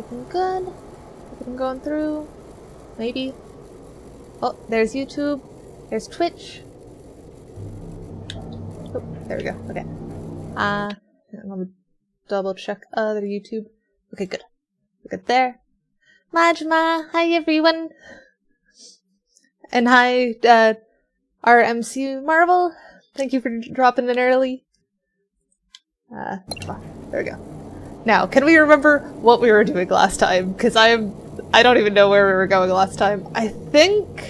Everything good? Everything going through? Maybe? Oh, there's YouTube. There's Twitch. Oh, there we go. Okay. I'm gonna double check other YouTube. Okay, good. We're good there. Majma, hi everyone! And hi, RMC Marvel. Thank you for dropping in early. There we go. Now, can we remember what we were doing last time? Because I don't even know where we were going last time. I think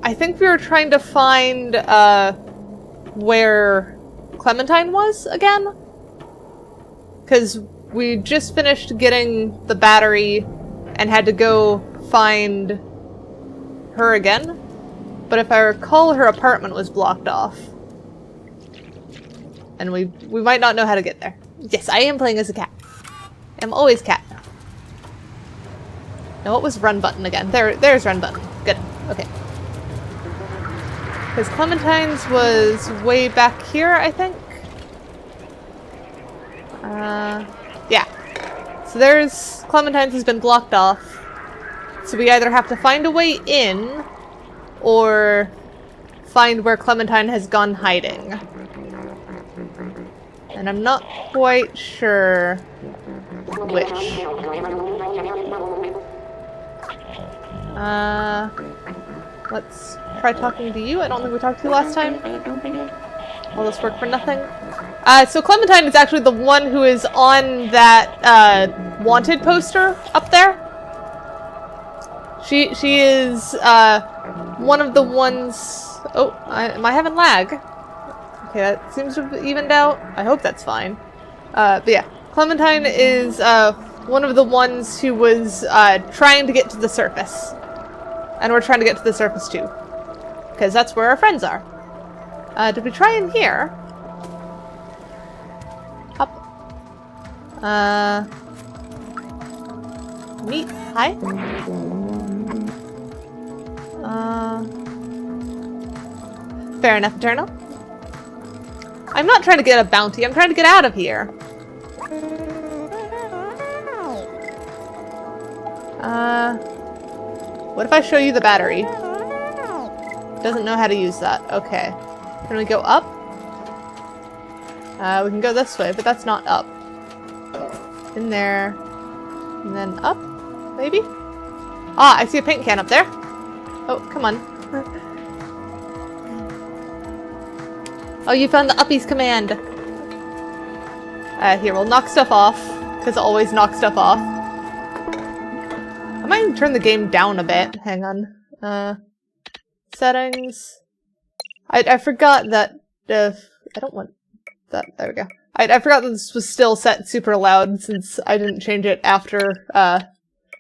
we were trying to find, where Clementine was again? Because we just finished getting the battery and had to go find her again. But if I recall, her apartment was blocked off. And we might not know how to get there. Yes, I am playing as a cat. I'm always cat. Now what was run button again? There's run button. Good. Okay. Because Clementine's was way back here, I think. Yeah. So there's... Clementine's has been blocked off. So we either have to find a way in, or find where Clementine has gone hiding. And I'm not quite sure which. Let's try talking to you. I don't think we talked to you last time. All this work for nothing. So Clementine is actually the one who is on that wanted poster up there. She is one of the ones. Oh, am I having lag? Okay, that seems to have evened out. I hope that's fine. But yeah, Clementine is one of the ones who was trying to get to the surface. And we're trying to get to the surface too. Because that's where our friends are. Did we try in here? Up. Meet. Hi. Fair enough, Eternal. I'm not trying to get a bounty, I'm trying to get out of here. What if I show you the battery? Doesn't know how to use that. Okay. Can we go up? We can go this way, but that's not up. In there. And then up? Maybe? Ah, I see a paint can up there. Oh, come on. Oh, you found the uppies command. Here, we'll knock stuff off, because it always knocks stuff off. I might turn the game down a bit. Hang on. Settings. I forgot that I don't want that. There we go. I forgot that this was still set super loud since I didn't change it after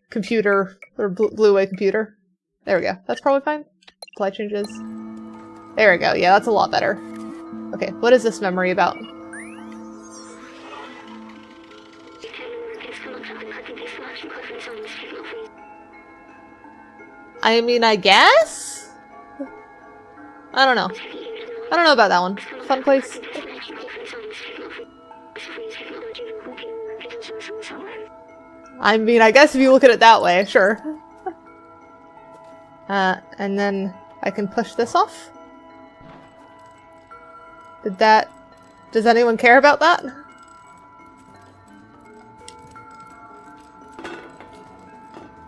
computer or Blu-ray computer. There we go. That's probably fine. Apply changes. There we go. Yeah, that's a lot better. Okay, what is this memory about? I mean, I guess? I don't know. I don't know about that one. Fun place. I mean, I guess if you look at it that way, sure. And then I can push this off? Does anyone care about that?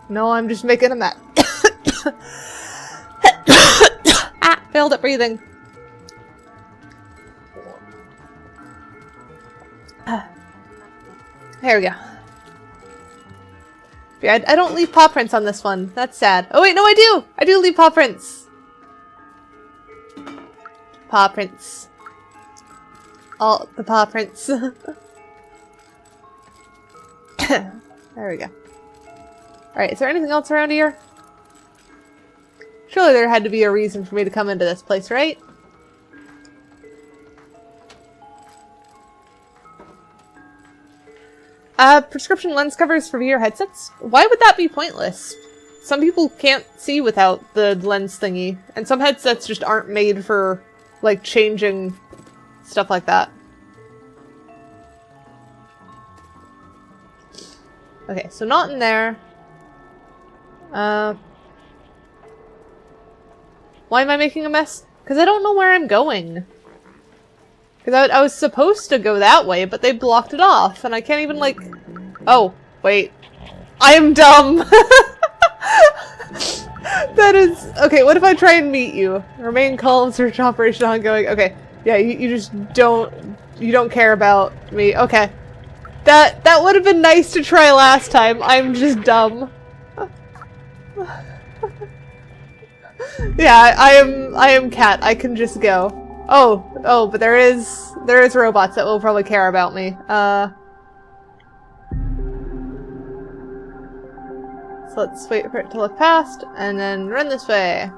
No, I'm just making a mess. Ah, failed at breathing. There we go. Yeah, I don't leave paw prints on this one. That's sad. Oh wait, no I do! I do leave paw prints! Paw prints. All the paw prints. There we go. Alright, is there anything else around here? Surely there had to be a reason for me to come into this place, right? Prescription lens covers for VR headsets? Why would that be pointless? Some people can't see without the lens thingy, and some headsets just aren't made for, like, changing stuff like that. Okay, so not in there. Why am I making a mess? Because I don't know where I'm going. Because I was supposed to go that way, but they blocked it off, and I can't even, like... Oh, wait. I am dumb! That is... Okay, what if I try and meet you? Remain calm, search operation ongoing. Okay, yeah, you just don't... You don't care about me. Okay. That would have been nice to try last time. I'm just dumb. Yeah, I am cat. I can just go. Oh, but there is robots that will probably care about me. So let's wait for it to look past, and then run this way.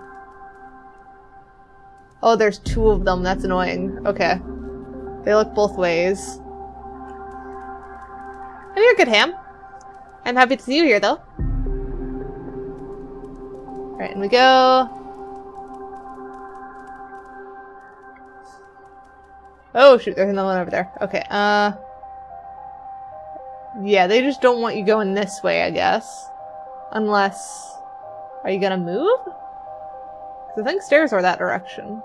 Oh, there's two of them. That's annoying. Okay. They look both ways. And you're good, Ham. I'm happy to see you here, though. Alright, and we go. Oh, shoot, there's another one over there. Okay, yeah, they just don't want you going this way, I guess. Unless... Are you gonna move? Because I think stairs are that direction.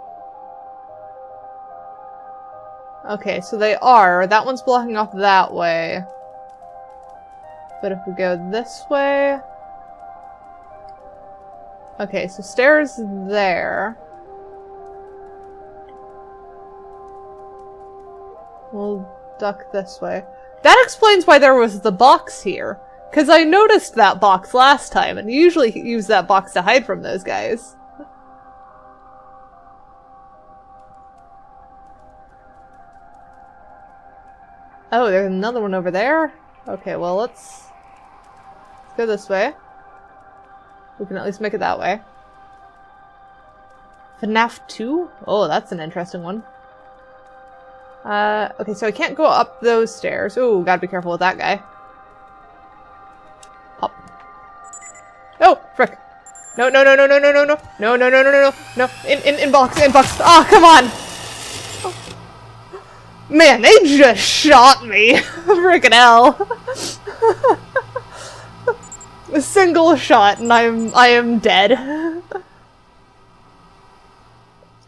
Okay, so they are. That one's blocking off that way. But if we go this way... Okay, so stairs there. We'll duck this way. That explains why there was the box here. Because I noticed that box last time, and you usually use that box to hide from those guys. Oh, there's another one over there? Okay, well, let's go this way. We can at least make it that way. FNAF 2? Oh, that's an interesting one. Okay, so I can't go up those stairs. Ooh, gotta be careful with that guy. Hop. Oh, frick. No. In box. Oh, come on. Man, they just shot me. Frickin' hell. A single shot and I am dead.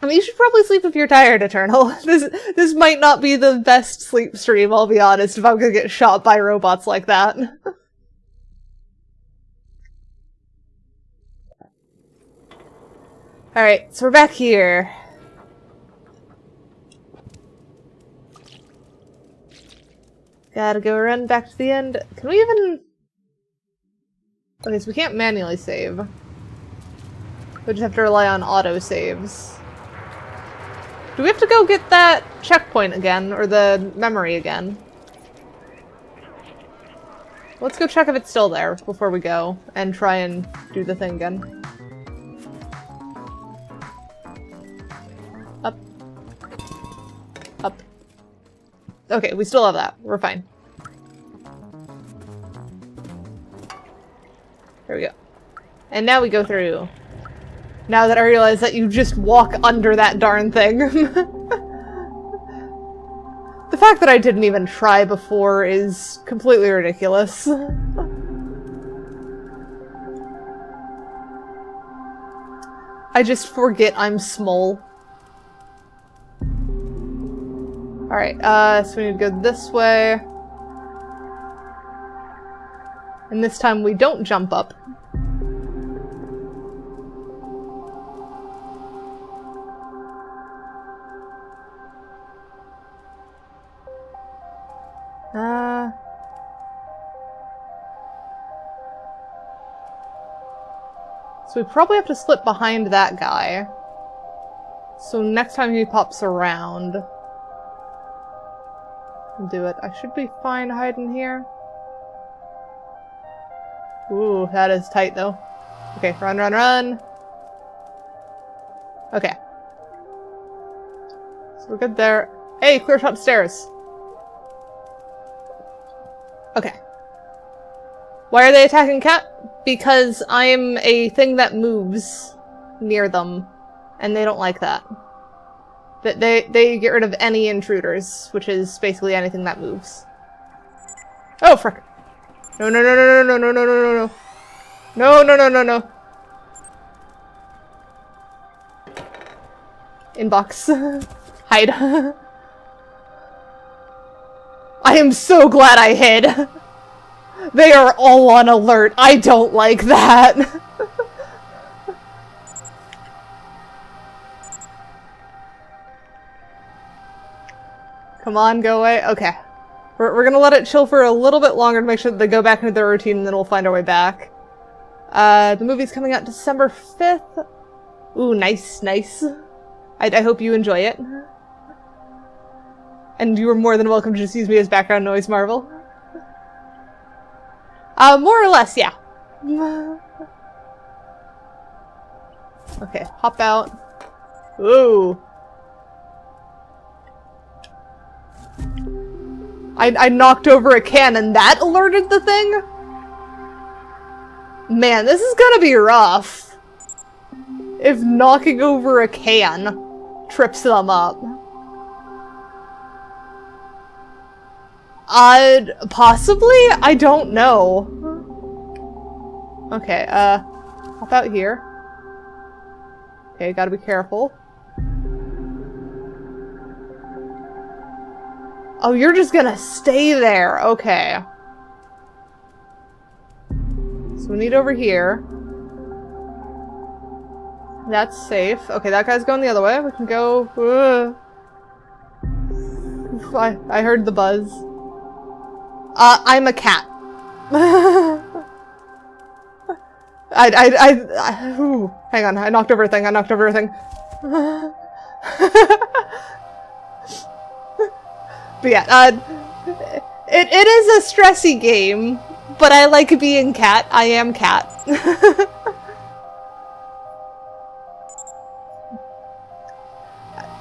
I mean, you should probably sleep if you're tired, Eternal. This might not be the best sleep stream, I'll be honest, if I'm gonna get shot by robots like that. Alright, so we're back here. Gotta go run back to the end. Can we even... Okay, so we can't manually save. We just have to rely on auto-saves. Do we have to go get that checkpoint again, or the memory again? Let's go check if it's still there before we go, and try and do the thing again. Up. Up. Okay, we still have that. We're fine. There we go. And now we go through. Now that I realize that you just walk under that darn thing. The fact that I didn't even try before is completely ridiculous. I just forget I'm small. Alright, so we need to go this way. And this time we don't jump up. So we probably have to slip behind that guy. So next time he pops around, we'll do it. I should be fine hiding here. Ooh, that is tight though. Okay, run. Okay. So we're good there. Hey, clear shot stairs. Okay. Why are they attacking Cat? Because I'm a thing that moves near them, and they don't like that. They get rid of any intruders, which is basically anything that moves. Oh, frick. No, no, no, no, no, no, no, no, no, no. No, no, no, no, no. Inbox. Hide. I am so glad I hid. They are all on alert. I don't like that. Come on, go away. Okay. We're gonna let it chill for a little bit longer to make sure that they go back into their routine, and then we'll find our way back. The movie's coming out December 5th. Ooh, nice, nice. I hope you enjoy it. And you are more than welcome to just use me as background noise, Marvel. More or less, yeah. Okay, hop out. Ooh. I knocked over a can and that alerted the thing? Man, this is gonna be rough. If knocking over a can trips them up. Possibly? I don't know. Okay, hop out here. Okay, gotta be careful. Oh, you're just gonna stay there. Okay. So we need over here. That's safe. Okay, that guy's going the other way. We can go... I heard the buzz. I'm a cat. Ooh, hang on, I knocked over a thing, I knocked over a thing. But yeah, it is a stressy game, but I like being cat. I am cat.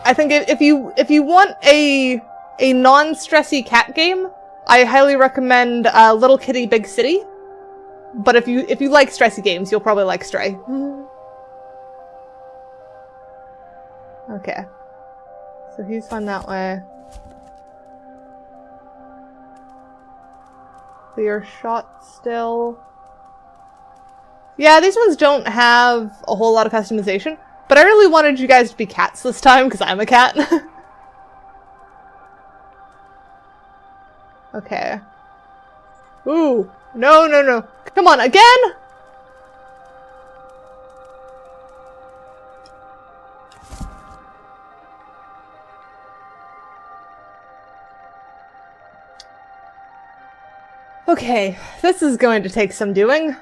I think if you want a non-stressy cat game, I highly recommend Little Kitty Big City. But if you like stressy games, you'll probably like Stray. Okay. So he's fun that way. Clear shot still. Yeah, these ones don't have a whole lot of customization, but I really wanted you guys to be cats this time because I'm a cat. Okay. Ooh. No, no, no. Come on, again? Okay, this is going to take some doing.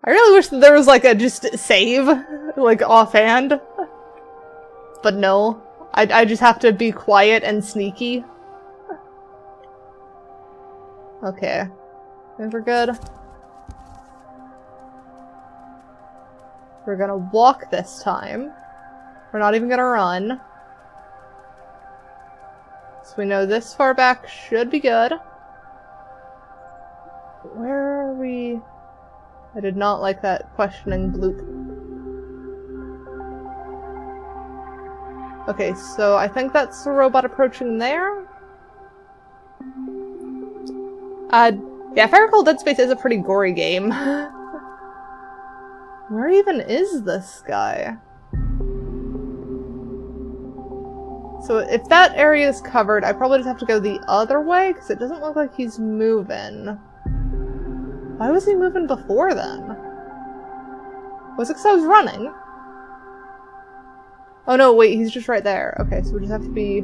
I really wish that there was like a just save, like offhand. But no, I just have to be quiet and sneaky. Okay, I think we're good. We're gonna walk this time. We're not even gonna run. So we know this far back should be good. Where are we? I did not like that questioning bloop. Okay, so I think that's the robot approaching there. Yeah, if I recall, Dead Space is a pretty gory game. Where even is this guy? So if that area is covered, I probably just have to go the other way, because it doesn't look like he's moving. Why was he moving before then? Was it because I was running? Oh no, wait, he's just right there. Okay, so we just have to be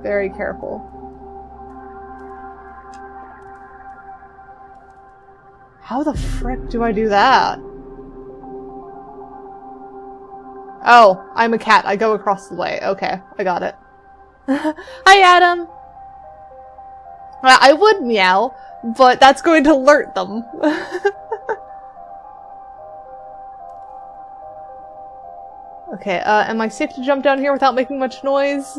very careful. How the frick do I do that? Oh, I'm a cat. I go across the way. Okay, I got it. Hi, Adam! I would meow, but that's going to alert them. Okay, am I safe to jump down here without making much noise?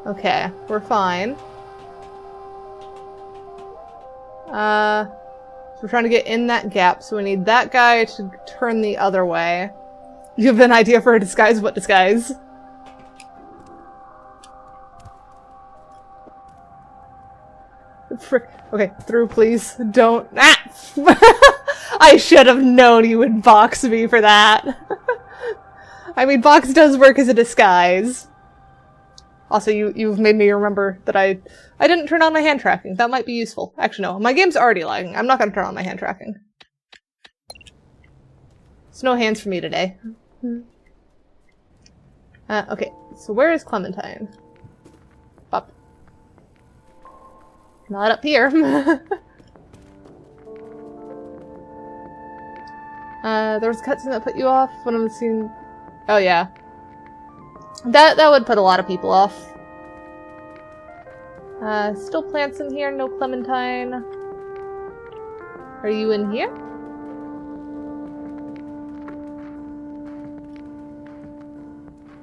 Okay, we're fine. So we're trying to get in that gap, so we need that guy to turn the other way. You have an idea for a disguise? What disguise? Frick. Okay, through, please. Don't. Ah! I should have known you would box me for that. I mean, box does work as a disguise. Also, you've made me remember that I didn't turn on my hand tracking. That might be useful. Actually, no. My game's already lagging. I'm not gonna turn on my hand tracking. There's no hands for me today. Okay. So where is Clementine? Up. Not up here. There was a cutscene that put you off when I'm seeing. Oh yeah. That would put a lot of people off. Still plants in here, no Clementine. Are you in here?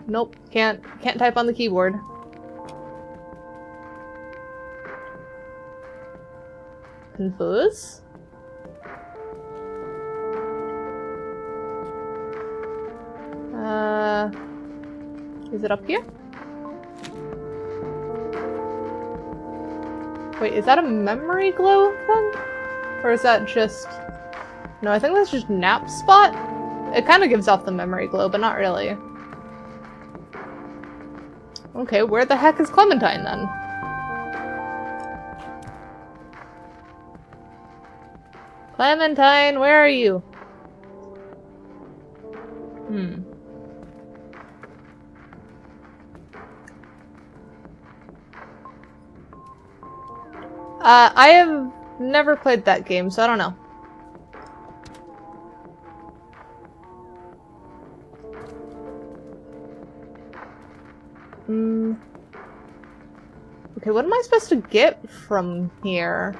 Nope, can't type on the keyboard. Confuse. Is it up here? Wait, is that a memory glow thing? Or is that just... No, I think that's just nap spot. It kind of gives off the memory glow, but not really. Okay, where the heck is Clementine then? Clementine, where are you? I have never played that game, so I don't know. Okay, what am I supposed to get from here?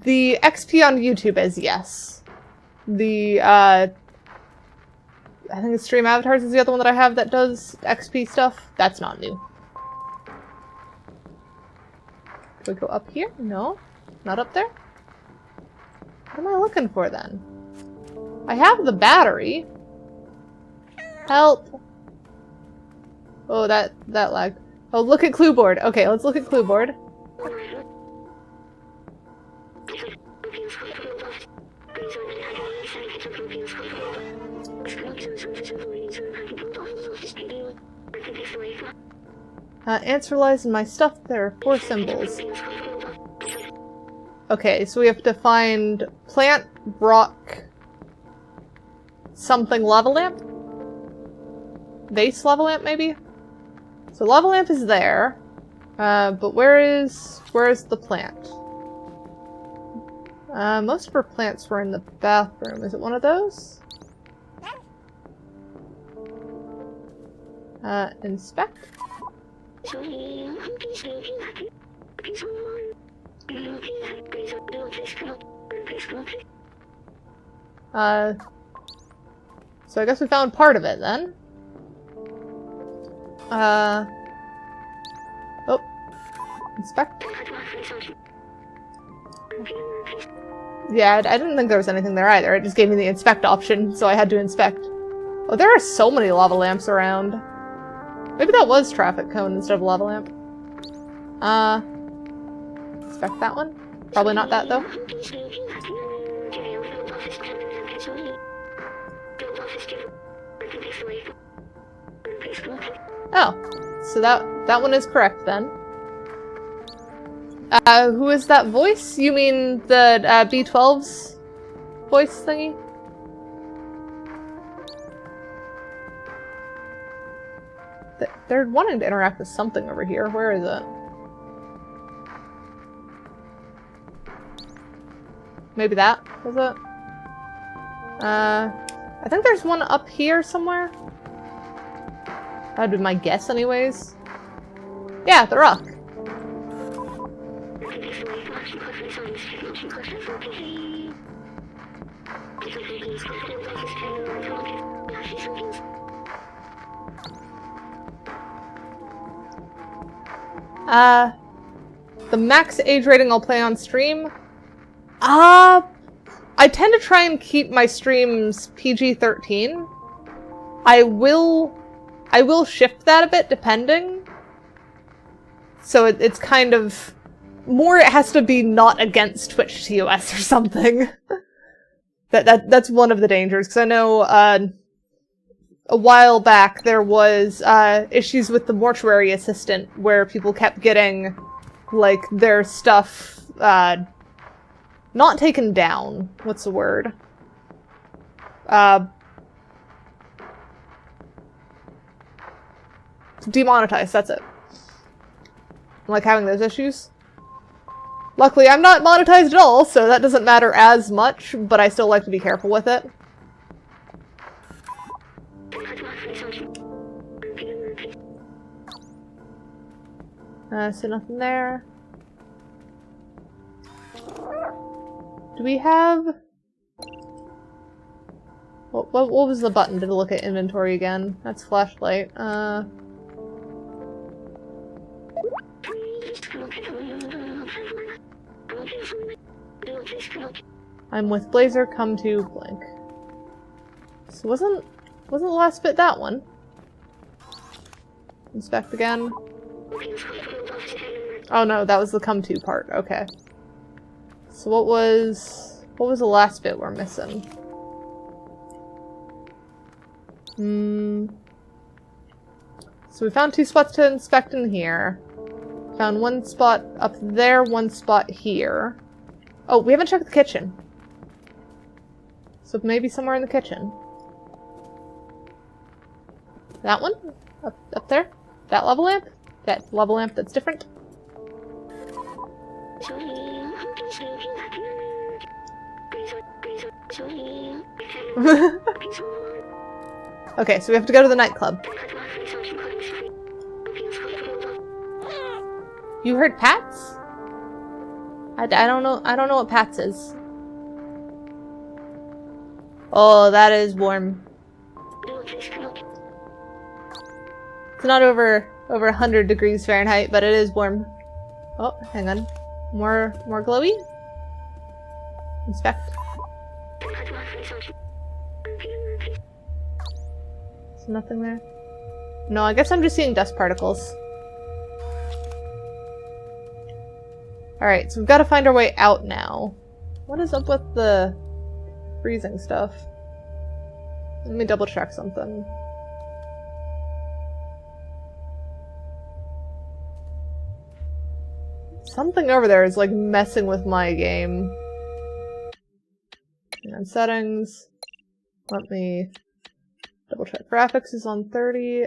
The XP on YouTube is yes. The, I think it's Stream Avatars is the other one that I have that does XP stuff. That's not new. Can we go up here? No? Not up there? What am I looking for then? I have the battery. Help! Oh, that lagged. Oh, look at clue board. Okay, let's look at clue board. Answer lies in my stuff. There are 4 symbols. Okay, so we have to find plant, rock, something lava lamp? Vase lava lamp, maybe? So lava lamp is there. But where is the plant? Most of our plants were in the bathroom. Is it one of those? Inspect? So I guess we found part of it then. Oh. Inspect? Yeah, I didn't think there was anything there either. It just gave me the inspect option, so I had to inspect. Oh, there are so many lava lamps around. Maybe that was traffic cone instead of lava lamp. Inspect that one? Probably not that, though. Oh, so that one is correct then. Who is that voice? You mean the B12's voice thingy? They're wanting to interact with something over here. Where is it? Maybe that was it? I think there's one up here somewhere. That'd be my guess anyways. Yeah, the rock. The max age rating I'll play on stream? I tend to try and keep my streams PG-13. I will shift that a bit depending. So it's kind of more, it has to be not against Twitch TOS or something. That's one of the dangers, because I know a while back there was issues with the mortuary assistant where people kept getting like their stuff not taken down. What's the word? Demonetized, that's it. I'm like having those issues. Luckily, I'm not monetized at all, so that doesn't matter as much, but I still like to be careful with it. So nothing there. Do we have... What was the button to look at inventory again? That's flashlight. I'm with Blazer, come to blank. So wasn't the last bit that one? Inspect again. Oh no, that was the come to part, okay. So what was the last bit we're missing? So we found 2 spots to inspect in here. Found 1 spot up there, 1 spot here. Oh, we haven't checked the kitchen. So maybe somewhere in the kitchen. That one? Up there? That lava lamp? That lava lamp that's different? Okay, so we have to go to the nightclub. You heard Pats? I don't know what Pats is. Oh, that is warm. It's not over 100 degrees Fahrenheit, but it is warm. Oh, hang on. More glowy? Inspect. Is nothing there? No, I guess I'm just seeing dust particles. Alright, so we've got to find our way out now. What is up with the freezing stuff? Let me double check something. Something over there is like messing with my game. And on settings, let me double check. Graphics is on 30.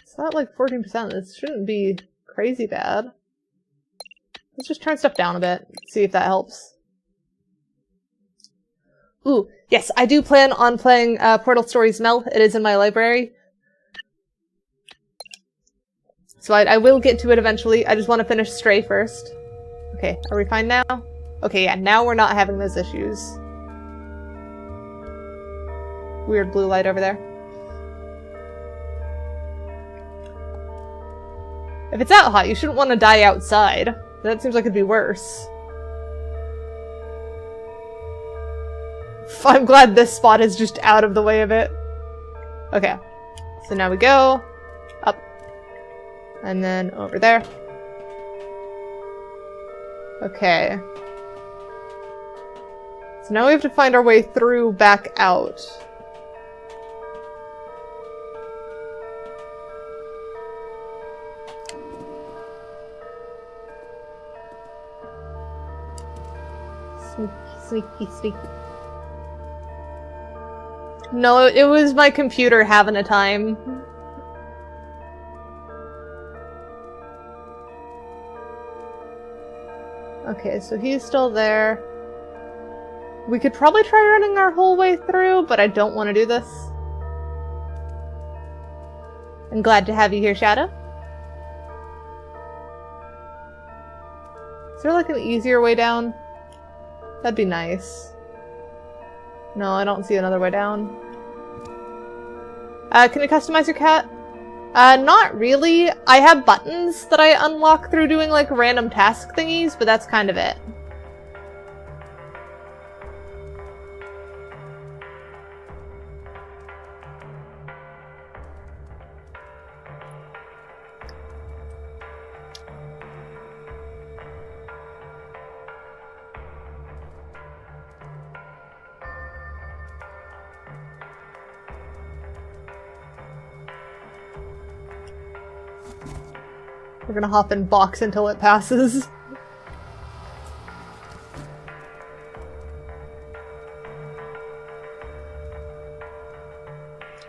It's not like 14%. This shouldn't be crazy bad. Let's just turn stuff down a bit, see if that helps. Ooh, yes, I do plan on playing Portal Stories Mel. It is in my library. So I will get to it eventually. I just want to finish Stray first. Okay, are we fine now? Okay, yeah, now we're not having those issues. Weird blue light over there. If it's that hot, you shouldn't want to die outside. That seems like it'd be worse. I'm glad this spot is just out of the way of it. Okay, so now we go up and then over there. Okay. So now we have to find our way through back out. Sneaky, sneaky. No, it was my computer having a time. Okay, so he's still there. We could probably try running our whole way through, but I don't want to do this. I'm glad to have you here, Shadow. Is there like an easier way down? That'd be nice. No, I don't see another way down. Can you customize your cat? Not really. I have buttons that I unlock through doing like random task thingies, but that's kind of it. We're gonna hop in box until it passes.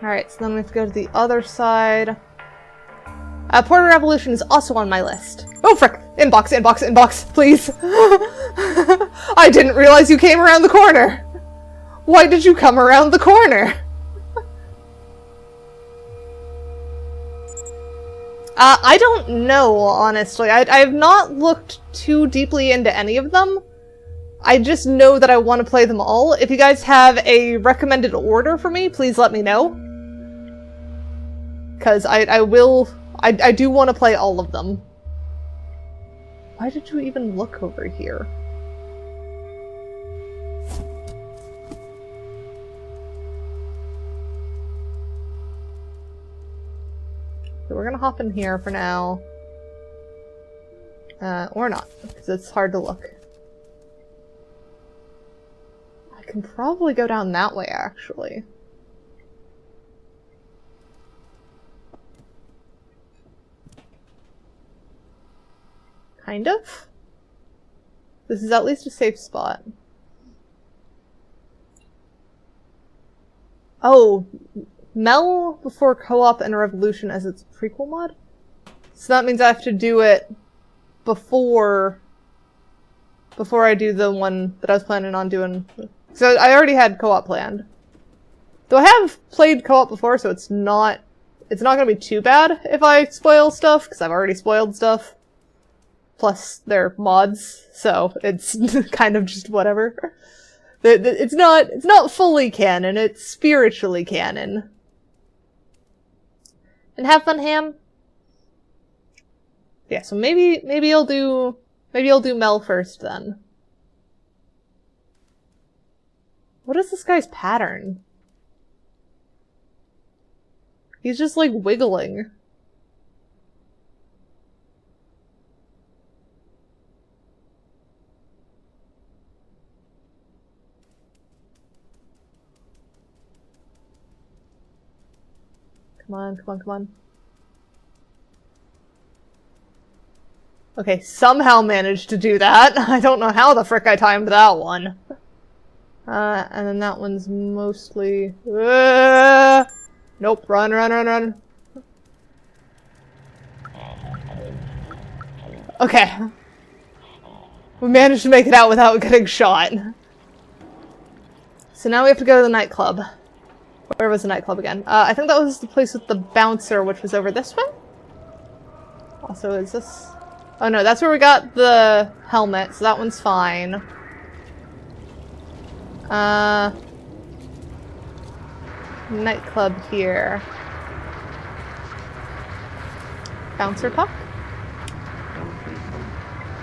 Alright, so then we have to go to the other side. Portal Revolution is also on my list. Oh frick! Inbox, inbox, inbox, please! I didn't realize you came around the corner! Why did you come around the corner? I don't know, honestly. I have not looked too deeply into any of them. I just know that I want to play them all. If you guys have a recommended order for me, please let me know. Because I do want to play all of them. Why did you even look over here? So we're gonna hop in here for now. Or not, because it's hard to look. I can probably go down that way, actually. Kind of? This is at least a safe spot. Oh! Mel before co-op and Revolution as its prequel mod? So that means I have to do it before I do the one that I was planning on doing. So I already had co-op planned. Though I have played co-op before, so it's not gonna be too bad if I spoil stuff, because I've already spoiled stuff. Plus, they're mods, so it's kind of just whatever. It's not fully canon, it's spiritually canon. And have fun, Ham. Yeah, so maybe I'll do Mel first then. What is this guy's pattern? He's just like wiggling. Come on, come on, come on. Okay, somehow managed to do that. I don't know how the frick I timed that one. And then that one's mostly... Nope, run, run, run, run. Okay. We managed to make it out without getting shot. So now we have to go to the nightclub. Where was the nightclub again? I think that was the place with the bouncer, which was over this way? Also, is this... Oh no, that's where we got the helmet, so that one's fine. Nightclub here. Bouncer puck?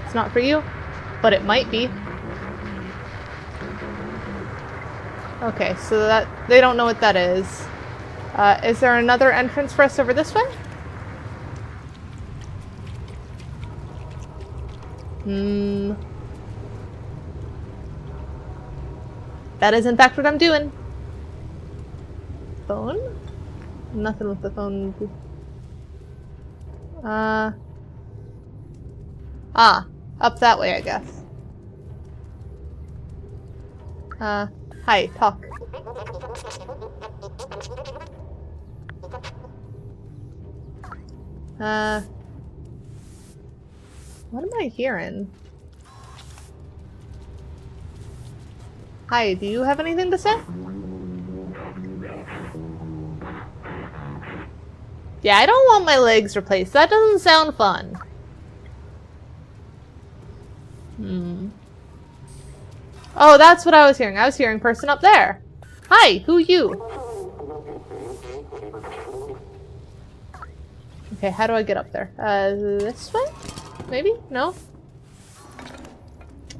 It's not for you, but it might be. Okay, so that they don't know what that is. Is there another entrance for us over this way? That is in fact what I'm doing. Phone? Nothing with the phone. Up that way, I guess. Hi, talk. What am I hearing? Hi, do you have anything to say? Yeah, I don't want my legs replaced. That doesn't sound fun. Oh, that's what I was hearing. I was hearing person up there. Hi, who you? Okay, how do I get up there? This way? Maybe? No?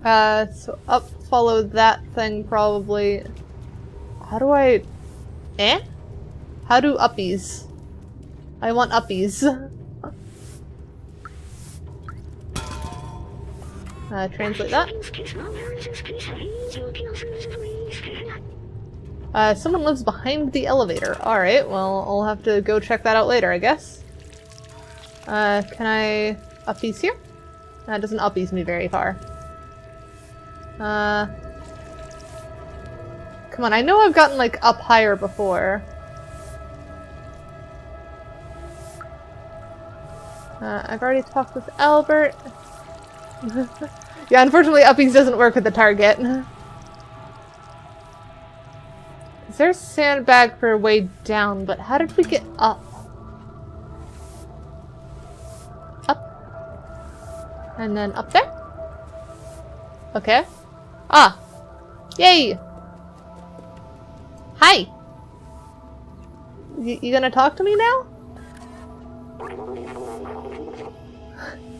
So up, follow that thing probably. How do I... Eh? How do uppies? I want uppies. Translate that. Someone lives behind the elevator. Alright, well, I'll have to go check that out later, I guess. Can I uppies here? That doesn't uppies me very far. Come on, I know I've gotten, like, up higher before. I've already talked with Albert. Yeah, unfortunately, uppies doesn't work with the target. Is there a sandbag for way down, but how did we get up? Up. And then up there? Okay. Ah! Yay! Hi! You gonna talk to me now?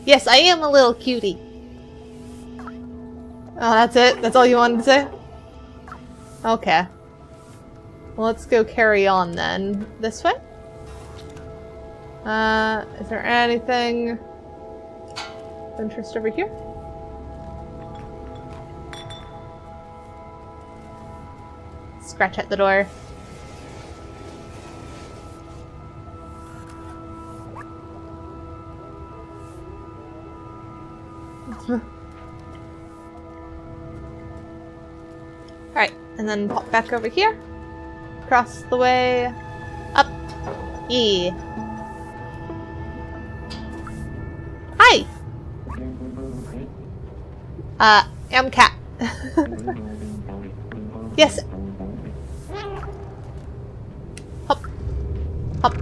Yes, I am a little cutie. Oh, that's it? That's all you wanted to say? Okay. Well, let's go carry on then. This way? Is there anything of interest over here? Scratch at the door. Alright, and then pop back over here. Across the way. Up. Yeah. Hi! I'm Cat. Yes. Hop. Hop.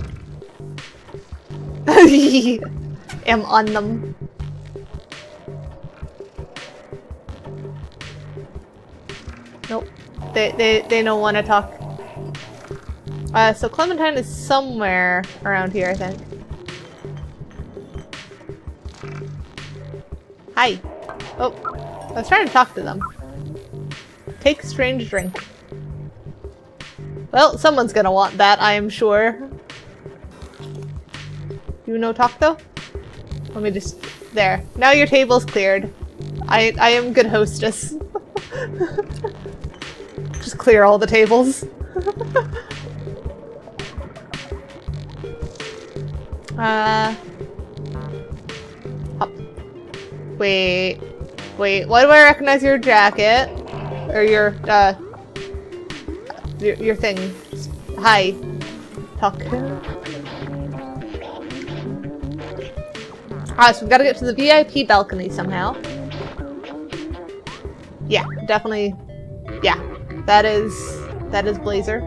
I'm on them. Nope. They don't want to talk. So Clementine is somewhere around here, I think. Hi. Oh, I was trying to talk to them. Take strange drink. Well, someone's gonna want that, I am sure. You no talk though? Let me just... There. Now your table's cleared. I am good hostess. Just clear all the tables. Up. Wait. Wait, why do I recognize your jacket? Or your thing. Hi. Talk. So we've got to get to the VIP balcony somehow. Yeah, definitely. Yeah, that is Blazer.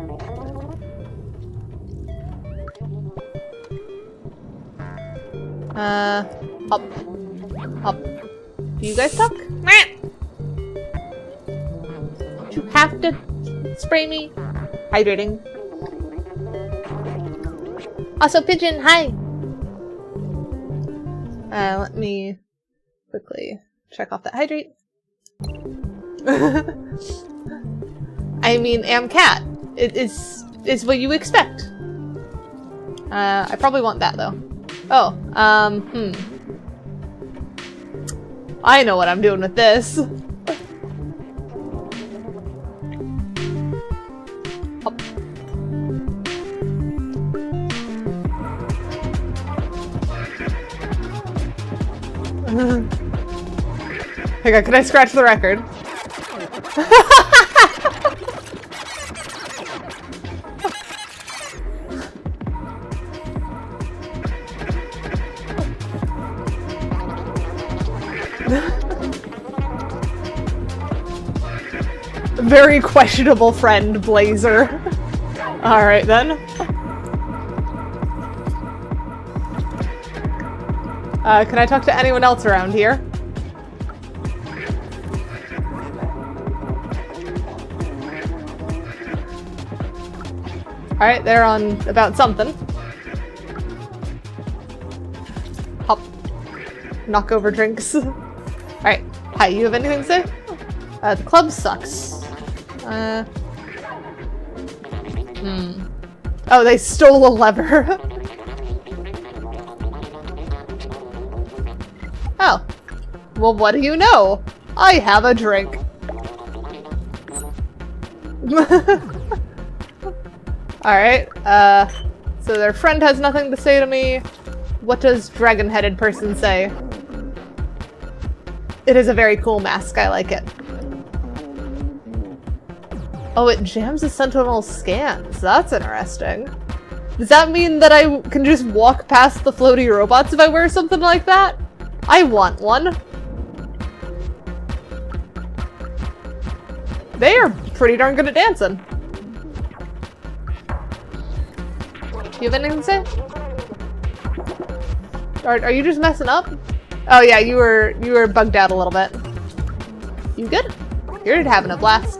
Up. Do you guys talk? You have to spray me. Hydrating. Also, Pigeon, hi. Let me quickly check off that hydrate. I mean, cat. It is what you expect. I probably want that though. Oh, I know what I'm doing with this. Up. Hang on, can I scratch the record? very questionable friend, Blazer. Alright then. Can I talk to anyone else around here? Alright, they're on about something. Hop. Knock over drinks. Alright. Hi, you have anything to say? The club sucks. Oh, they stole a lever. Oh. Well, what do you know? I have a drink. Alright, so their friend has nothing to say to me. What does dragon-headed person say? It is a very cool mask, I like it. Oh, it jams the Sentinel scans. That's interesting. Does that mean that I can just walk past the floaty robots if I wear something like that? I want one. They are pretty darn good at dancing. You have anything to say? Are you just messing up? Oh yeah, you were bugged out a little bit. You good? You're having a blast.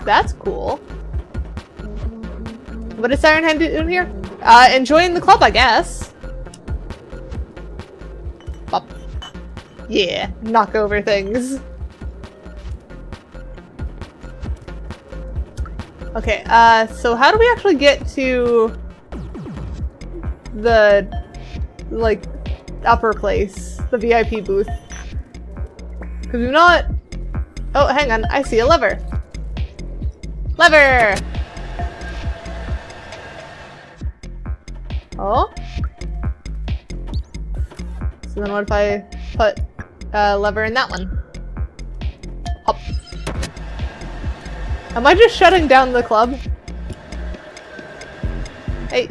That's cool. What is Siren Hand doing here? Enjoying the club, I guess. Bop. Yeah, knock over things. Okay, so how do we actually get to the, like, upper place? The VIP booth? Because we've not... Oh, hang on, I see a lever. Lever! Oh? So then what if I put a lever in that one? Hop. Am I just shutting down the club? Hey.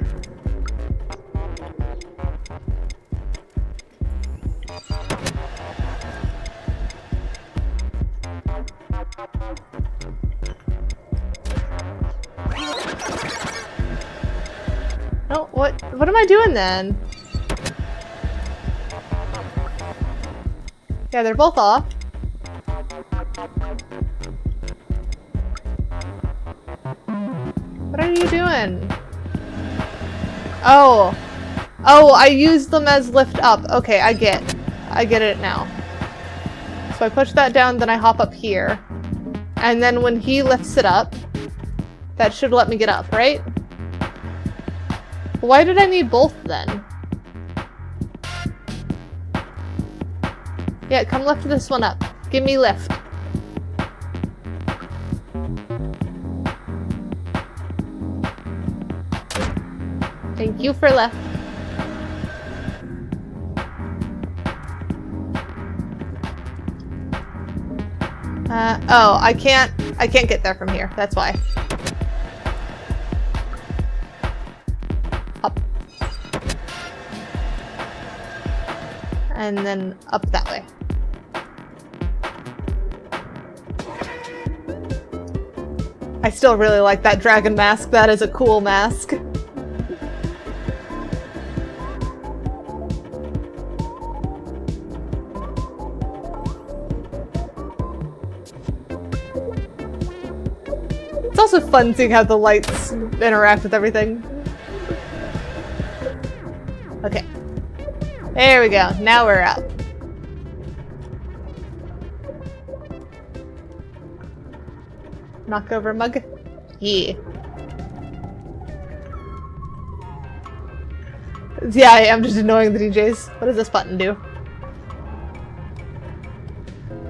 No, what am I doing then? Yeah, they're both off. What are you doing? Oh. Oh, I used them as lift up. Okay, I get it now. So I push that down, then I hop up here. And then when he lifts it up, that should let me get up, right? Why did I need both then? Yeah, come lift this one up. Give me lift. Thank you for lift. Oh, I can't get there from here. That's why. Up. And then up that way. I still really like that dragon mask. That is a cool mask. It's also fun seeing how the lights interact with everything. Okay. There we go. Now we're up. Knock over mug? Yeah. Yeah, I am just annoying the DJs. What does this button do?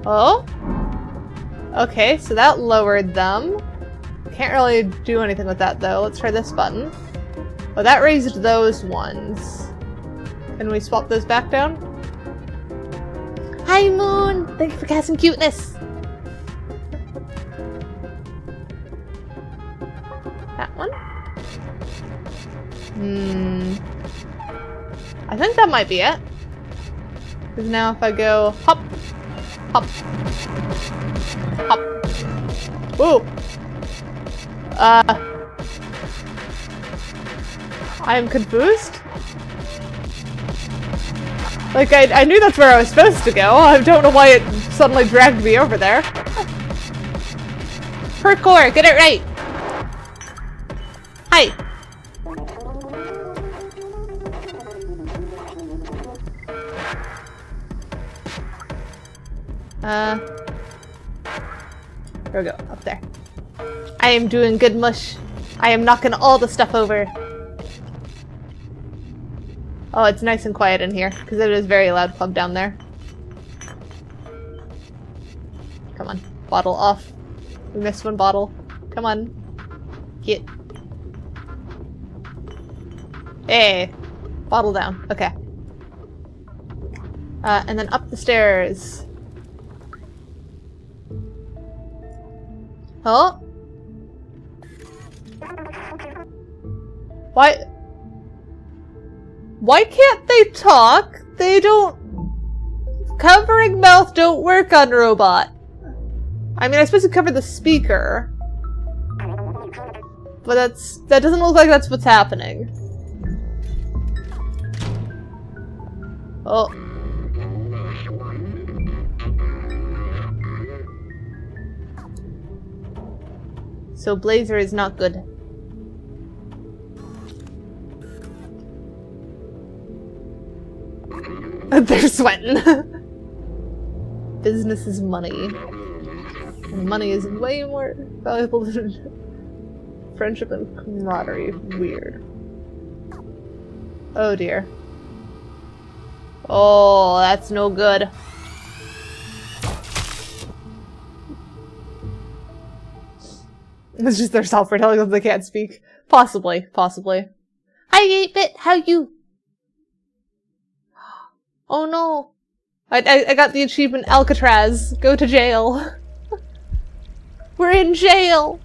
Oh? Okay, so that lowered them. Can't really do anything with that though. Let's try this button. Oh, that raised those ones. Can we swap those back down? Hi, Moon! Thank you for casting cuteness! That one? I think that might be it. Because now if I go hop, hop, hop. Whoa! I am confused. Like, I knew that's where I was supposed to go. I don't know why it suddenly dragged me over there. Parkour, get it right! Hi! There we go, up there. I am doing good mush. I am knocking all the stuff over. Oh, it's nice and quiet in here, because it is very loud club down there. Come on, bottle off. We missed one bottle. Come on. Get. Hey! Bottle down. Okay. And then up the stairs. Oh? Why? Why can't they talk? They don't... Covering mouth don't work on robot. I mean, I suppose you cover the speaker. But that doesn't look like that's what's happening. Oh. So Blazer is not good. They're sweating. Business is money. And money is way more valuable than friendship and camaraderie. Weird. Oh dear. Oh, that's no good. It's just their software telling them they can't speak. Possibly, possibly. Hi 8-bit, how you? Oh no. I got the achievement Alcatraz. Go to jail. We're in jail.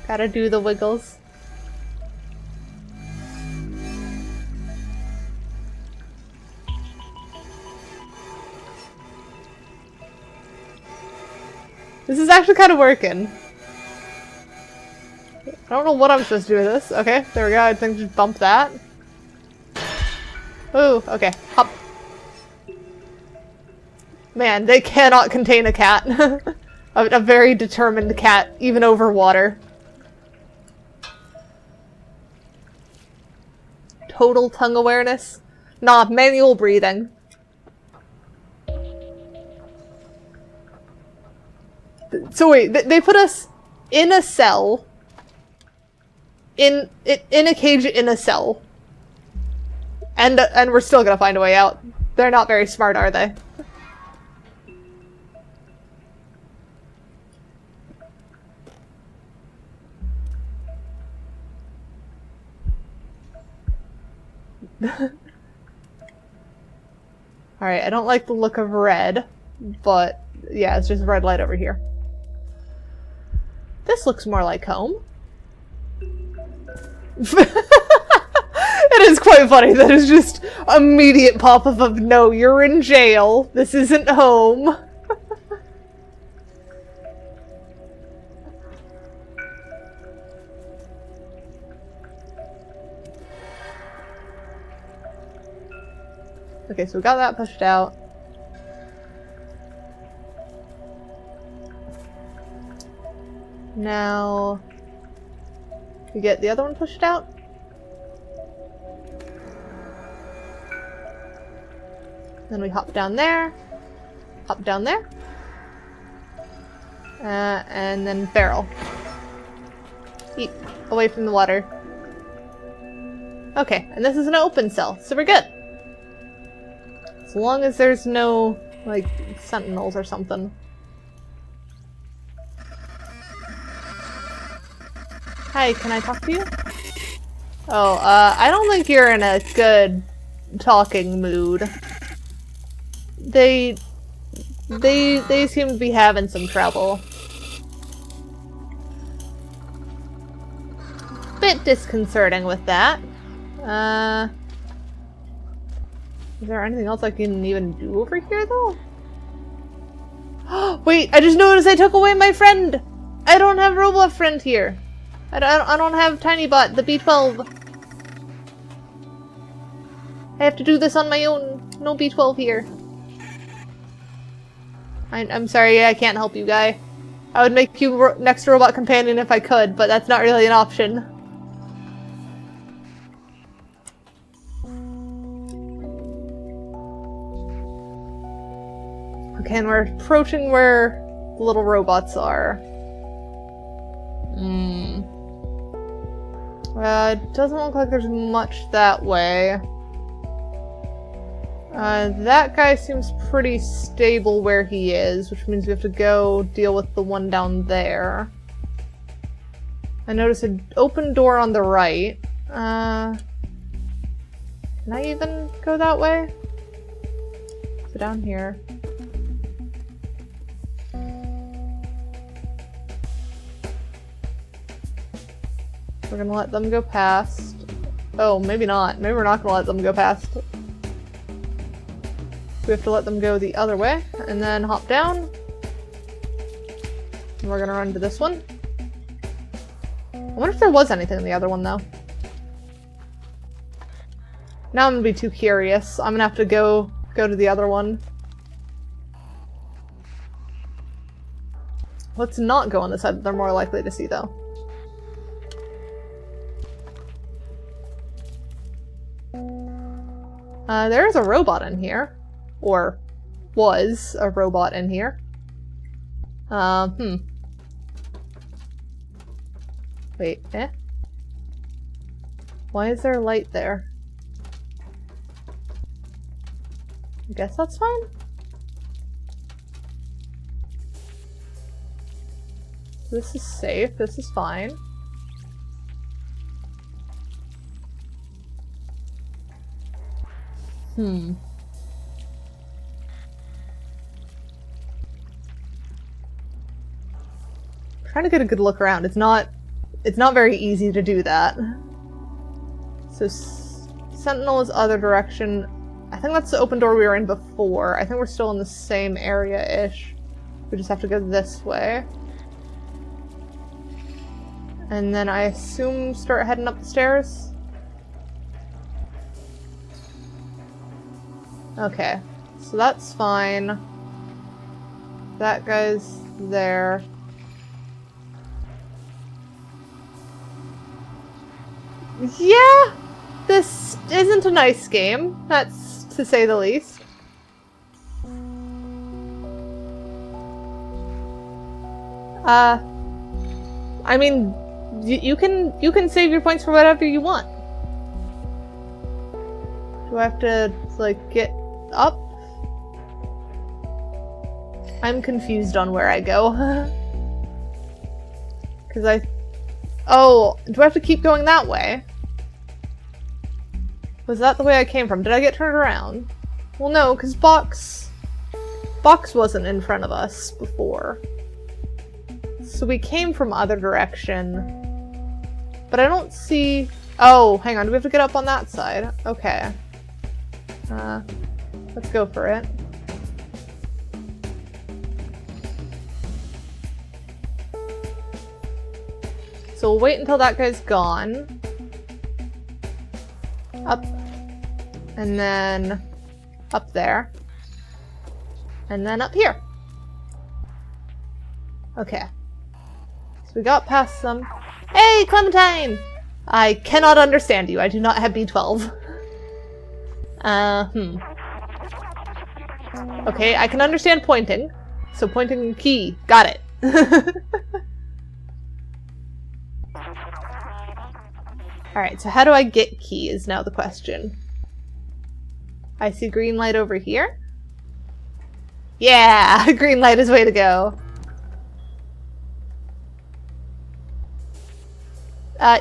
Gotta do the wiggles. This is actually kind of working. I don't know what I'm supposed to do with this. Okay, there we go. I think just bump that. Ooh, okay. Hop. Man, they cannot contain a cat. A very determined cat, even over water. Total tongue awareness. Nah, manual breathing. So wait, they put us in a cell. In a cage in a cell. And we're still gonna find a way out. They're not very smart, are they? Alright, I don't like the look of red, but yeah, it's just a red light over here. This looks more like home. It is quite funny that it's just immediate pop-up of no, you're in jail. This isn't home. Okay, so we got that pushed out. Now, we get the other one pushed out. Then we hop down there, hop down there, and then barrel. Eat away from the water. Okay, and this is an open cell, so we're good. As long as there's no, like, sentinels or something. Hi, can I talk to you? Oh, I don't think you're in a good talking mood. They They seem to be having some trouble. Bit disconcerting with that. Is there anything else I can even do over here, though? Wait, I just noticed I took away my friend! I don't have Robot Friend here. I don't have TinyBot, the B12. I have to do this on my own. No B12 here. I'm sorry, I can't help you, guy. I would make you next robot companion if I could, but that's not really an option. Okay, and we're approaching where the little robots are. It doesn't look like there's much that way. That guy seems pretty stable where he is, which means we have to go deal with the one down there. I notice an open door on the right. Can I even go that way? So down here. We're gonna let them go past. Oh, maybe not. Maybe we're not gonna let them go past. We have to let them go the other way, and then hop down. And we're gonna run to this one. I wonder if there was anything in the other one, though. Now I'm gonna be too curious. I'm gonna have to go to the other one. Let's not go on the side that they're more likely to see, though. There is a robot in here. Or was a robot in here. Wait, Why is there a light there? I guess that's fine. This is safe, this is fine. Trying to get a good look around. It's not very easy to do that. So Sentinel is other direction. I think that's the open door we were in before. I think we're still in the same area-ish. We just have to go this way. And then I assume start heading up the stairs? Okay, so that's fine. That guy's there. Yeah, this isn't a nice game, that's to say the least. I mean, you can save your points for whatever you want. Do I have to, like, get up? I'm confused on where I go. Because oh, do I have to keep going that way? Was that the way I came from? Did I get turned around? Well, no, because Box wasn't in front of us before. So we came from other direction. But I don't see... Oh, hang on, do we have to get up on that side? Okay. Let's go for it. So we'll wait until that guy's gone. Up. And then up there. And then up here. Okay. So we got past them. Hey, Clementine! I cannot understand you. I do not have B12. Okay, I can understand pointing. So pointing key. Got it. Alright, so how do I get key is now the question. I see green light over here. Yeah! Green light is way to go.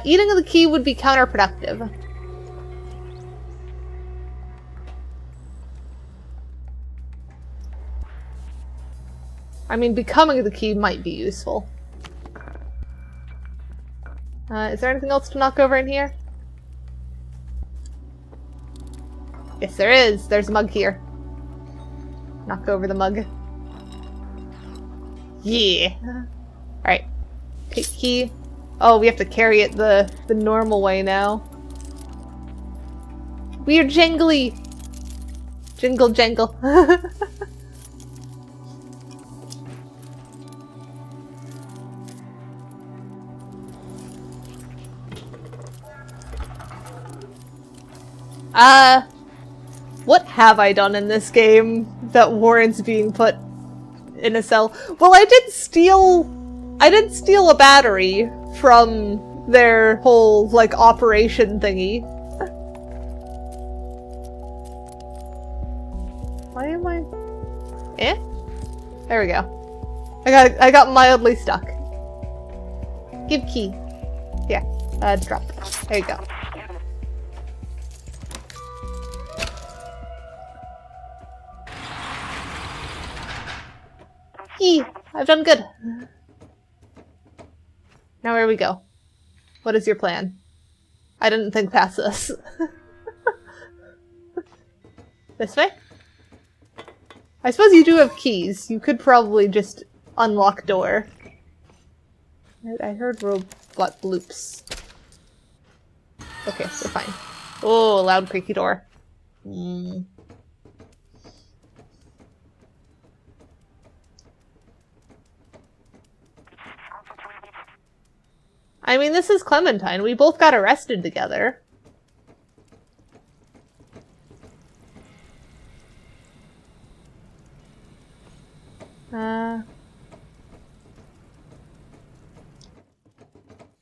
Eating the key would be counterproductive. I mean, becoming the key might be useful. Is there anything else to knock over in here? Yes, there is. There's a mug here. Knock over the mug. Yeah. Alright. Take key. Oh, we have to carry it the normal way now. Weird jingly. Jingle jangle. What have I done in this game that warrants being put in a cell? Well, I did steal a battery from their whole, like, operation thingy. Why am I... Eh? There we go. I got mildly stuck. Give key. Yeah, drop. There you go. Yee! I've done good. Now where we go? What is your plan? I didn't think past this. This way? I suppose you do have keys. You could probably just unlock door. I heard robot bloops. Okay, we're fine. Oh, loud creaky door. I mean, this is Clementine. We both got arrested together.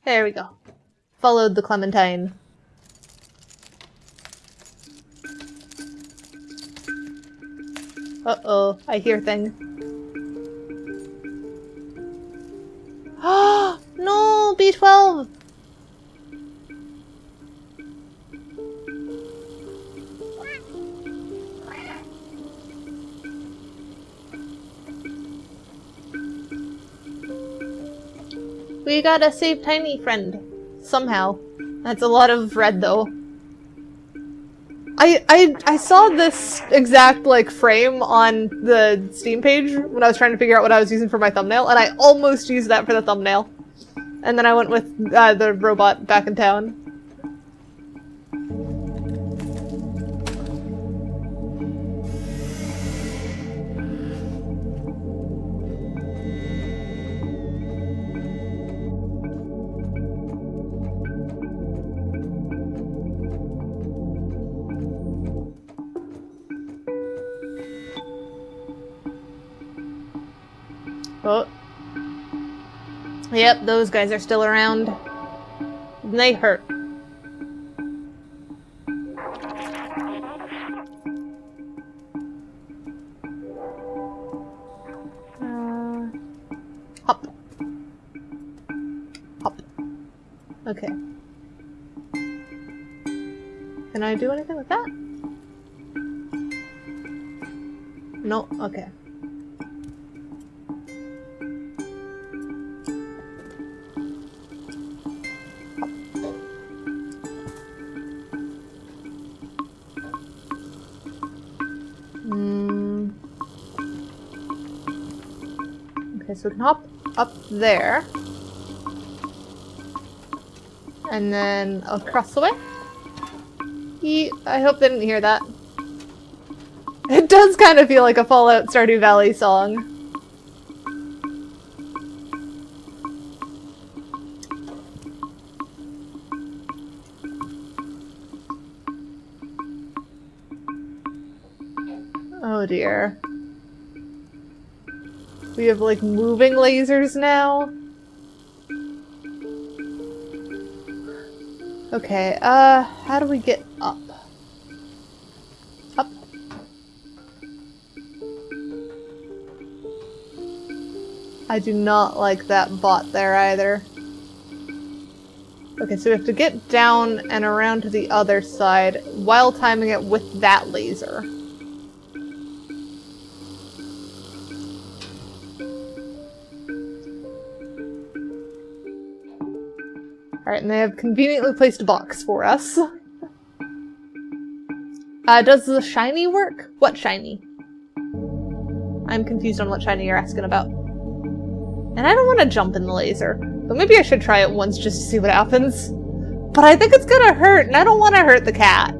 There we go. Followed the Clementine. Uh-oh, I hear things. Oh no, B12! We gotta save Tiny Friend. Somehow. That's a lot of red, though. I saw this exact, like, frame on the Steam page when I was trying to figure out what I was using for my thumbnail, and I almost used that for the thumbnail. And then I went with the robot back in town. Oh. Yep, those guys are still around. And they hurt. Hop. Hop. Okay. Can I do anything with that? No? Okay. Okay, so we can hop up there. And then across the way. I hope they didn't hear that. It does kind of feel like a Fallout Stardew Valley song. Oh dear. We have, like, moving lasers now? Okay, how do we get up? Up? I do not like that bot there either. Okay, so we have to get down and around to the other side while timing it with that laser. Alright, and they have conveniently placed a box for us. Does the shiny work? What shiny? I'm confused on what shiny you're asking about. And I don't want to jump in the laser, but maybe I should try it once just to see what happens. But I think it's gonna hurt, and I don't want to hurt the cat.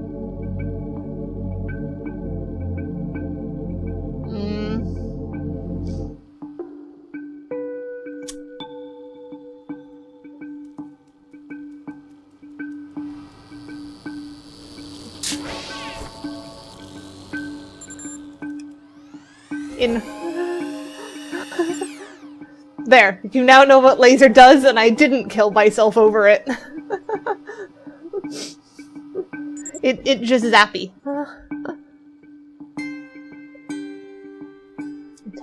There, you now know what laser does, and I didn't kill myself over it. It just zappy.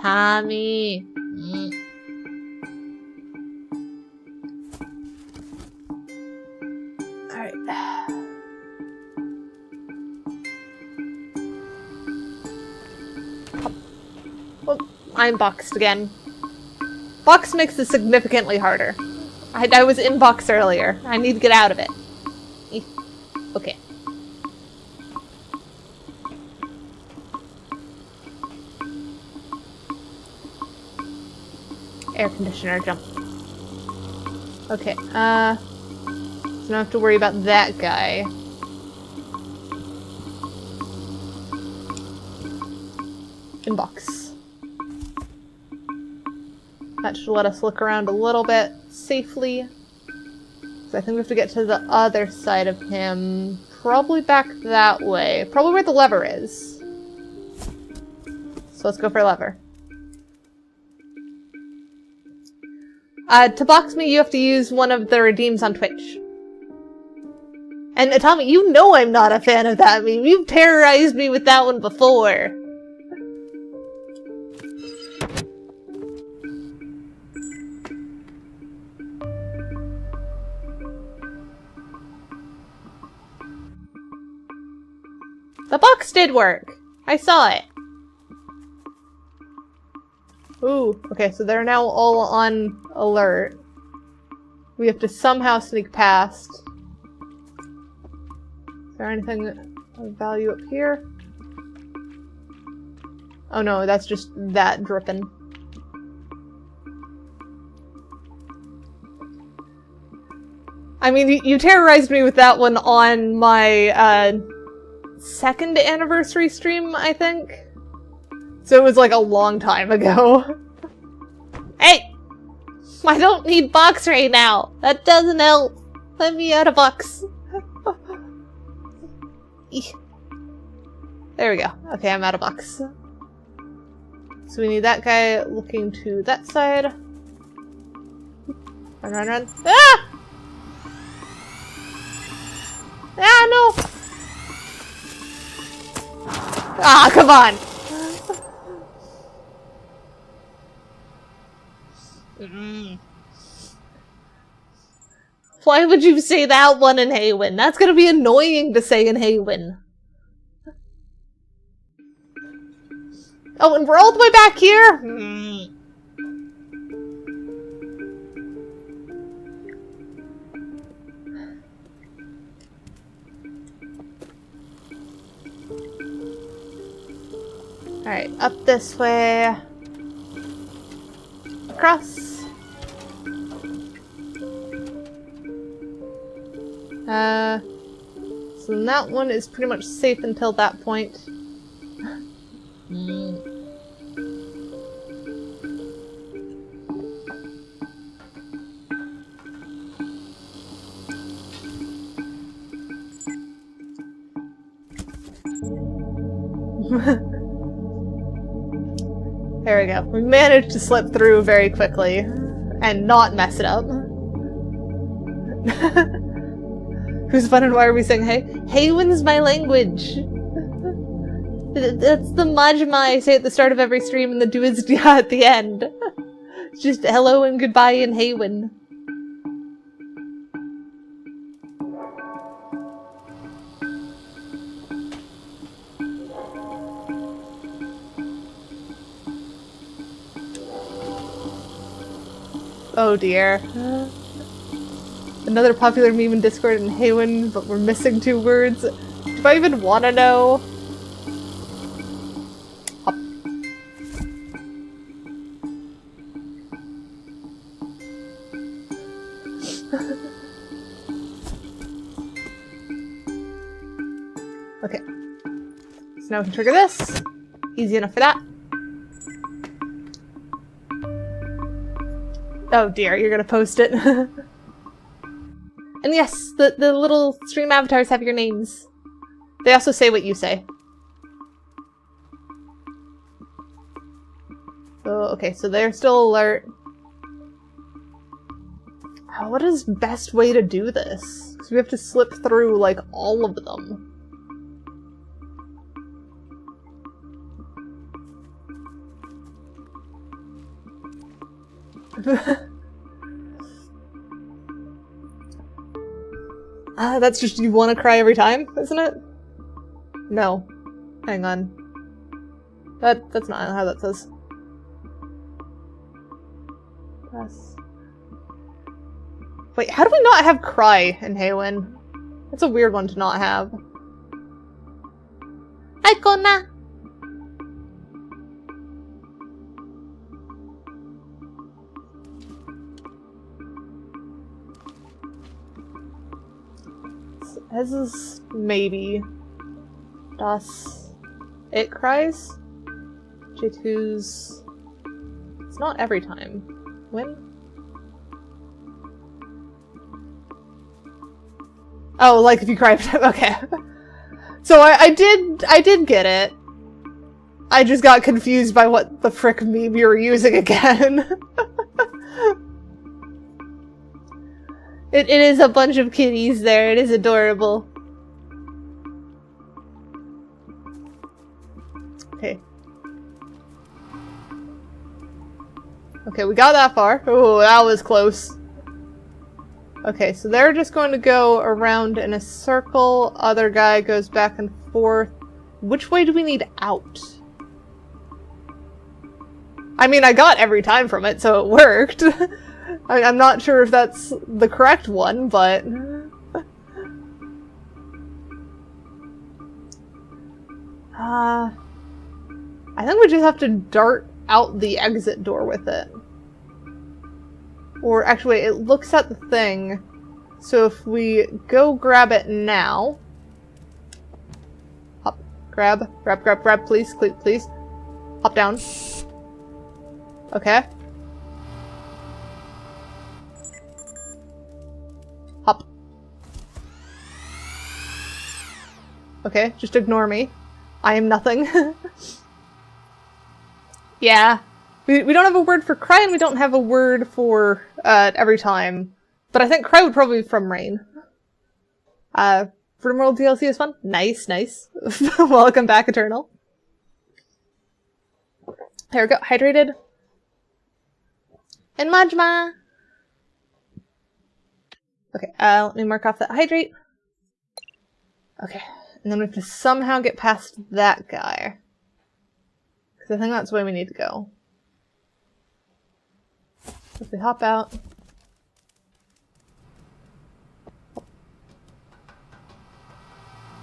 Tommy. Alright. Well, I'm boxed again. Box makes this significantly harder. I was in box earlier. I need to get out of it. Okay. Air conditioner jump. Okay, so I don't have to worry about that guy. Inbox. That should let us look around a little bit safely. So I think we have to get to the other side of him. Probably back that way. Probably where the lever is. So let's go for lever. To box me, you have to use one of the redeems on Twitch. And Tommy, you know I'm not a fan of that meme. You've terrorized me with that one before. The box did work. I saw it. Ooh, okay, so they're now all on alert. We have to somehow sneak past. Is there anything of value up here? Oh no, that's just that dripping. I mean, you terrorized me with that one on my, second anniversary stream, I think. So it was like a long time ago. Hey! I don't need box right now. That doesn't help. Let me out of box. There we go. Okay, I'm out of box. So we need that guy looking to that side. Run, run, run. Ah! Ah, no! Ah, come on! Why would you say that one in Haywen? That's gonna be annoying to say in Haywen. Oh, and we're all the way back here? Alright, up this way. Across. So that one is pretty much safe until that point. There we go. We managed to slip through very quickly and not mess it up. Who's fun and why are we saying hey? Haywen's my language. That's the majma I say at the start of every stream and the duizdia at the end. It's just hello and goodbye in Haywen. Oh dear. The another popular meme in Discord in Haywen, but we're missing 2 words. Do I even want to know? Hop. Okay. So now we can trigger this. Easy enough for that. Oh dear, you're gonna post it. And yes, the little stream avatars have your names. They also say what you say. Oh, okay, so they're still alert. Oh, what is best way to do this? Because we have to slip through, like, all of them. That's just you want to cry every time, isn't it? No. Hang on. That's not how that says. Press. Wait, how do we not have cry in Haywen? That's a weird one to not have. Icona! This is maybe Das It cries? J2's it's not every time. When? Oh, like if you cry every time. Okay. So I did get it. I just got confused by what the frick meme you were using again. It is a bunch of kitties there. It is adorable. Okay. Okay, we got that far. Oh, that was close. Okay, so they're just going to go around in a circle. Other guy goes back and forth. Which way do we need out? I mean, I got every time from it, so it worked. I'm not sure if that's the correct one, but... I think we just have to dart out the exit door with it. Or actually, it looks at the thing. So if we go grab it now... Hop. Grab, please, please. Hop down. Okay. Hop. Okay, just ignore me. I am nothing. Yeah. We don't have a word for cry and we don't have a word for every time. But I think cry would probably be from rain. Freedom World DLC is fun. Nice, nice. Welcome back, Eternal. There we go. Hydrated. And Majma! Okay, let me mark off that hydrate. Okay, and then we have to somehow get past that guy. Because I think that's the way we need to go. If we hop out.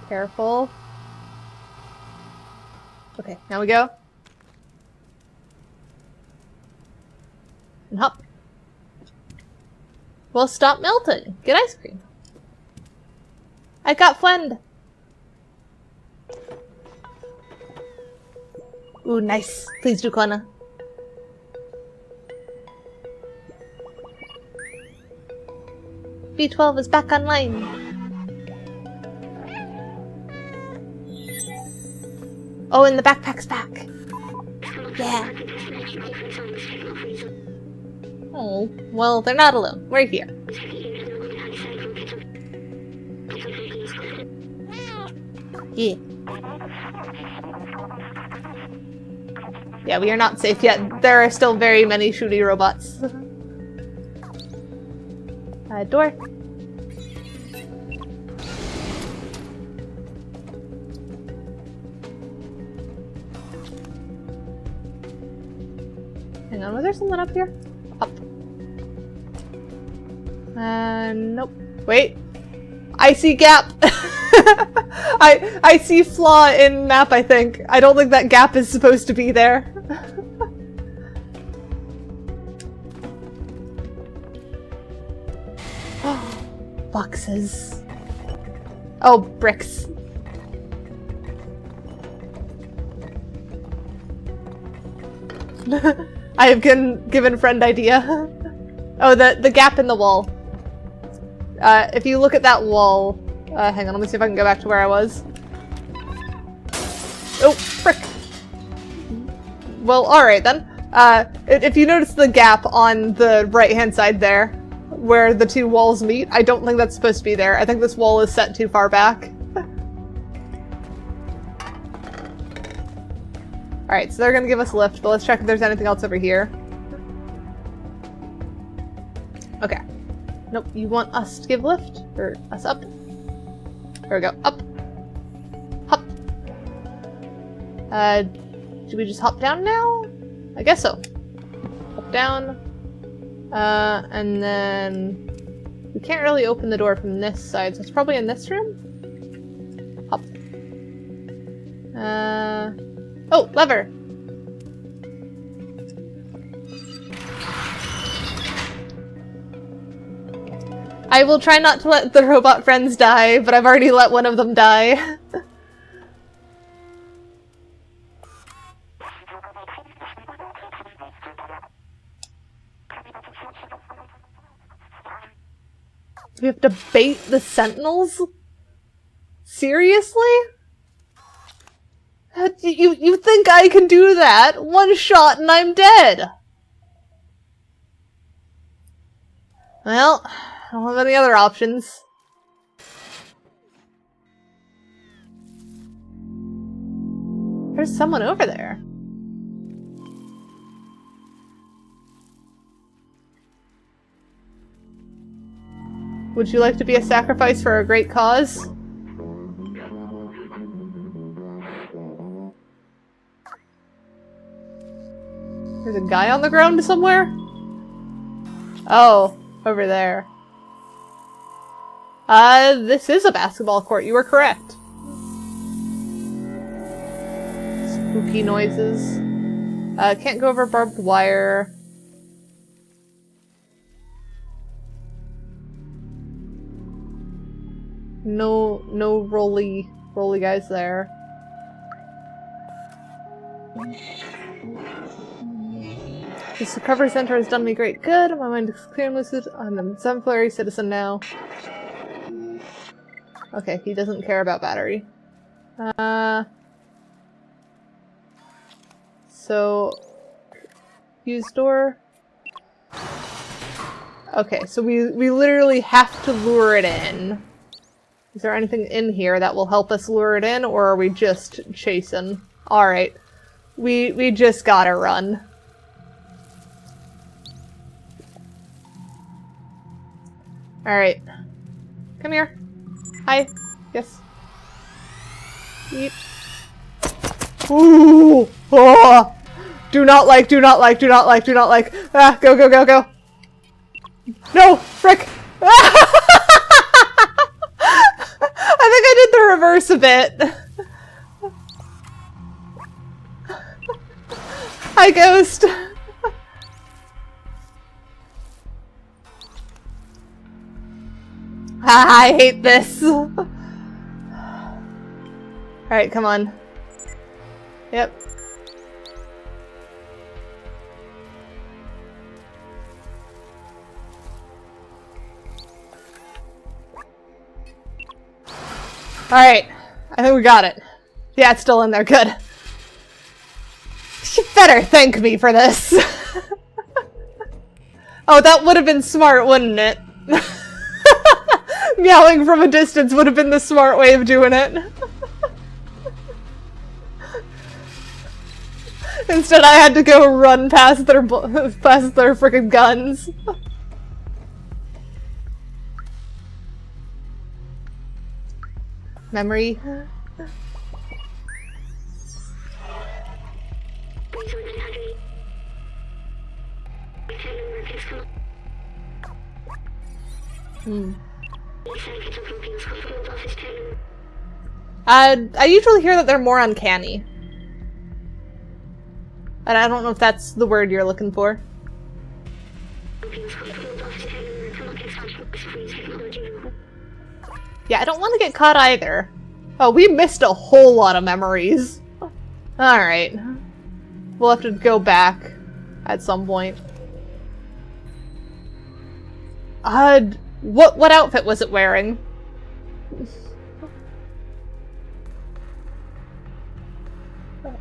Careful. Okay, now we go. And hop. Well, stop melting. Get ice cream. I got friend. Ooh, nice. Please do, Kona. B12 is back online. Oh, and the backpack's back. Yeah. Oh, well, they're not alone. We're here. Yeah. Yeah, we are not safe yet. There are still very many shooty robots. Door. Hang on, was there something up here? Up. Nope. Wait. I see gap. I see flaw in map, I think. I don't think that gap is supposed to be there. Boxes. Oh, bricks. I have given friend idea. Oh, the gap in the wall. If you look at that wall, hang on, let me see if I can go back to where I was. Oh, frick. Well, alright then. If you notice the gap on the right-hand side there, where the two walls meet, I don't think that's supposed to be there. I think this wall is set too far back. Alright, so they're gonna give us a lift, but let's check if there's anything else over here. Okay. Nope, you want us to give lift? Or us up? There we go. Up. Hop. Should we just hop down now? I guess so. Hop down. And then... we can't really open the door from this side, so it's probably in this room? Hop. Oh, lever! I will try not to let the robot friends die, but I've already let one of them die. We have to bait the sentinels? Seriously? You think I can do that? One shot and I'm dead! Well, I don't have any other options. There's someone over there. Would you like to be a sacrifice for a great cause? There's a guy on the ground somewhere? Oh, over there. This is a basketball court, you were correct. Spooky noises. Can't go over barbed wire. No rolly guys there. This recovery center has done me great good. My mind is clear and lucid. I'm an exemplary citizen now. Okay, he doesn't care about battery. So... use door. Okay, so we literally have to lure it in. Is there anything in here that will help us lure it in, or are we just chasing? Alright. We just gotta run. Alright. Come here. Hi. Yes. Yeet. Ooh! Oh! Do not like. Ah, go. No! Frick! I think I did the reverse a bit. Hi, Ghost. I hate this. Alright, come on. Yep. Alright. I think we got it. Yeah, it's still in there. Good. You better thank me for this. Oh, that would have been smart, wouldn't it? Meowing from a distance would have been the smart way of doing it. Instead, I had to go run past their freaking guns. Memory. I usually hear that they're more uncanny. And I don't know if that's the word you're looking for. Yeah, I don't want to get caught either. Oh, we missed a whole lot of memories. Alright. We'll have to go back at some point. What outfit was it wearing?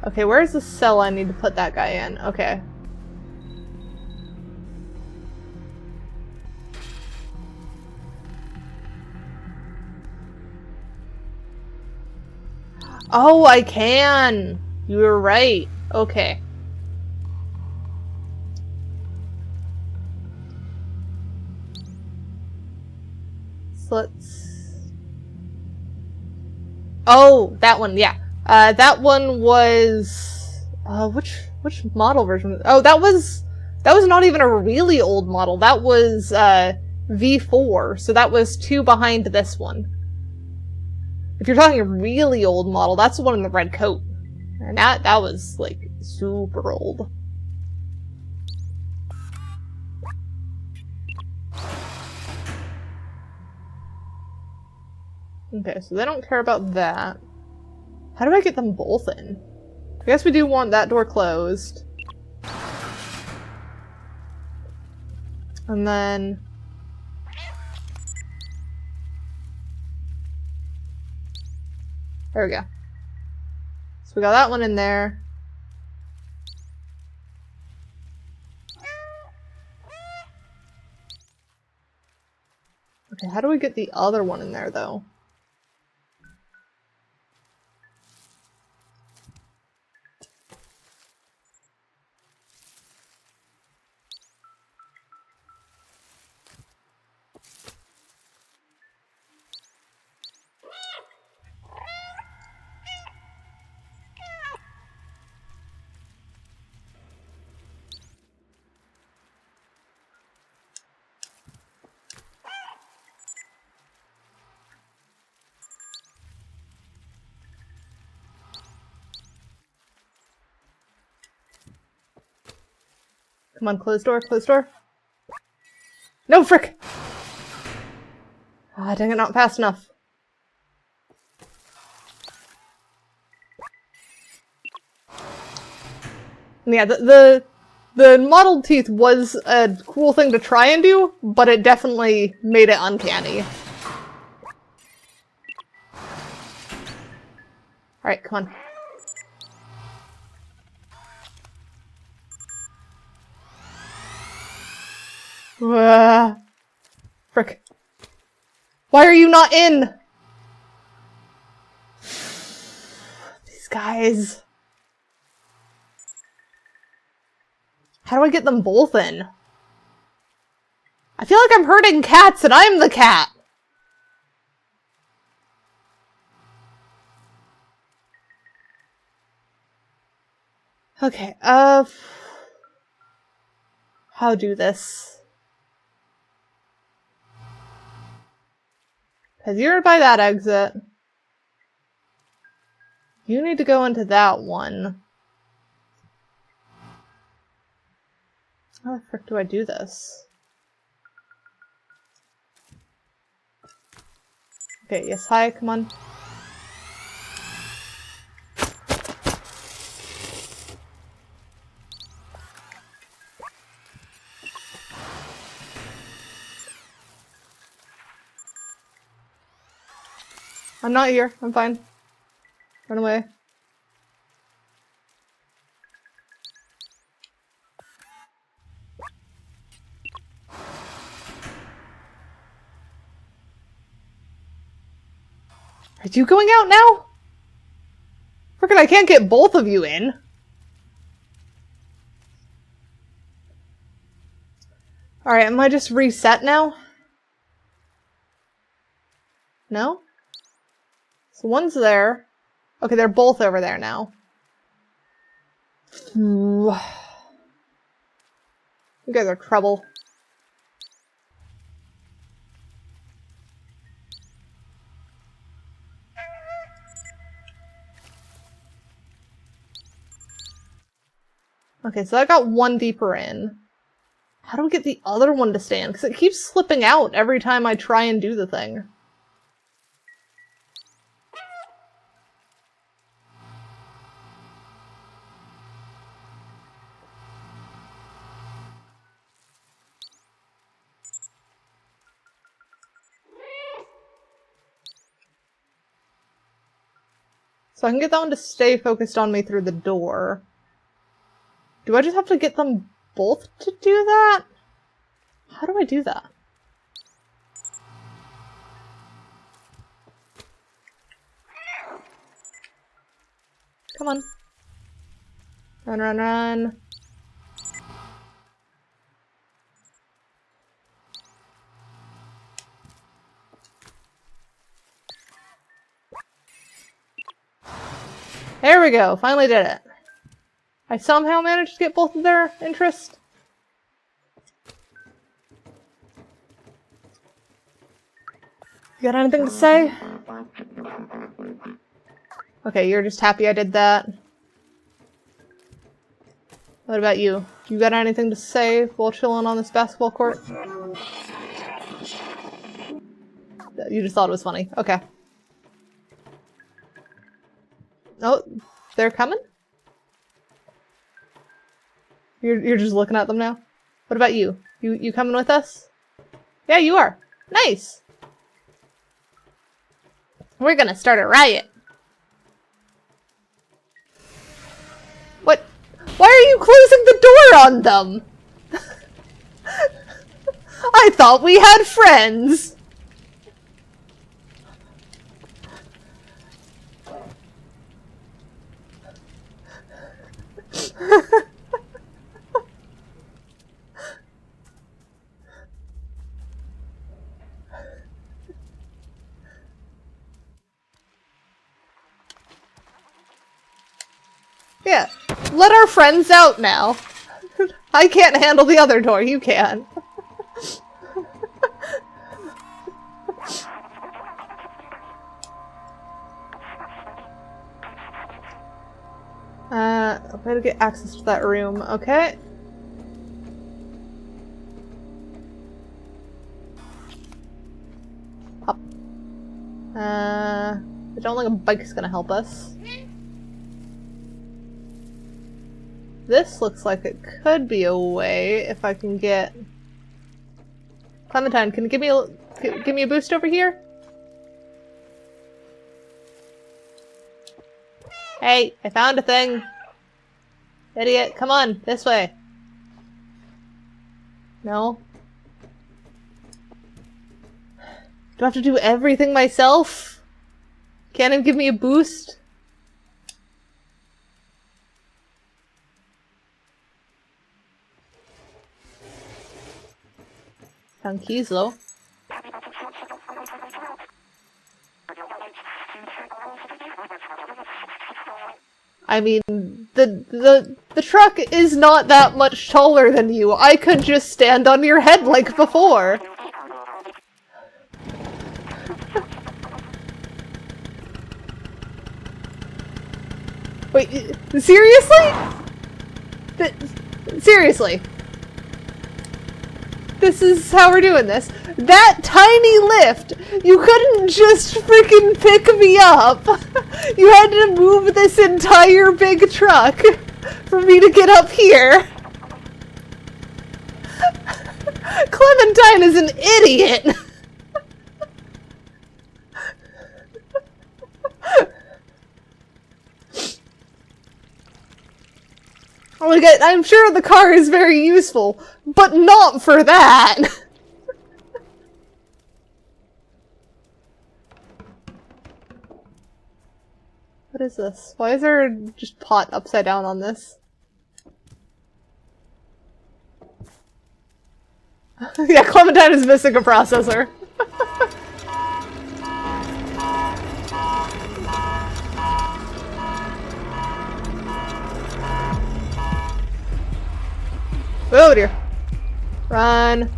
Okay, where's the cell I need to put that guy in? Okay. Oh, I can! You were right. Okay. So let's... Oh, that one, yeah. That one was... which model version? Oh, that was not even a really old model. That was, V4, so that was 2 behind this one. If you're talking a really old model, that's the one in the red coat. And that was, like, super old. Okay, so they don't care about that. How do I get them both in? I guess we do want that door closed. And then... There we go. So we got that one in there. Okay, how do we get the other one in there, though? Come on, close door, close door. No, frick! Ah, dang it, not fast enough. Yeah, the mottled teeth was a cool thing to try and do, but it definitely made it uncanny. Alright, come on. Frick. Why are you not in? These guys. How do I get them both in? I feel like I'm hurting cats and I'm the cat. Okay, how do this? Because you're by that exit. You need to go into that one. How the frick do I do this? Okay, yes, hi, come on. I'm not here. I'm fine. Run away. Are you going out now? Frickin' I can't get both of you in. Alright, am I just reset now? No? So one's there. Okay, they're both over there now. You guys are trouble. Okay, so I got one vtuberen. How do we get the other one to stand? Because it keeps slipping out every time I try and do the thing. So I can get that one to stay focused on me through the door. Do I just have to get them both to do that? How do I do that? Come on. Run, run, run. There we go. Finally did it. I somehow managed to get both of their interests. You got anything to say? Okay, you're just happy I did that. What about you? You got anything to say while chilling on this basketball court? You just thought it was funny. Okay. Oh, they're coming? You're just looking at them now? What about you? You coming with us? Yeah, you are. Nice! We're gonna start a riot. What? Why are you closing the door on them? I thought we had friends! Yeah, let our friends out now. I can't handle the other door, you can. Way to get access to that room, okay. Up. I don't think a bike's gonna help us. This looks like it could be a way if I can get... Clementine, can you give me a boost over here? Hey, I found a thing. Idiot, come on, this way. No? Do I have to do everything myself? Can't it give me a boost? Found keys though. I mean, the truck is not that much taller than you. I could just stand on your head like before. Wait, seriously? Seriously? This is how we're doing this. That tiny lift! You couldn't just freaking pick me up! You had to move this entire big truck for me to get up here! Clementine is an idiot! Like, I'm sure the car is very useful, but not for that! What is this? Why is there just pot upside down on this? Yeah, Clementine is missing a processor. Oh dear. Run.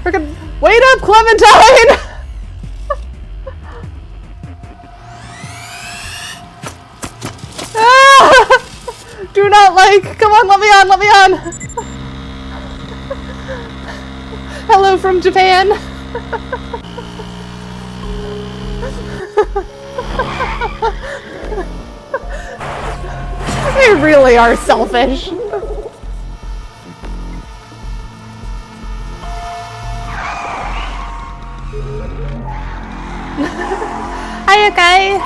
Frickin' wait up, Clementine! it like? Come on, let me on, let me on! Hello from Japan! They really are selfish. Hiya, Kai!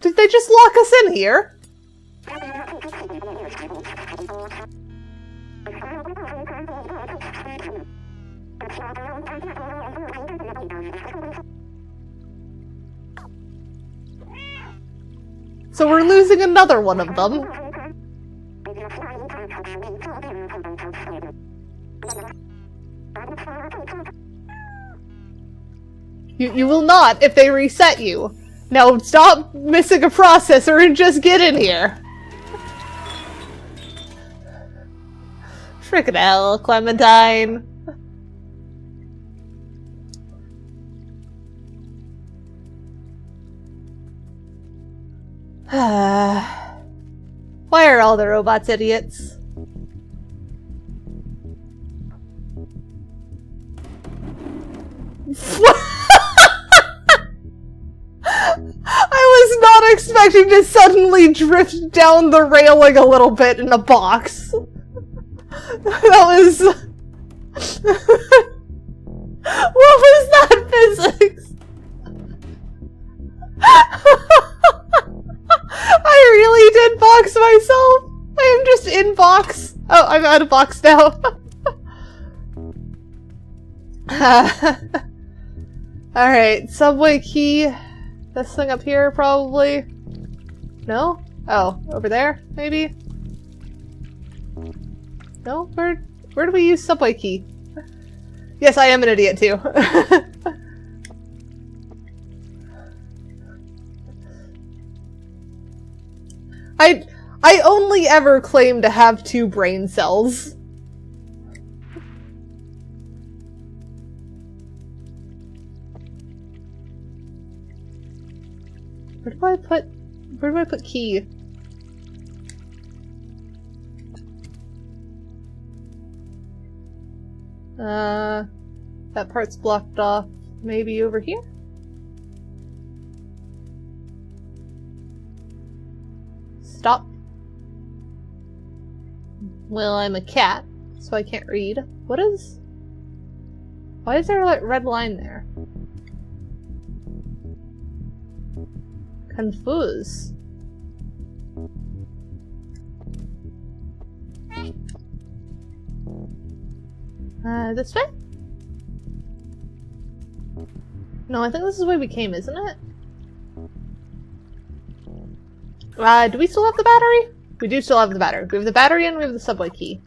Did they just lock us in here? So we're losing another one of them. You will not if they reset you. Now stop missing a processor and just get in here. Frickin' hell, Clementine. Why are all the robots idiots? I was not expecting to suddenly drift down the railing a little bit in a box. That was... What was that physics? I really did box myself. I am just in box. Oh, I'm out of box now. Alright, subway key. This thing up here, probably. No? Oh, over there, maybe? No? Where do we use subway key? Yes, I am an idiot too. I only ever claim to have 2 brain cells. Where do I put key? That part's blocked off. Maybe over here? Stop. Well, I'm a cat, so I can't read. Why is there a red line there? Confused. This way? No, I think this is the way we came, isn't it? Do we still have the battery? We do still have the battery. We have the battery and we have the subway key.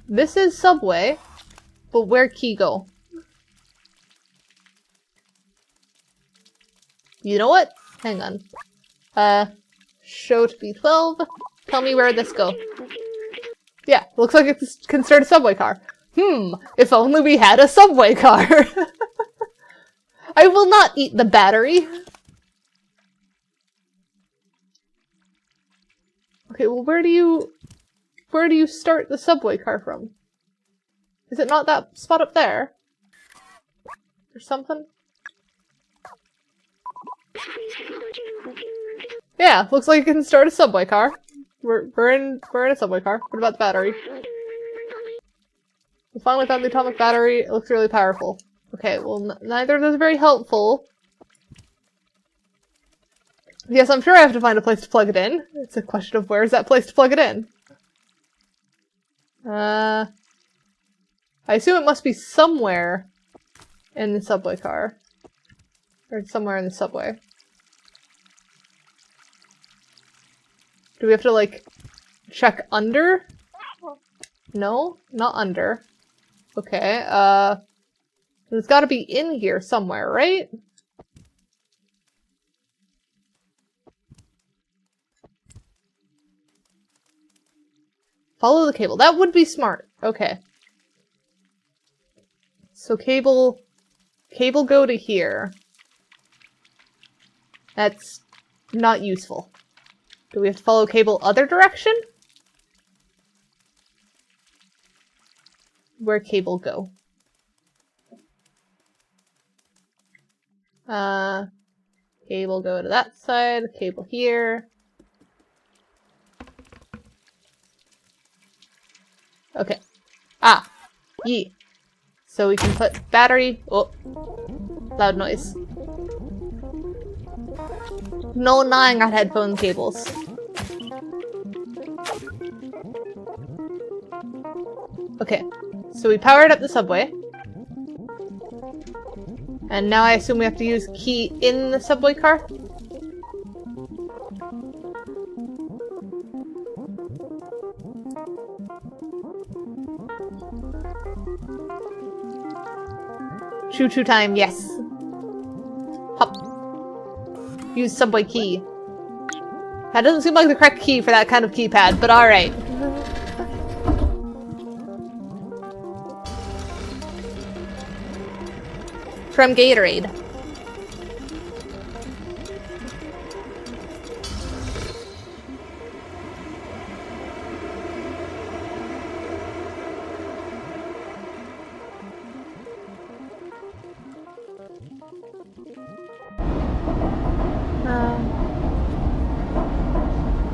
This is subway, but where key go? You know what? Hang on. Show to B12. Tell me where this go. Yeah, looks like it can start a subway car. If only we had a subway car. I will not eat the battery. Okay, well where do you start the subway car from? Is it not that spot up there? Or something? Yeah, looks like you can start a subway car. We're in a subway car. What about the battery? We finally found the atomic battery. It looks really powerful. Okay, well neither of those are very helpful. Yes, I'm sure I have to find a place to plug it in. It's a question of where's that place to plug it in. I assume it must be somewhere in the subway car. Or somewhere in the subway. Do we have to, like, check under? No? Not under. Okay, it's gotta be in here somewhere, right? Follow the cable. That would be smart. Okay. So cable go to here. That's not useful. Do we have to follow cable other direction? Where cable go? Cable go to that side, cable here. Okay. Ah! Yee. So we can put battery... Oh. Loud noise. No gnawing on headphone cables. Okay. So we powered up the subway. And now I assume we have to use key in the subway car? Choo-choo time, yes. Hop. Use subway key. That doesn't seem like the correct key for that kind of keypad, but alright. From Gatorade.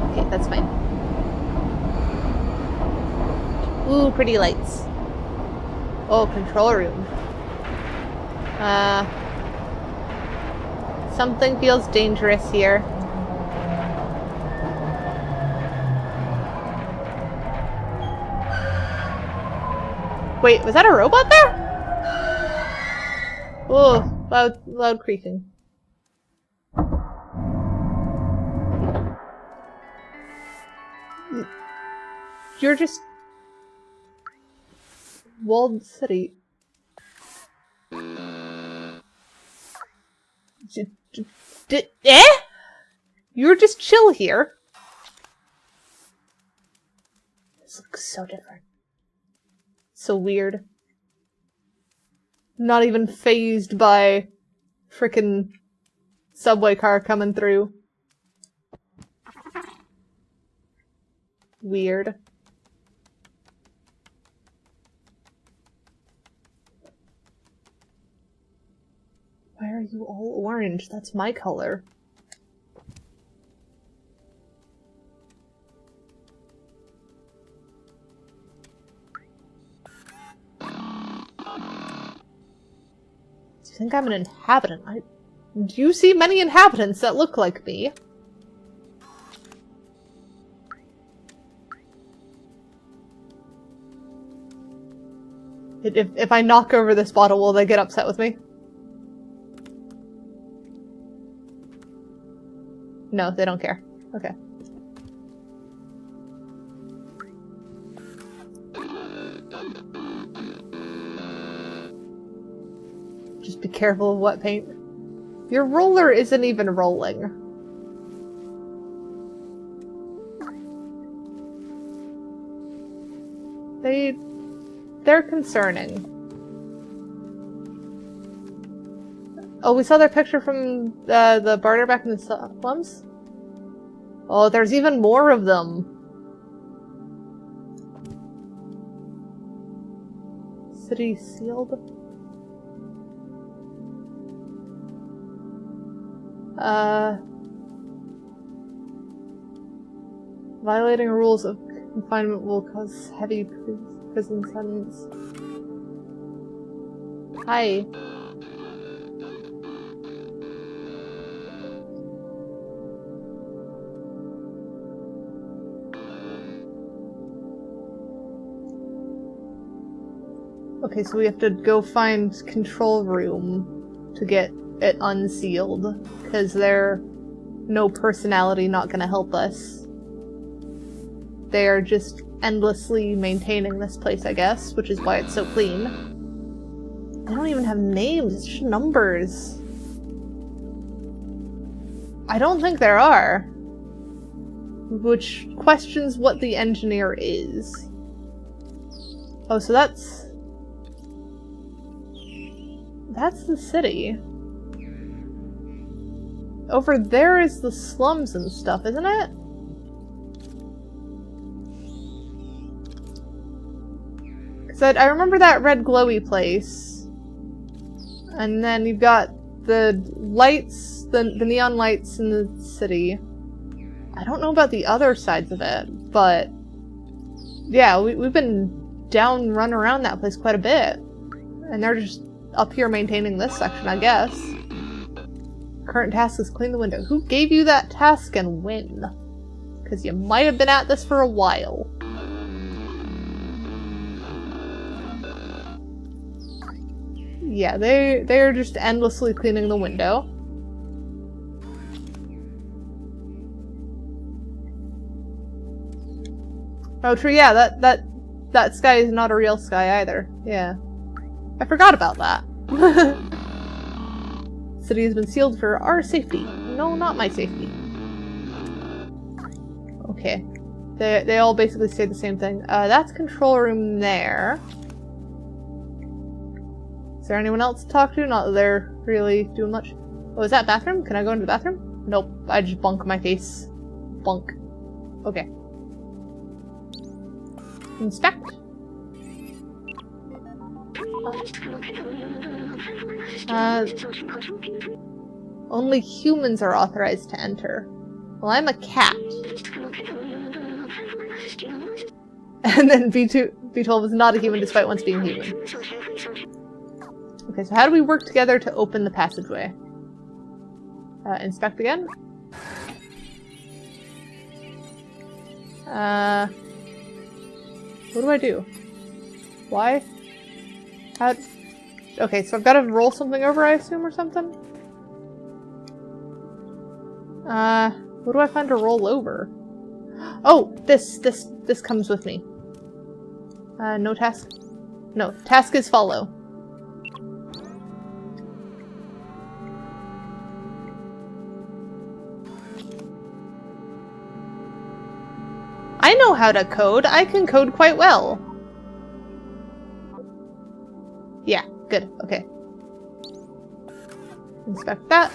Okay, that's fine. Ooh, pretty lights. Oh, control room. Something feels dangerous here. Wait, was that a robot there? Oh, loud creaking. You're just... walled city. Eh? You're just chill here. This looks so different. So weird. Not even fazed by frickin' subway car coming through. Weird. Why are you all orange? That's my color. Do you think I'm an inhabitant? Do you see many inhabitants that look like me? If I knock over this bottle, will they get upset with me? No, they don't care. Okay. Just be careful of wet paint. Your roller isn't even rolling. They're concerning. Oh, we saw their picture from the barter back in the slums? Oh, there's even more of them. City sealed? Violating rules of confinement will cause heavy prison sentence. Hi. Okay, so we have to go find control room to get it unsealed, because they're no personality not gonna help us. They are just endlessly maintaining this place, I guess, which is why it's so clean. They don't even have names, it's just numbers. I don't think there are. Which questions what the engineer is. Oh, so that's... that's the city. Over there is the slums and stuff, isn't it? Cause I remember that red glowy place. And then you've got the lights, the neon lights in the city. I don't know about the other sides of it, but yeah, we've been running around that place quite a bit. And they're just up here maintaining this section, I guess. Current task is clean the window. Who gave you that task and when? Because you might have been at this for a while. Yeah, they're just endlessly cleaning the window. Oh, true. Yeah, that sky is not a real sky either. Yeah, I forgot about that. City has been sealed for our safety. No, not my safety. Okay, they all basically say the same thing. That's control room there. Is there anyone else to talk to? Not that they're really doing much. Oh, is that bathroom? Can I go into the bathroom? Nope, I just bunk my face. Bunk. Okay. Inspect. Only humans are authorized to enter. Well, I'm a cat. And then B12 is not a human despite once being human. Okay, so how do we work together to open the passageway? Inspect again? What do I do? Why? How? Okay, so I've got to roll something over, I assume, or something? What do I find to roll over? Oh, this comes with me. No task? No, task is follow. I know how to code. I can code quite well. Yeah, good. Okay. Inspect that.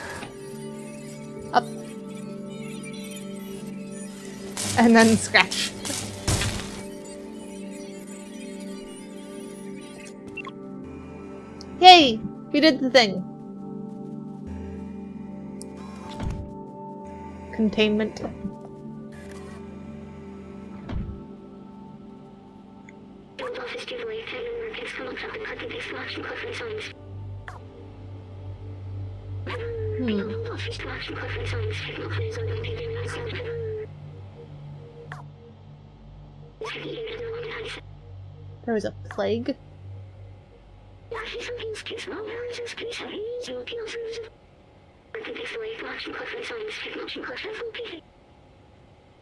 Up. And then scratch. Yay! We did the thing. Containment. There was a plague?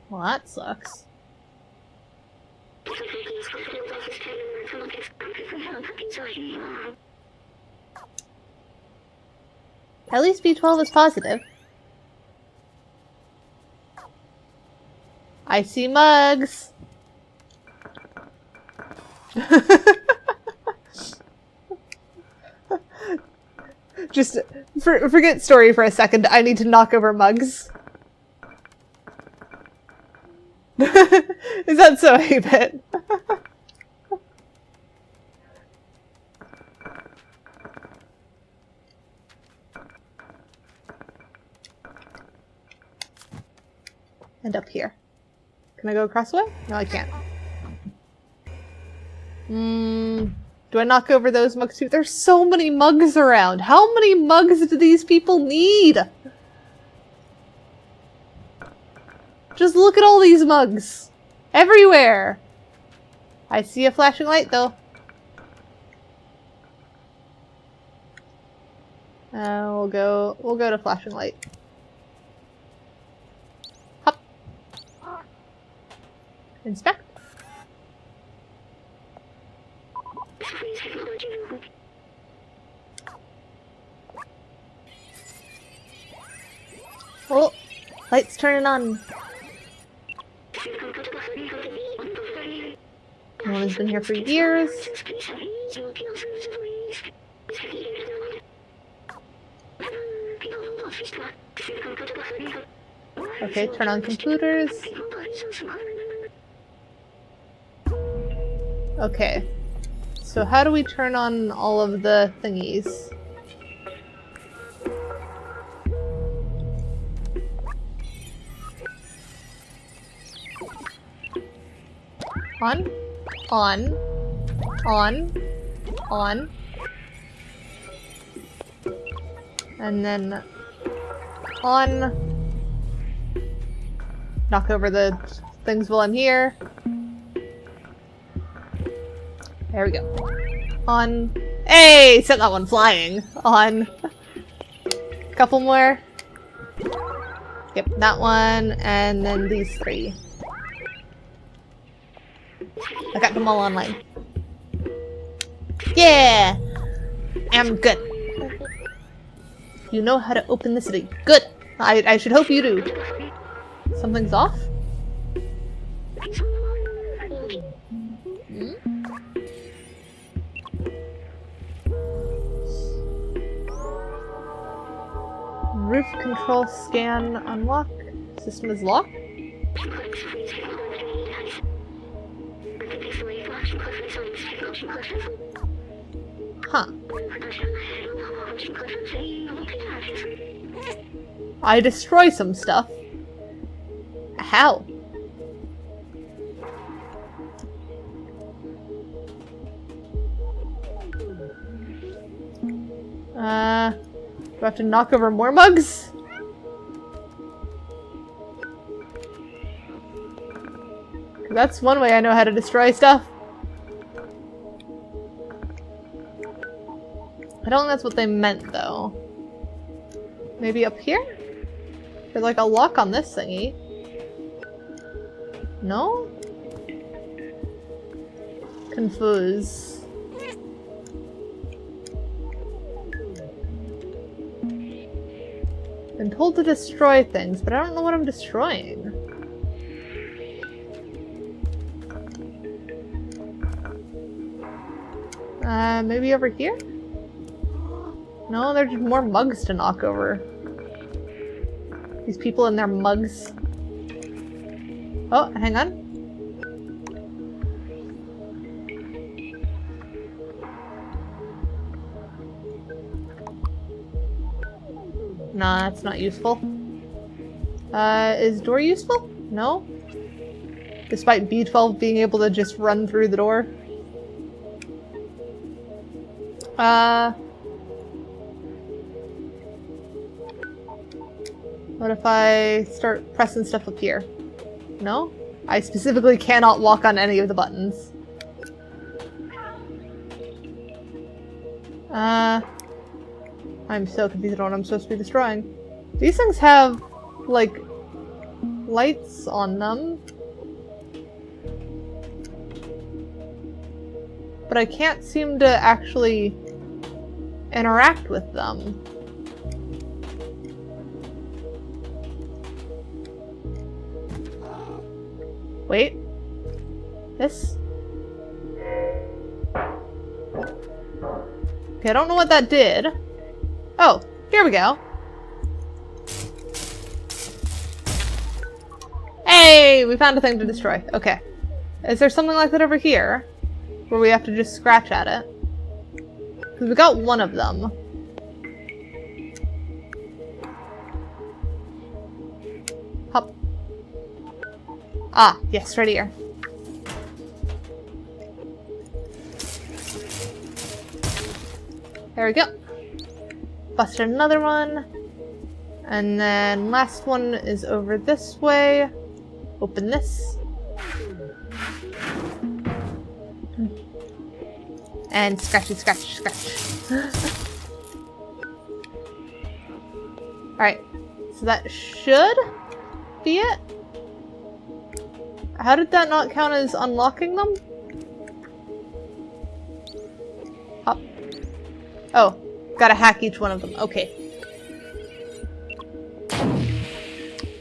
Well, that sucks. At least B12 is positive. I see mugs! Just forget story for a second. I need to knock over mugs. Is that so, 8-bit? And up here. Can I go across the way? No, I can't. Do I knock over those mugs too? There's so many mugs around. How many mugs do these people need? Just look at all these mugs. Everywhere. I see a flashing light though. We'll go to flashing light. Hop. Inspect. Oh, light's turning on. No one's been here for years. Okay, turn on computers. Okay. So how do we turn on all of the thingies? On. On. On. On. And then on. Knock over the things while I'm here. There we go. On. Hey! Set that one flying. On. Couple more. Yep, that one. And then these three. I got them all online. Yeah! I'm good. You know how to open the city. Good! I should hope you do. Something's off? Hmm? Roof control scan unlock. System is locked? Huh. I destroy some stuff. How? Do I have to knock over more mugs? That's one way I know how to destroy stuff. I don't think that's what they meant, though. Maybe up here? There's like a lock on this thingy. No? Confuse. Been told to destroy things, but I don't know what I'm destroying. Maybe over here? No, there's just more mugs to knock over. These people and their mugs. Oh, hang on. Nah, that's not useful. Is door useful? No? Despite B12 being able to just run through the door. What if I start pressing stuff up here? No? I specifically cannot lock on any of the buttons. I'm so confused on what I'm supposed to be destroying. These things have, like, lights on them. But I can't seem to actually interact with them. Wait. This? Okay, I don't know what that did. Oh, here we go. Hey, we found a thing to destroy. Okay. Is there something like that over here? Where we have to just scratch at it? Because we got one of them. Hop. Ah, yes, right here. There we go. Busted another one. And then last one is over this way. Open this. And scratchy, scratch, scratch. Alright. So that should be it. How did that not count as unlocking them? Hop. Oh. Gotta hack each one of them. Okay.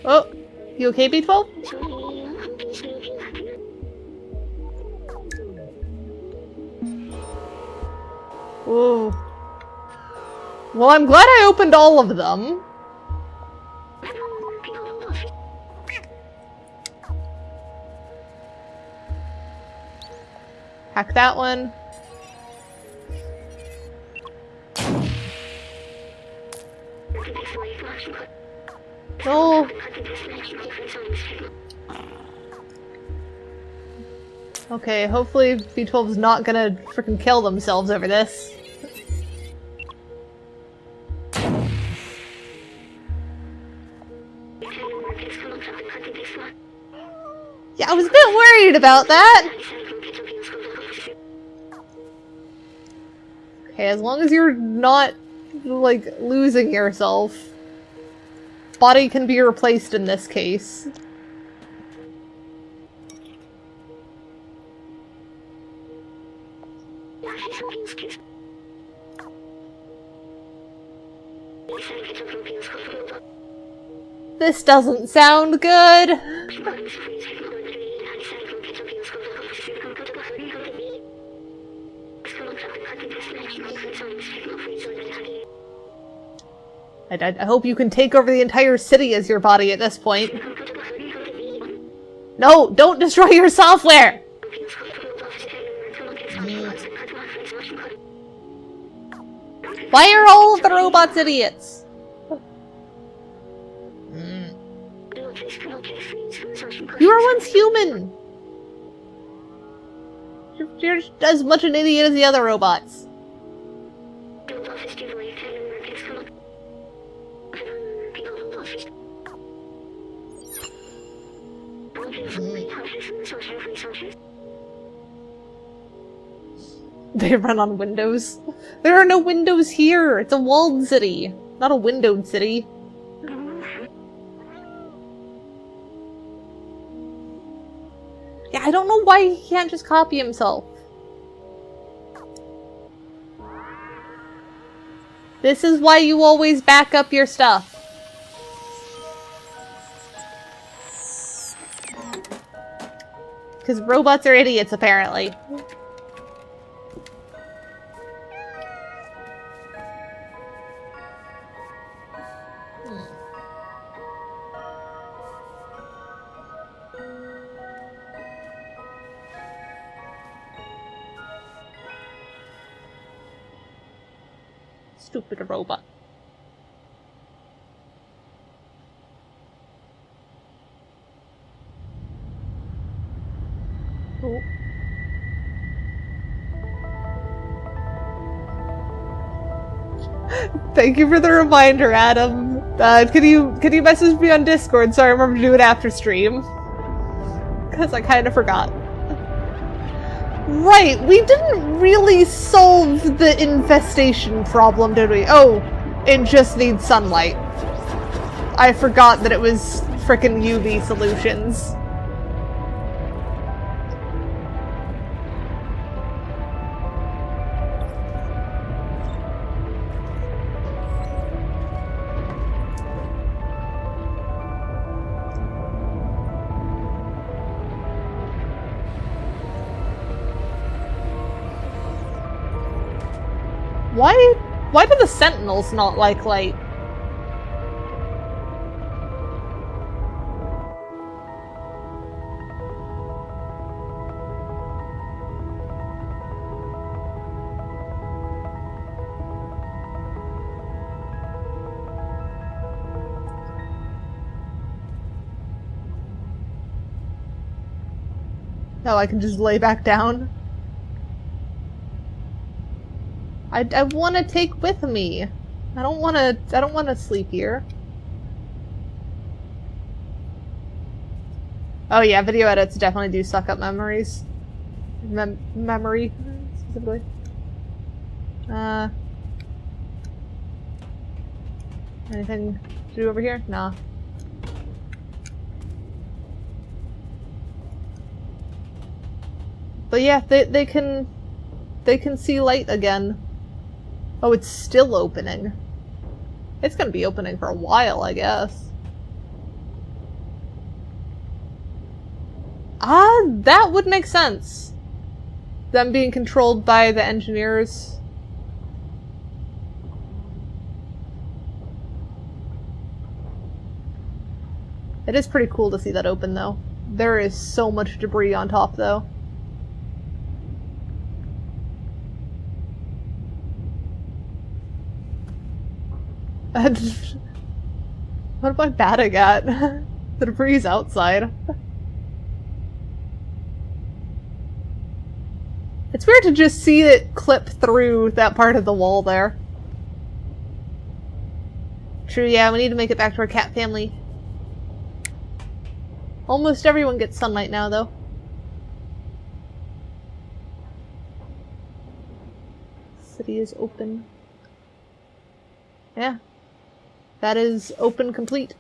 Oh. You okay, B12? Ooh. Well, I'm glad I opened all of them. Hack that one. No. Okay, hopefully V12's not gonna freaking kill themselves over this. Yeah, I was a bit worried about that! Okay, as long as you're not, like, losing yourself. Body can be replaced in this case. This doesn't sound good! I hope you can take over the entire city as your body at this point. No, don't destroy your software! Why are all of the robots idiots? You were once human! You're just as much an idiot as the other robots. They run on Windows. There are no windows here! It's a walled city, not a windowed city. Yeah, I don't know why he can't just copy himself. This is why you always back up your stuff. Because robots are idiots, apparently. Stupid robot. Oh. Thank you for the reminder, Adam. Can you message me on Discord so I remember to do it after stream? Because I kind of forgot. Right, we didn't really solve the infestation problem, did we? Oh, it just needs sunlight. I forgot that it was frickin' UV solutions. Why do the Sentinels not like light? No, I can just lay back down. I want to take with me. I don't want to sleep here. Oh yeah, video edits definitely do suck up memories. Memory, specifically. Anything to do over here? Nah. But yeah, they can see light again. Oh, it's still opening. It's gonna be opening for a while, I guess. Ah, that would make sense. Them being controlled by the engineers. It is pretty cool to see that open, though. There is so much debris on top, though. What am I batting at? The debris is outside. It's weird to just see it clip through that part of the wall there. True, yeah, we need to make it back to our cat family. Almost everyone gets sunlight now, though. City is open. Yeah. That is open complete.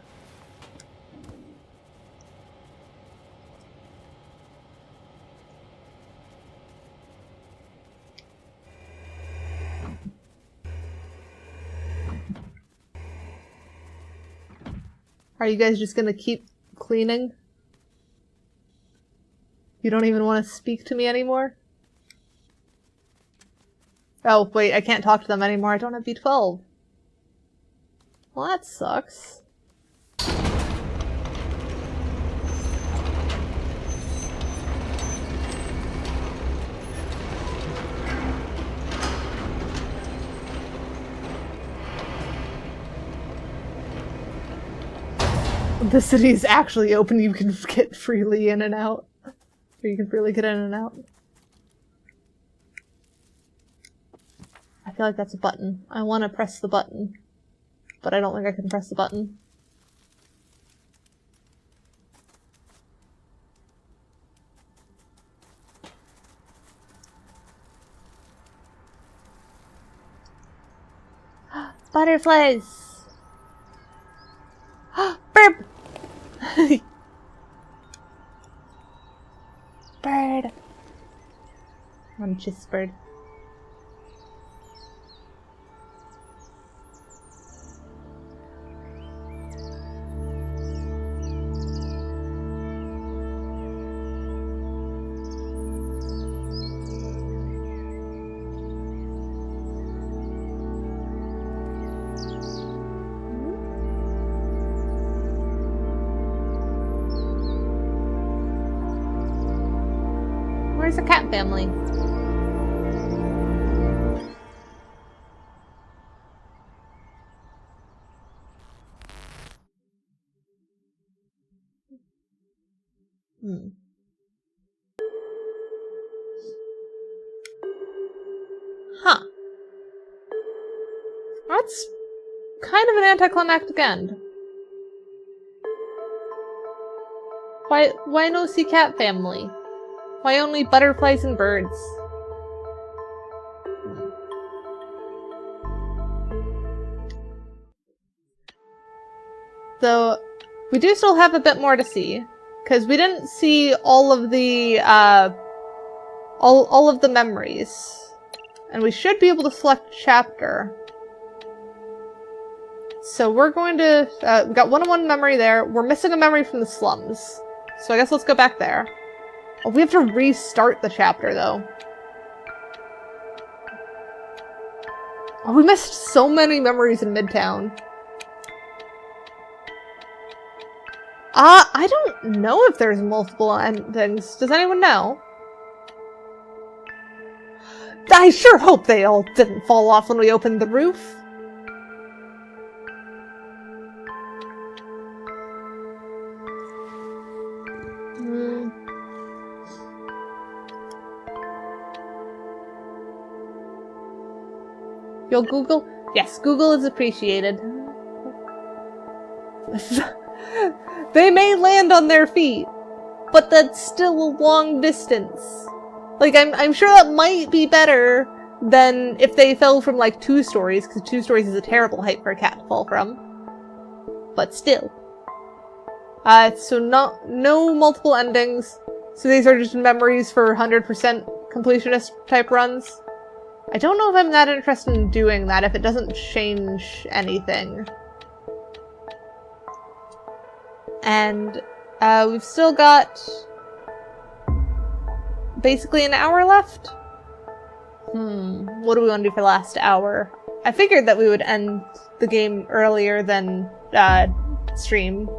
Are you guys just gonna keep cleaning? You don't even want to speak to me anymore? Oh, wait, I can't talk to them anymore. I don't have B12. Well, that sucks. The city is actually open. You can get freely in and out. Or you can freely get in and out. I feel like that's a button. I want to press the button. But I don't think I can press the button. Butterflies! Burp! Bird! I'm just bird. Where's the cat family? Huh. That's kind of an anticlimactic end. Why no see cat family? Why only butterflies and birds? Though, we do still have a bit more to see, because we didn't see all of the, all of the memories. And we should be able to select chapter. So we're going to, we got one-on-one memory there. We're missing a memory from the slums. So I guess let's go back there. Oh, we have to restart the chapter, though. Oh, we missed so many memories in Midtown. I don't know if there's multiple endings. Does anyone know? I sure hope they all didn't fall off when we opened the roof. You'll Google? Yes, Google is appreciated. They may land on their feet, but that's still a long distance. Like, I'm sure that might be better than if they fell from, like, 2 stories, because 2 stories is a terrible height for a cat to fall from. But still. So no multiple endings. So these are just memories for 100% completionist type runs. I don't know if I'm that interested in doing that if it doesn't change anything. And we've still got basically an hour left. What do we want to do for the last hour? I figured that we would end the game earlier than stream.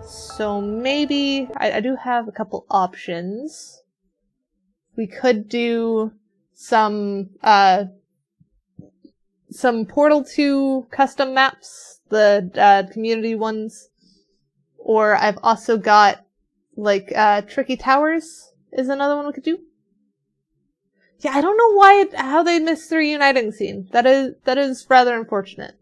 So maybe I do have a couple options. We could do some Portal 2 custom maps, the community ones, or I've also got like Tricky Towers is another one we could do. Yeah, I don't know how they missed the reuniting scene. That is rather unfortunate.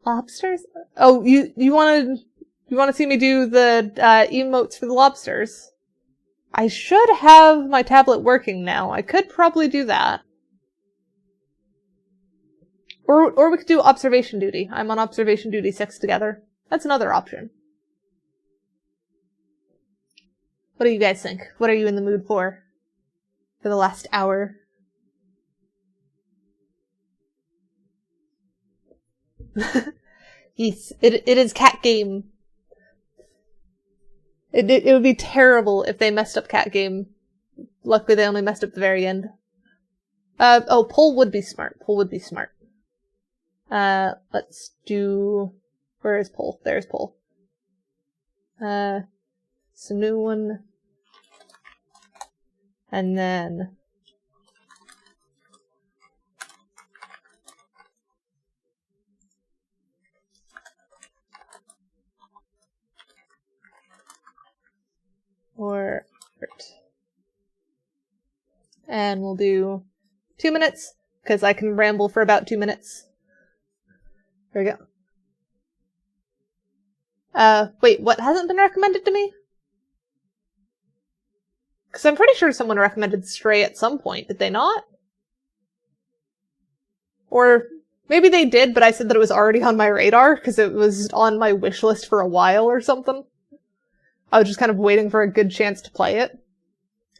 Lobsters? Oh, you want to see me do the emotes for the lobsters? I should have my tablet working now. I could probably do that. Or we could do observation duty. I'm on observation duty 6 together. That's another option. What do you guys think? What are you in the mood for the last hour? Yes, it is cat game. It would be terrible if they messed up cat game. Luckily they only messed up the very end. Poll would be smart. Poll would be smart. Let's do... Where is Poll? There's Poll. It's a new one. And then... Or... And we'll do 2 minutes, because I can ramble for about 2 minutes. There we go. Wait, what hasn't been recommended to me? Because I'm pretty sure someone recommended Stray at some point, did they not? Or maybe they did, but I said that it was already on my radar, because it was on my wish list for a while or something. I was just kind of waiting for a good chance to play it.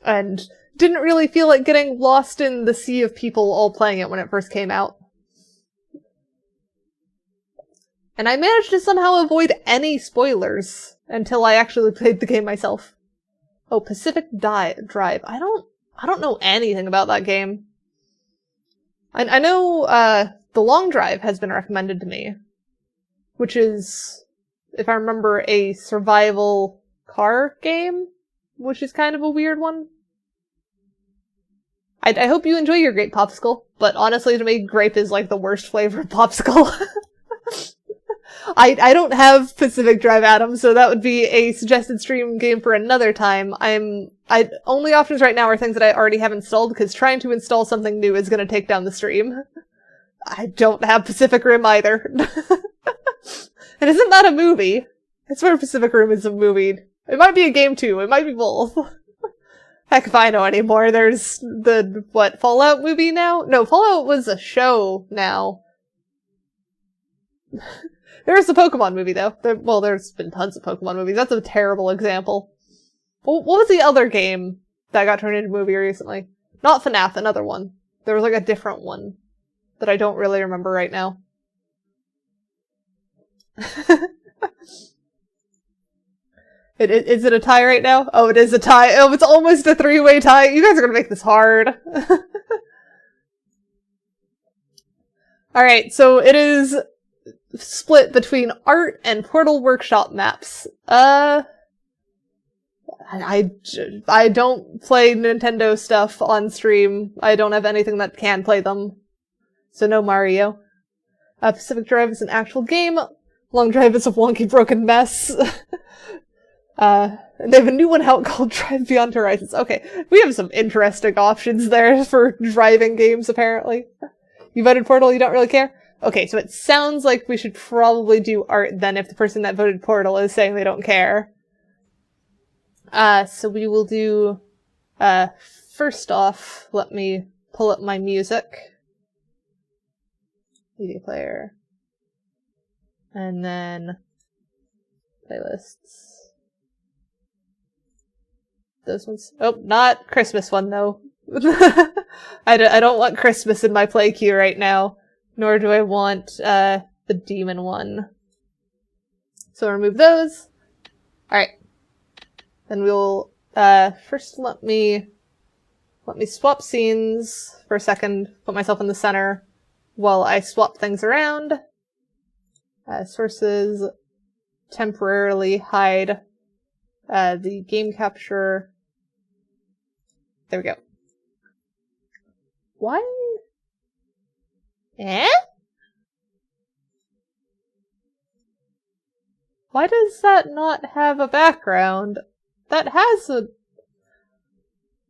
And didn't really feel like getting lost in the sea of people all playing it when it first came out. And I managed to somehow avoid any spoilers until I actually played the game myself. Oh, Pacific Drive. I don't know anything about that game. I know, The Long Drive has been recommended to me. Which is, if I remember, a survival car game? Which is kind of a weird one. I hope you enjoy your grape popsicle, but honestly to me, grape is like the worst flavored popsicle. I don't have Pacific Drive Atom, so that would be a suggested stream game for another time. Only options right now are things that I already have installed, because trying to install something new is gonna take down the stream. I don't have Pacific Rim either. And isn't that a movie? I swear Pacific Rim is a movie. It might be a game too, it might be both. Heck if I know anymore. There's the, Fallout movie now? No, Fallout was a show now. There's the Pokemon movie, though. There's been tons of Pokemon movies. That's a terrible example. What was the other game that got turned into a movie recently? Not FNAF, another one. There was like a different one that I don't really remember right now. Is it a tie right now? Oh, it is a tie. Oh, it's almost a 3-way tie. You guys are gonna make this hard. Alright, so it is split between art and Portal Workshop maps. I don't play Nintendo stuff on stream. I don't have anything that can play them. So no Mario. Pacific Drive is an actual game. Long Drive is a wonky broken mess. They have a new one out called Drive Beyond Horizons. Okay, we have some interesting options there for driving games, apparently. You voted Portal, you don't really care? Okay, so it sounds like we should probably do art then if the person that voted Portal is saying they don't care. So we will do, first off, let me pull up my music. Media player. And then playlists. Those ones. Oh, not Christmas one though. I don't want Christmas in my play queue right now. Nor do I want the demon one. So I'll remove those. Alright. Then we'll first let me swap scenes for a second, put myself in the center, while I swap things around. Sources temporarily hide the game capture. There we go. Why? Why does that not have a background? That has a...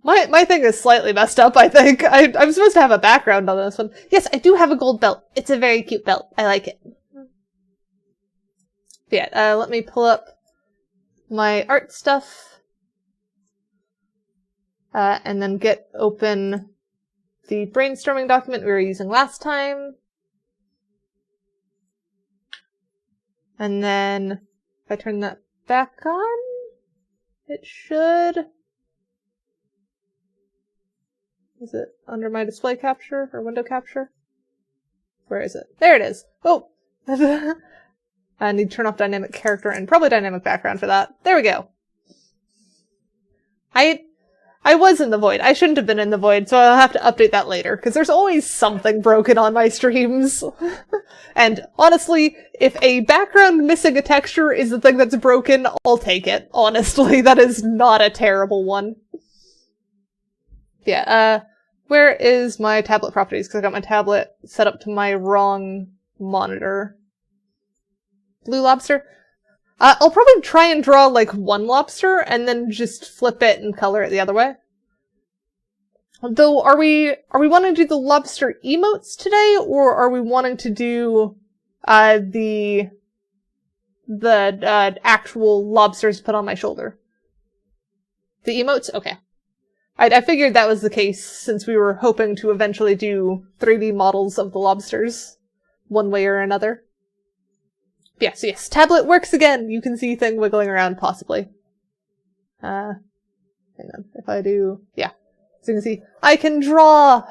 My thing is slightly messed up, I think. I'm supposed to have a background on this one. Yes, I do have a gold belt. It's a very cute belt. I like it. Yeah, let me pull up my art stuff. And then get open the brainstorming document we were using last time. And then if I turn that back on, it should... Is it under my display capture or window capture? Where is it? There it is. Oh! I need to turn off dynamic character and probably dynamic background for that. There we go. I was in the void. I shouldn't have been in the void, so I'll have to update that later, because there's always something broken on my streams. And honestly, if a background missing a texture is the thing that's broken, I'll take it. Honestly, that is not a terrible one. Yeah, where is my tablet properties? Because I got my tablet set up to my wrong monitor. Blue lobster? I'll probably try and draw, like, one lobster, and then just flip it and color it the other way. Though, are we wanting to do the lobster emotes today, or are we wanting to do, the actual lobsters put on my shoulder? The emotes? Okay. I figured that was the case, since we were hoping to eventually do 3D models of the lobsters, one way or another. Yes, yes, tablet works again! You can see thing wiggling around, possibly. Hang on, if I do... Yeah. So you can see, I can draw!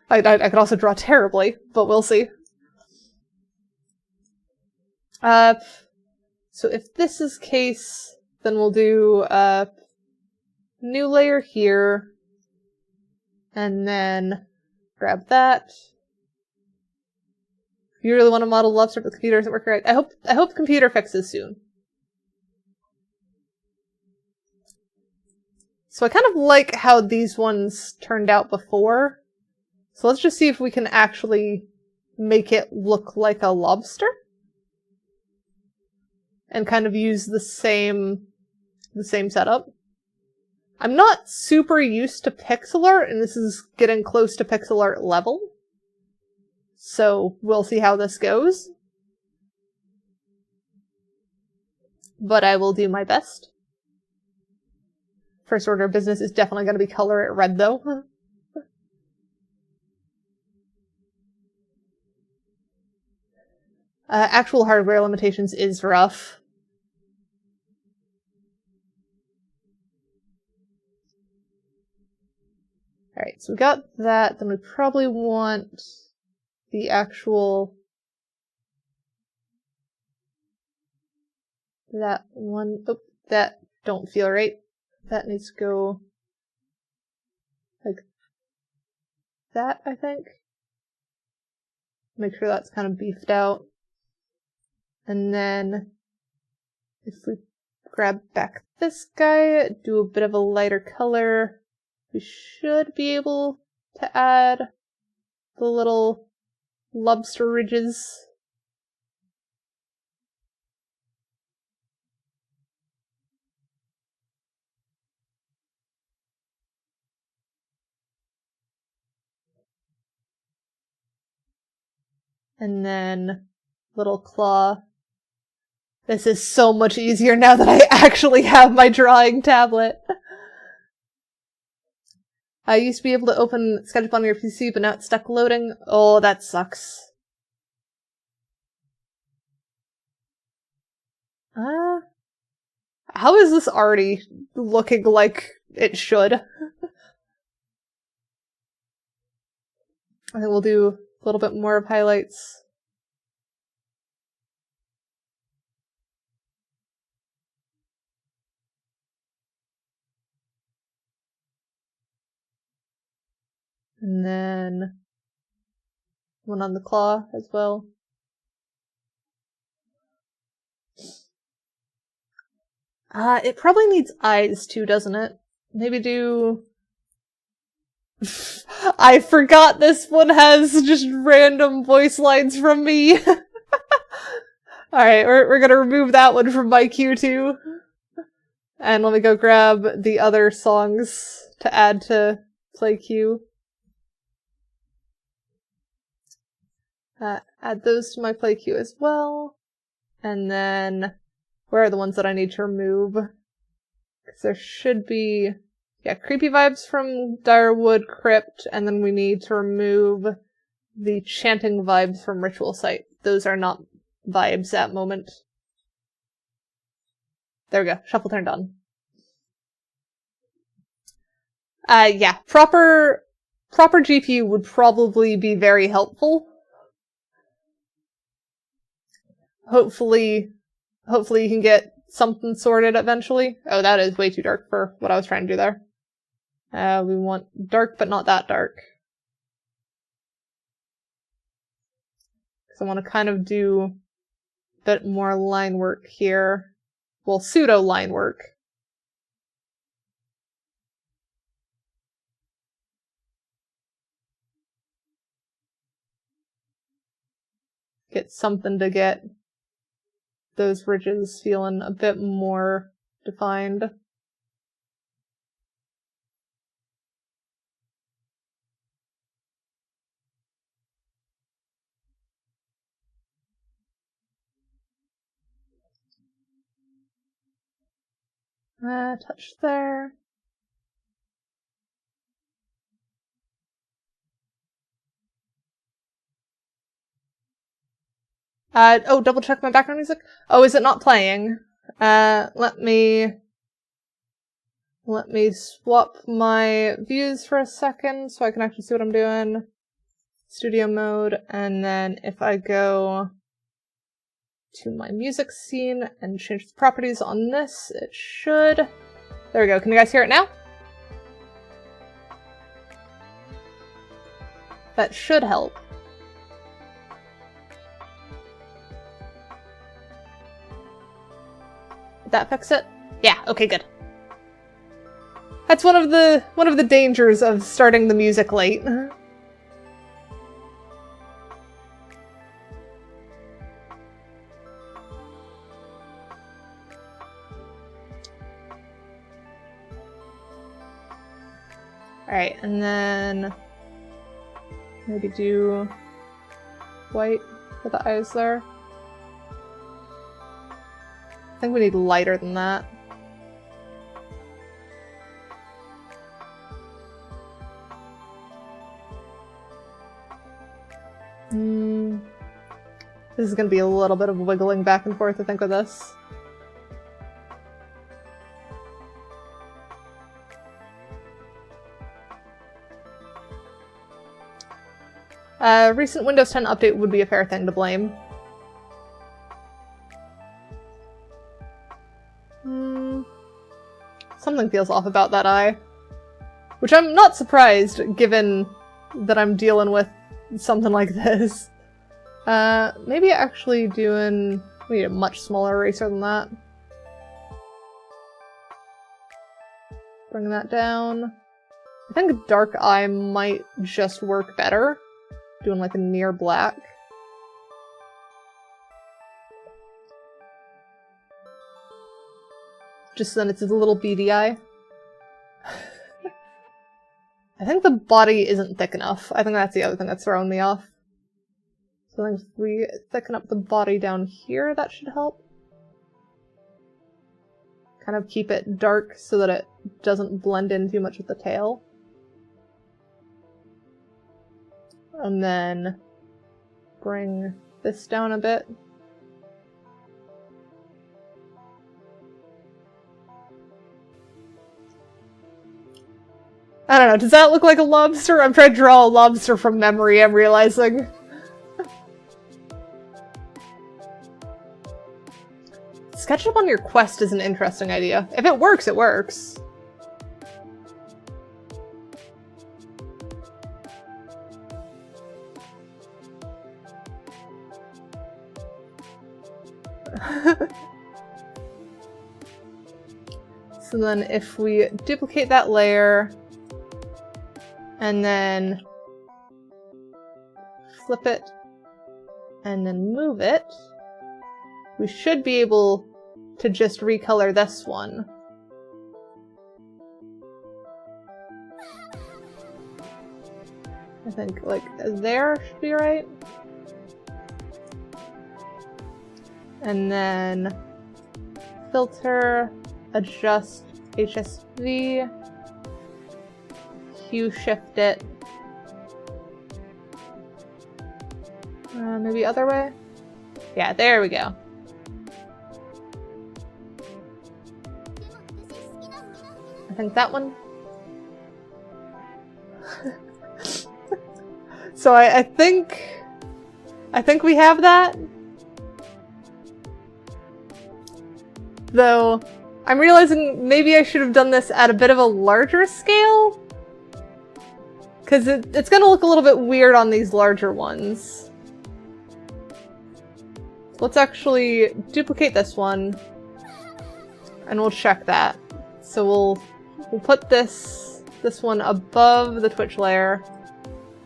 I could also draw terribly, but we'll see. So if this is case, then we'll do, new layer here, and then grab that. If you really want to model lobster, but the computer doesn't work right, I hope the computer fixes soon. So I kind of like how these ones turned out before. So let's just see if we can actually make it look like a lobster. And kind of use the same setup. I'm not super used to pixel art, and this is getting close to pixel art level. So we'll see how this goes. But I will do my best. First order of business is definitely going to be color it red, though. Actual hardware limitations is rough. Alright, so we got that. Then we probably want the actual... That one... Oh, that don't feel right. That needs to go... like that, I think. Make sure that's kind of beefed out. And then if we grab back this guy, do a bit of a lighter color, we should be able to add the little lobster ridges. And then little claw. This is so much easier now that I actually have my drawing tablet. I used to be able to open SketchUp on your PC, but now it's stuck loading. Oh, that sucks. How is this already looking like it should? I think we'll do a little bit more of highlights. And then one on the claw as well. It probably needs eyes too, doesn't it? Maybe do... I forgot this one has just random voice lines from me. Alright, we're gonna remove that one from my queue too. And let me go grab the other songs to add to play queue. Add those to my play queue as well. And then, where are the ones that I need to remove? Because there should be, yeah, creepy vibes from Direwood Crypt, and then we need to remove the chanting vibes from Ritual Site. Those are not vibes at moment. There we go. Shuffle turned on. Yeah, proper GPU would probably be very helpful. Hopefully you can get something sorted eventually. Oh, that is way too dark for what I was trying to do there. We want dark, but not that dark. Because I want to kind of do a bit more line work here. Well, pseudo line work. Get something to get those ridges feeling a bit more defined. Touch there. Oh, double check my background music. Oh, is it not playing? Let me swap my views for a second so I can actually see what I'm doing. Studio mode, and then if I go to my music scene and change the properties on this, it should... There we go. Can you guys hear it now? That should help. Did that fix it? Yeah, okay, good. That's one of the dangers of starting the music late. Alright, and then maybe do white for the eyes there. I think we need lighter than that. This is going to be a little bit of wiggling back and forth, I think, with this. Recent Windows 10 update would be a fair thing to blame. Something feels off about that eye. Which I'm not surprised, given that I'm dealing with something like this. Maybe actually doing... We need a much smaller eraser than that. Bring that down. I think a dark eye might just work better. Doing like a near black. Just so then it's a little beady eye. I think the body isn't thick enough. I think that's the other thing that's throwing me off. So I think if we thicken up the body down here, that should help. Kind of keep it dark so that it doesn't blend in too much with the tail. And then bring this down a bit. I don't know, does that look like a lobster? I'm trying to draw a lobster from memory, I'm realizing. SketchUp on your quest is an interesting idea. If it works, it works. So then if we duplicate that layer and then flip it and then move it, we should be able to just recolor this one. I think like there should be right. And then filter, adjust HSV, hue shift it. Maybe other way? Yeah, there we go. I think that one. So I think we have that. Though, I'm realizing maybe I should have done this at a bit of a larger scale. Because it's gonna look a little bit weird on these larger ones. Let's actually duplicate this one. And we'll check that. So we'll put this one above the Twitch layer.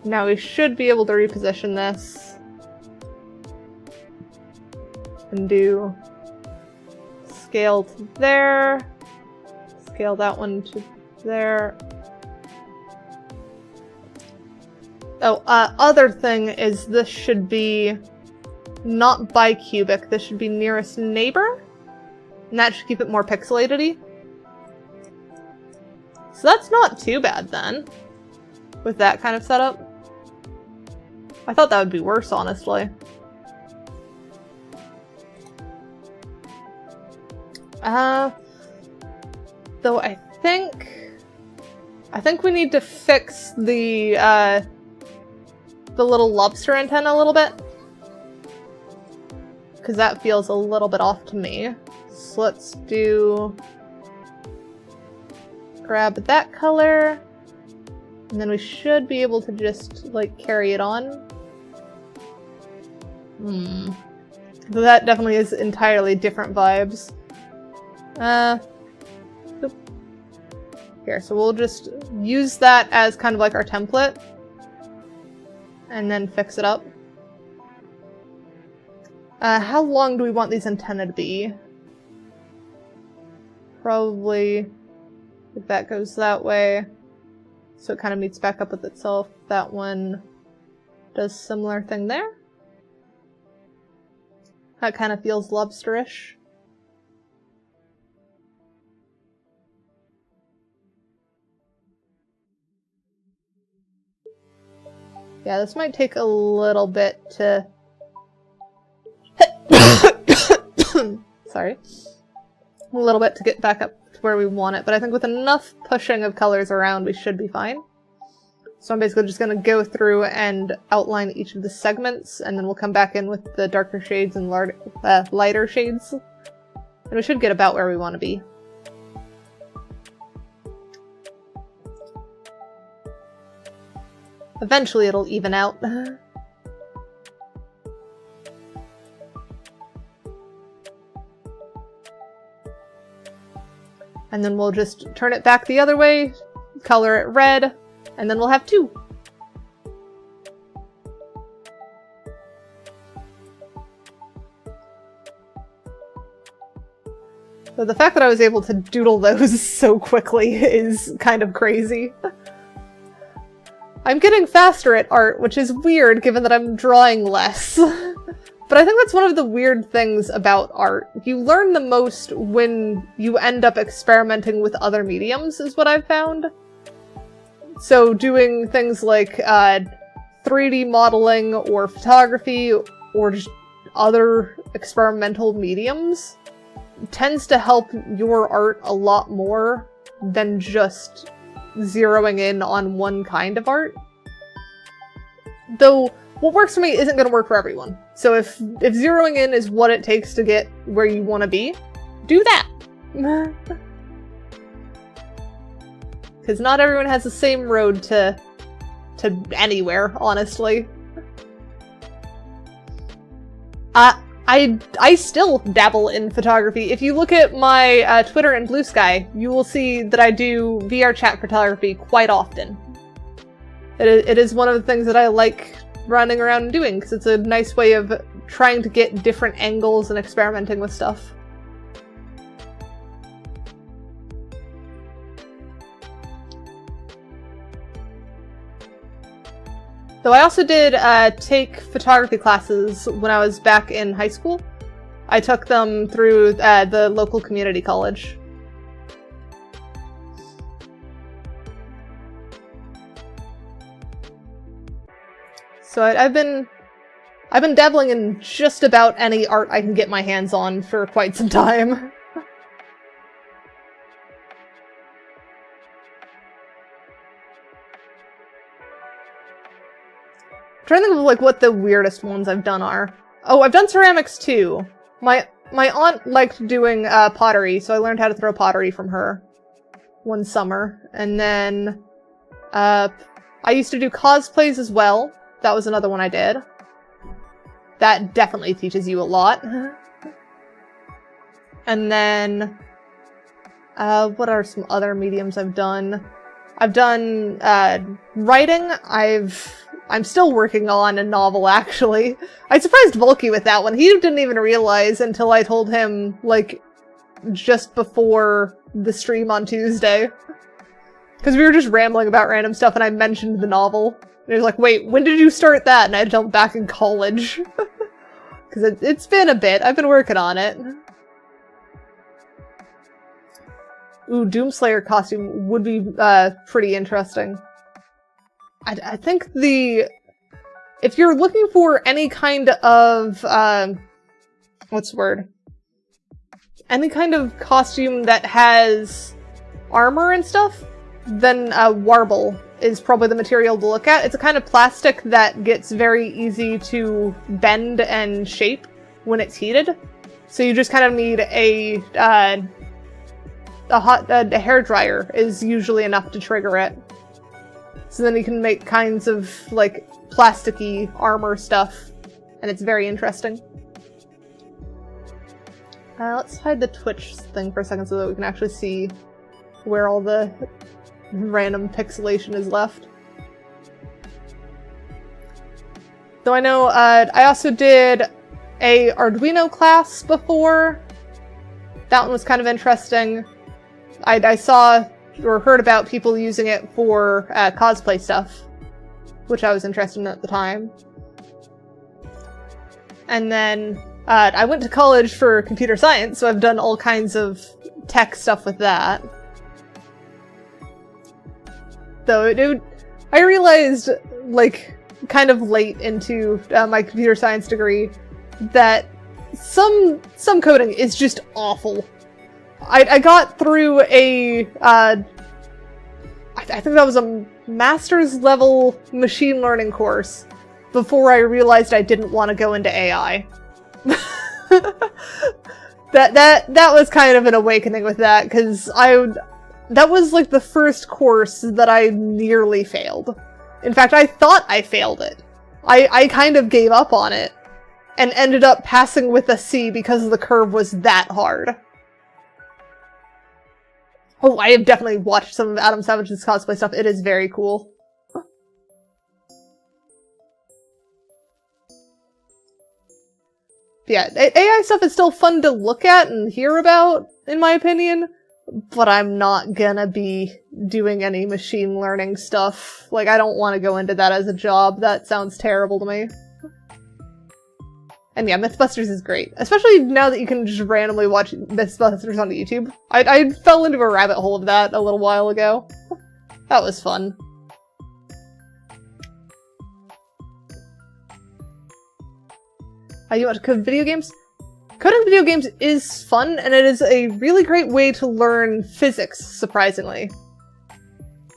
Now we should be able to reposition this. And do scale to there. Scale that one to there. Oh, other thing is this should be not bicubic. This should be nearest neighbor. And that should keep it more pixelated-y. So that's not too bad then, with that kind of setup. I thought that would be worse, honestly. Though I think we need to fix the little lobster antenna a little bit. Because that feels a little bit off to me. So let's grab that color. And then we should be able to just, like, carry it on. So that definitely is entirely different vibes. Here, so we'll just use that as kind of like our template. And then fix it up. How long do we want these antennae to be? Probably, if that goes that way, so it kind of meets back up with itself. That one does similar thing there. That kind of feels lobsterish. Yeah, this might take a little bit to... Sorry. A little bit to get back up to where we want it, but I think with enough pushing of colors around, we should be fine. So I'm basically just going to go through and outline each of the segments, and then we'll come back in with the darker shades and lighter shades. And we should get about where we want to be. Eventually it'll even out. And then we'll just turn it back the other way, color it red, and then we'll have two. So the fact that I was able to doodle those so quickly is kind of crazy. I'm getting faster at art, which is weird given that I'm drawing less. But I think that's one of the weird things about art. You learn the most when you end up experimenting with other mediums, is what I've found. So doing things like 3D modeling or photography or just other experimental mediums tends to help your art a lot more than just zeroing in on one kind of art. Though what works for me isn't going to work for everyone. So if zeroing in is what it takes to get where you want to be, do that! Because not everyone has the same road to anywhere, honestly. I still dabble in photography. If you look at my Twitter and Blue Sky, you will see that I do VR chat photography quite often. It is one of the things that I like running around and doing, because it's a nice way of trying to get different angles and experimenting with stuff. Though I also did take photography classes when I was back in high school. I took them through the local community college. So I've been dabbling in just about any art I can get my hands on for quite some time. I'm trying to think of like what the weirdest ones I've done are. Oh, I've done ceramics too. My aunt liked doing pottery, so I learned how to throw pottery from her one summer. And then I used to do cosplays as well. That was another one I did. That definitely teaches you a lot. And then what are some other mediums I've done? I've done writing. I'm still working on a novel, actually. I surprised Volky with that one. He didn't even realize until I told him, like, just before the stream on Tuesday. Because we were just rambling about random stuff and I mentioned the novel. And he was like, wait, when did you start that? And I told him back in college. Because it's been a bit. I've been working on it. Ooh, Doomslayer costume would be pretty interesting. I think if you're looking for any kind of, what's the word? Any kind of costume that has armor and stuff, then Warble is probably the material to look at. It's a kind of plastic that gets very easy to bend and shape when it's heated. So you just kind of need a hairdryer is usually enough to trigger it. So then you can make kinds of, like, plasticky armor stuff, and it's very interesting. Let's hide the Twitch thing for a second so that we can actually see where all the random pixelation is left. Though I know, I also did a Arduino class before. That one was kind of interesting. I saw or heard about people using it for cosplay stuff, which I was interested in at the time. And then I went to college for computer science, so I've done all kinds of tech stuff with that. Though I realized, like, kind of late into my computer science degree that some coding is just awful. I got through a, I think that was a master's level machine learning course before I realized I didn't want to go into AI. That was kind of an awakening with that, because that was like the first course that I nearly failed. In fact, I thought I failed it. I kind of gave up on it and ended up passing with a C because the curve was that hard. Oh, I have definitely watched some of Adam Savage's cosplay stuff. It is very cool. Yeah, AI stuff is still fun to look at and hear about, in my opinion, but I'm not gonna be doing any machine learning stuff. Like, I don't want to go into that as a job. That sounds terrible to me. And yeah, Mythbusters is great. Especially now that you can just randomly watch Mythbusters on YouTube. I fell into a rabbit hole of that a little while ago. That was fun. You want to code video games? Coding video games is fun, and it is a really great way to learn physics, surprisingly.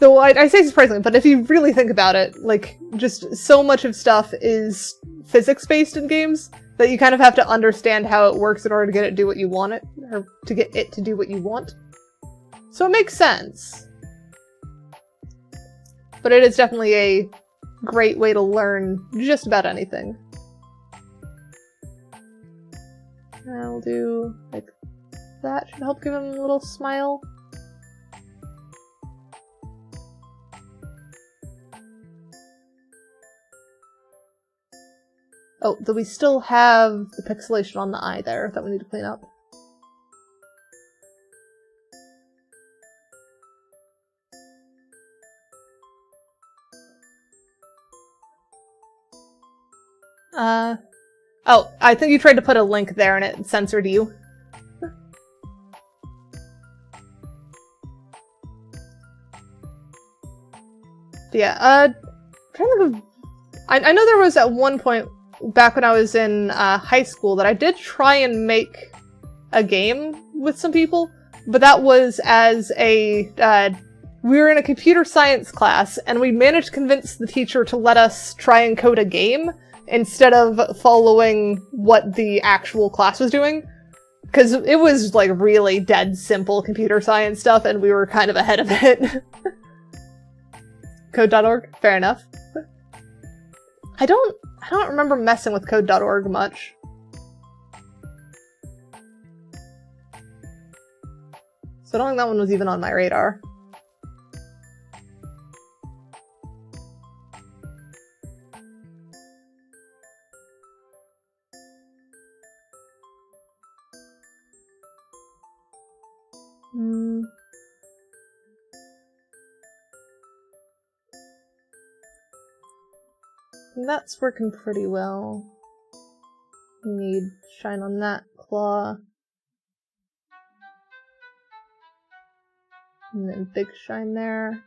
Though I say surprisingly, but if you really think about it, like, just so much of stuff is physics-based in games that you kind of have to understand how it works in order to get it to do what you want it, or to get it to do what you want. So it makes sense. But it is definitely a great way to learn just about anything. And we'll do like that. Should help give him a little smile. Oh, do we still have the pixelation on the eye there that we need to clean up? Oh, I think you tried to put a link there and it censored you. Yeah, trying to think of... I know there was at one point back when I was in high school that I did try and make a game with some people, but that was as a... we were in a computer science class, and we managed to convince the teacher to let us try and code a game instead of following what the actual class was doing. Because it was, like, really dead simple computer science stuff, and we were kind of ahead of it. Code.org? Fair enough. I don't remember messing with Code.org much. So I don't think that one was even on my radar. That's working pretty well. Need shine on that claw. And then big shine there.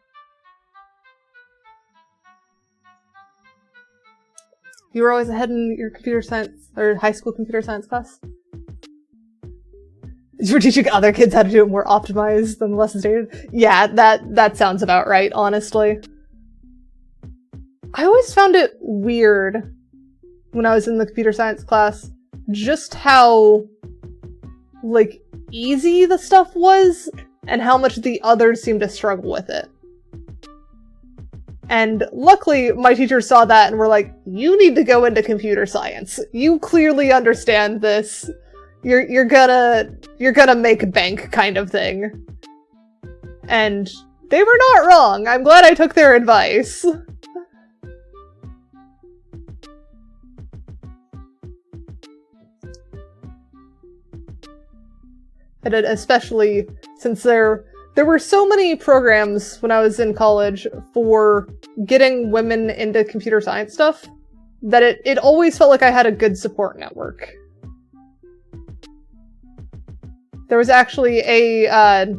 You were always ahead in your computer science, or high school computer science class? You were teaching other kids how to do it more optimized than the lesson stated? Yeah, that sounds about right, honestly. I always found it weird when I was in the computer science class, just how, like, easy the stuff was, and how much the others seemed to struggle with it. And luckily, my teachers saw that and were like, you need to go into computer science. You clearly understand this. You're gonna make bank kind of thing. And they were not wrong. I'm glad I took their advice. And especially since there were so many programs when I was in college for getting women into computer science stuff that it always felt like I had a good support network. There was actually a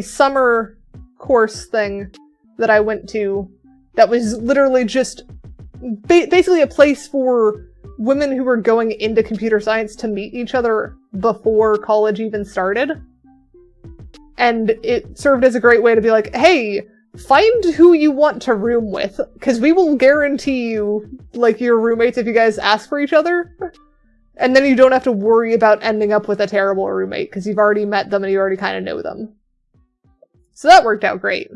summer course thing that I went to that was literally just basically a place for women who were going into computer science to meet each other before college even started. And it served as a great way to be like, hey, find who you want to room with, because we will guarantee you, like, your roommates if you guys ask for each other. And then you don't have to worry about ending up with a terrible roommate, because you've already met them and you already kind of know them. So that worked out great.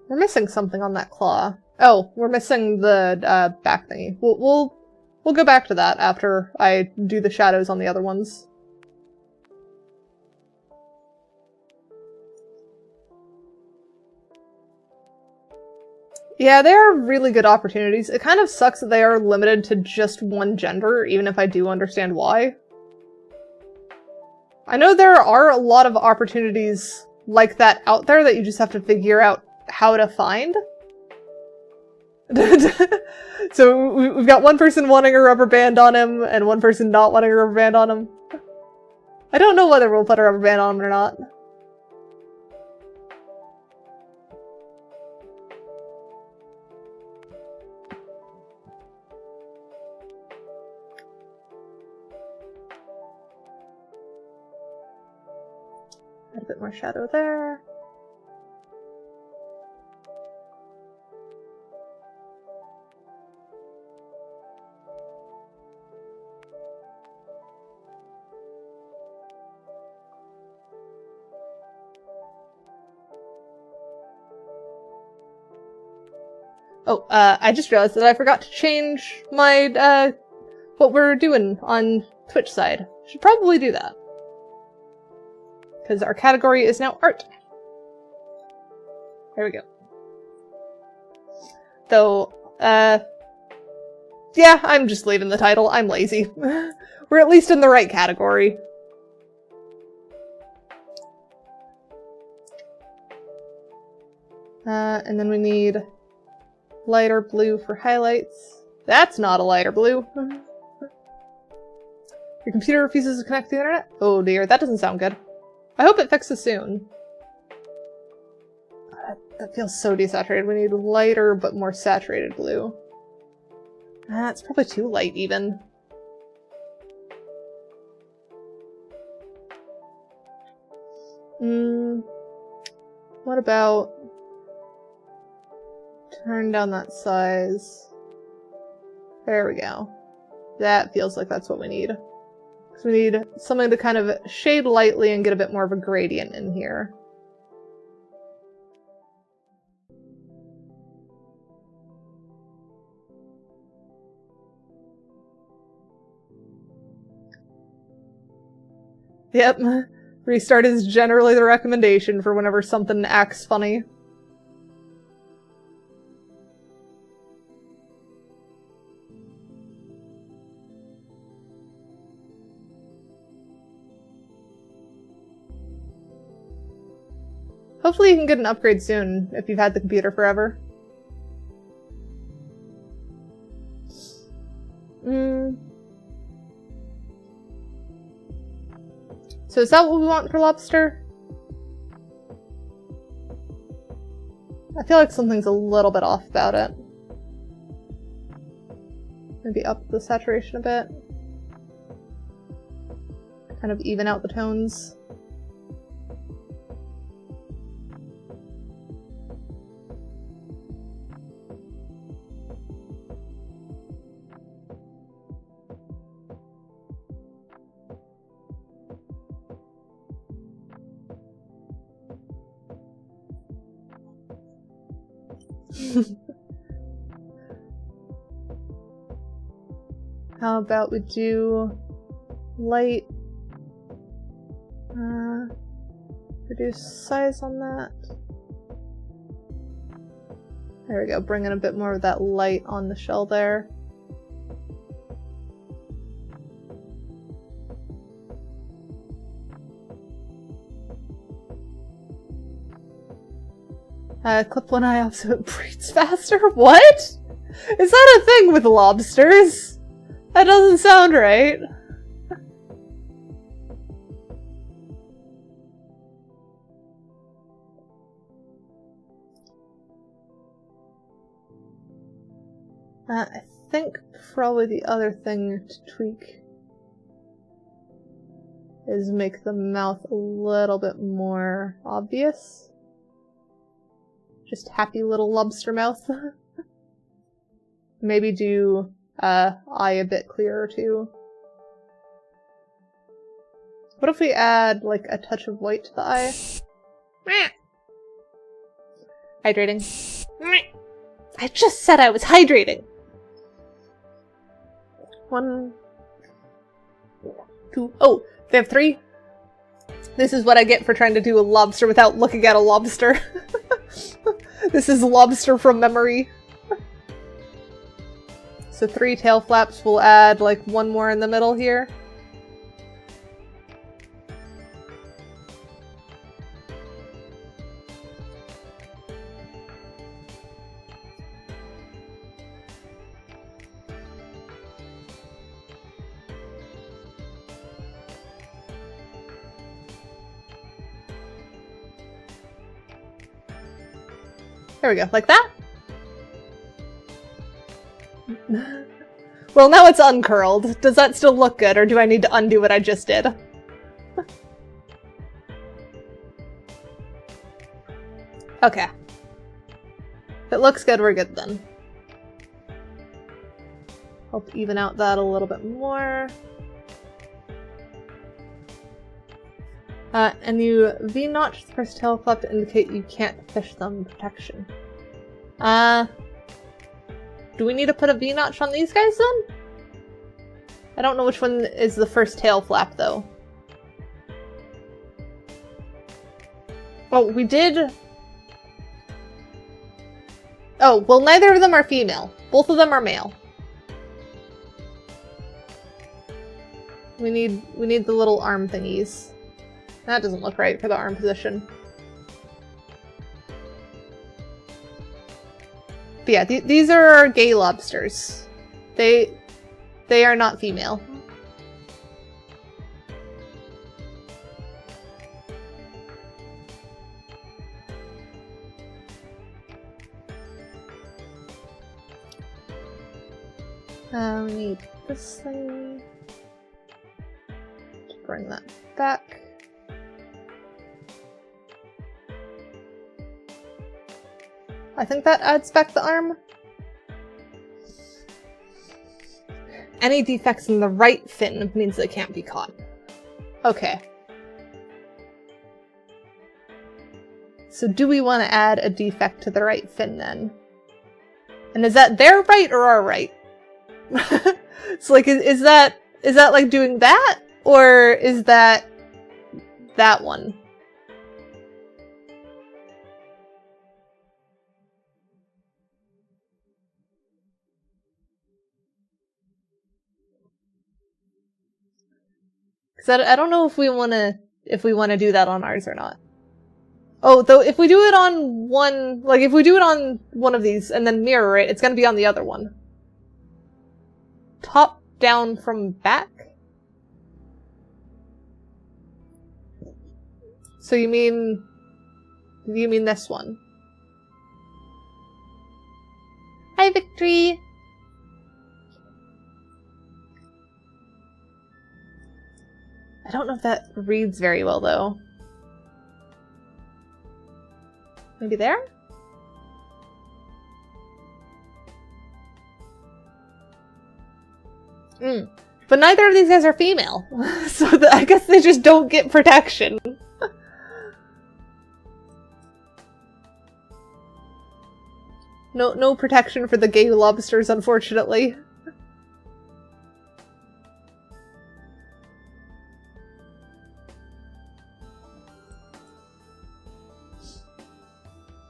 We're missing something on that claw. Oh, we're missing the back thingy. We'll go back to that after I do the shadows on the other ones. Yeah, they are really good opportunities. It kind of sucks that they are limited to just one gender, even if I do understand why. I know there are a lot of opportunities like that out there that you just have to figure out how to find. So we've got one person wanting a rubber band on him, and one person not wanting a rubber band on him. I don't know whether we'll put a rubber band on him or not. Add a bit more shadow there. Oh, I just realized that I forgot to change my, what we're doing on Twitch side. Should probably do that. Because our category is now art. There we go. Though, yeah, I'm just leaving the title. I'm lazy. We're at least in the right category. And then we need lighter blue for highlights. That's not a lighter blue. Your computer refuses to connect to the internet? Oh dear, that doesn't sound good. I hope it fixes soon. That feels so desaturated. We need lighter but more saturated blue. It's probably too light even. What about... turn down that size. There we go. That feels like that's what we need. So we need something to kind of shade lightly and get a bit more of a gradient in here. Yep. Restart is generally the recommendation for whenever something acts funny. Hopefully you can get an upgrade soon, if you've had the computer forever. So is that what we want for lobster? I feel like something's a little bit off about it. Maybe up the saturation a bit. Kind of even out the tones. How about we do light, reduce size on that. There we go, bring in a bit more of that light on the shell there. Clip one eye off so it breathes faster? What? Is that a thing with lobsters? That doesn't sound right. I think probably the other thing to tweak is make the mouth a little bit more obvious. Just happy little lobster mouth. Maybe do eye a bit clearer too. What if we add like a touch of white to the eye? Hydrating. I just said I was hydrating. 1, 2. Oh, they have 3. This is what I get for trying to do a lobster without looking at a lobster. This is lobster from memory. So 3 tail flaps, we'll add like 1 more in the middle here. There we go, like that? Well, now it's uncurled. Does that still look good, or do I need to undo what I just did? Okay. If it looks good, we're good then. Help even out that a little bit more. And you V-notch the first tail flap to indicate you can't fish them protection. Do we need to put a V-notch on these guys then? I don't know which one is the first tail flap though. Oh, we did... Oh, well neither of them are female. Both of them are male. We need the little arm thingies. That doesn't look right for the arm position. But yeah, these are our gay lobsters. They are not female. We need this thing. To bring that back. I think that adds back the arm. Any defects in the right fin means they can't be caught. Okay. So do we want to add a defect to the right fin then? And is that their right or our right? So like, is that like doing that? Or is that one? Because I don't know if we want to do that on ours or not. Oh, though if we do it on one, like if we do it on one of these and then mirror it, it's gonna be on the other one. Top down from back? So you mean this one? Hi, Victory! I don't know if that reads very well, though. Maybe there? But neither of these guys are female, so I guess they just don't get protection. No protection for the gay lobsters, unfortunately.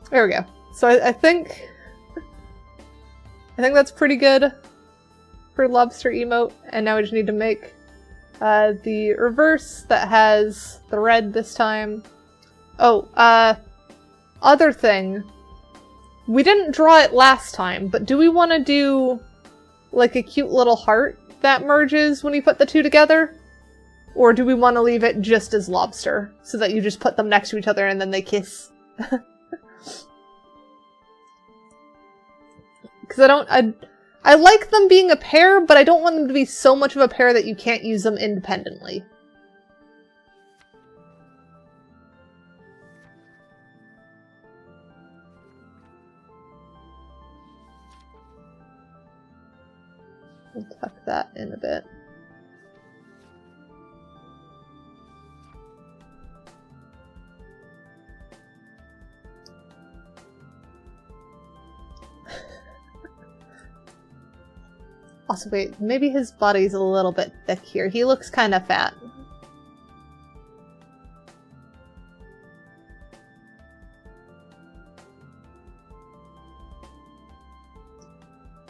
There we go. So I think that's pretty good for lobster emote, and now we just need to make the reverse that has the red this time. Oh, other thing. We didn't draw it last time, but do we want to do like a cute little heart that merges when you put the two together? Or do we want to leave it just as lobster, so that you just put them next to each other and then they kiss? Because I like them being a pair, but I don't want them to be so much of a pair that you can't use them independently. We'll tuck that in a bit. Also, wait, maybe his body's a little bit thick here. He looks kind of fat.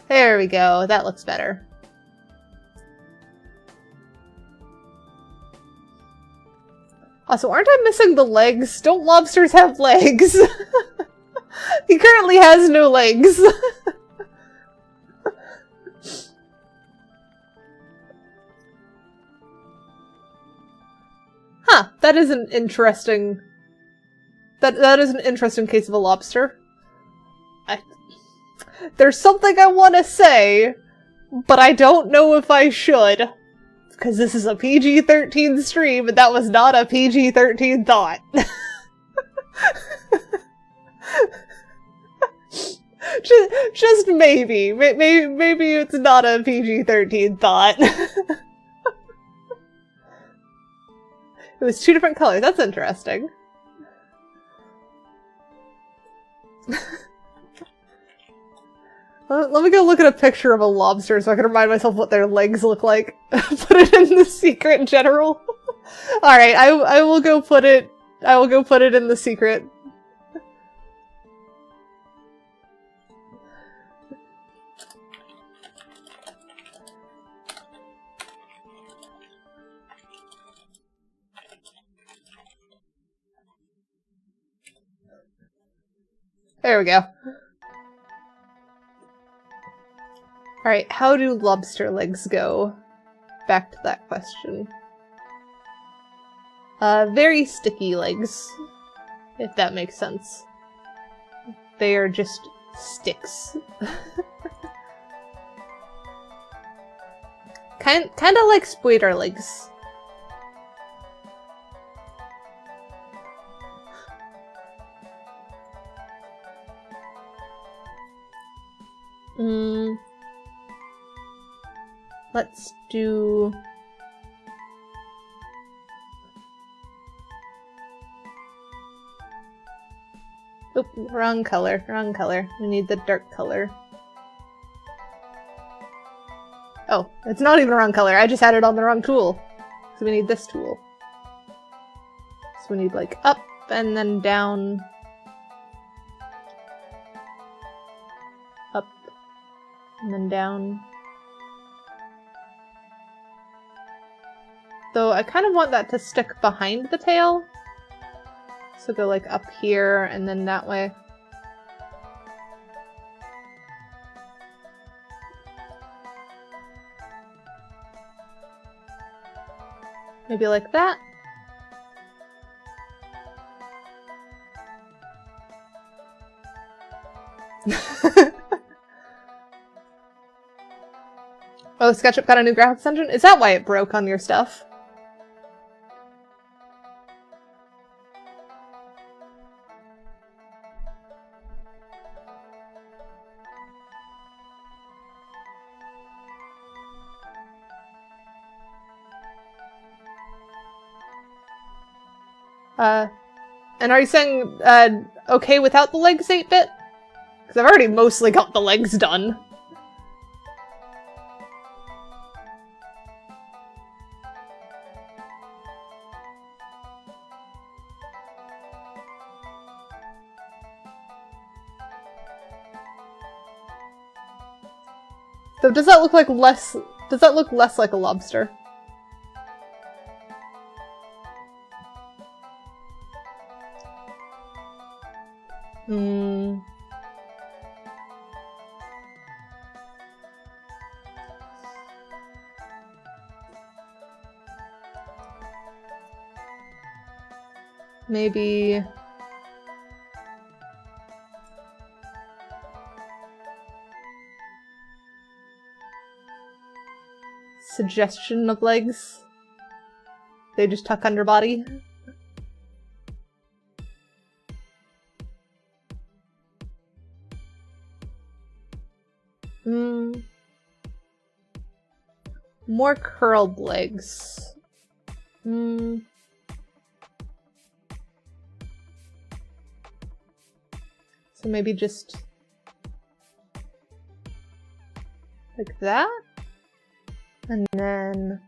There we go. That looks better. Also, aren't I missing the legs? Don't lobsters have legs? He currently has no legs. Huh, that is an interesting... That is an interesting case of a lobster. There's something I want to say, but I don't know if I should. Because this is a PG-13 stream, and that was not a PG-13 thought. just maybe. Maybe it's not a PG-13 thought. It was two different colors. That's interesting. Let me go look at a picture of a lobster so I can remind myself what their legs look like. Put it in the secret general. Alright, I will go put it in the secret. There we go. Alright, how do lobster legs go? Back to that question. Very sticky legs, if that makes sense. They are just sticks. Kinda like spider legs. Let's do... Oop, wrong color, wrong color. We need the dark color. Oh, it's not even the wrong color. I just had it on the wrong tool. So we need this tool. So we need like up and then down. Up and then down. Though I kind of want that to stick behind the tail. So go like up here and then that way. Maybe like that. Oh, SketchUp got a new graphics engine? Is that why it broke on your stuff? And are you saying, okay without the legs 8-bit? Because I've already mostly got the legs done. So does that look like less... Does that look less like a lobster? Maybe... Suggestion of legs. They just tuck under body. More curled legs. So maybe just like that? And then...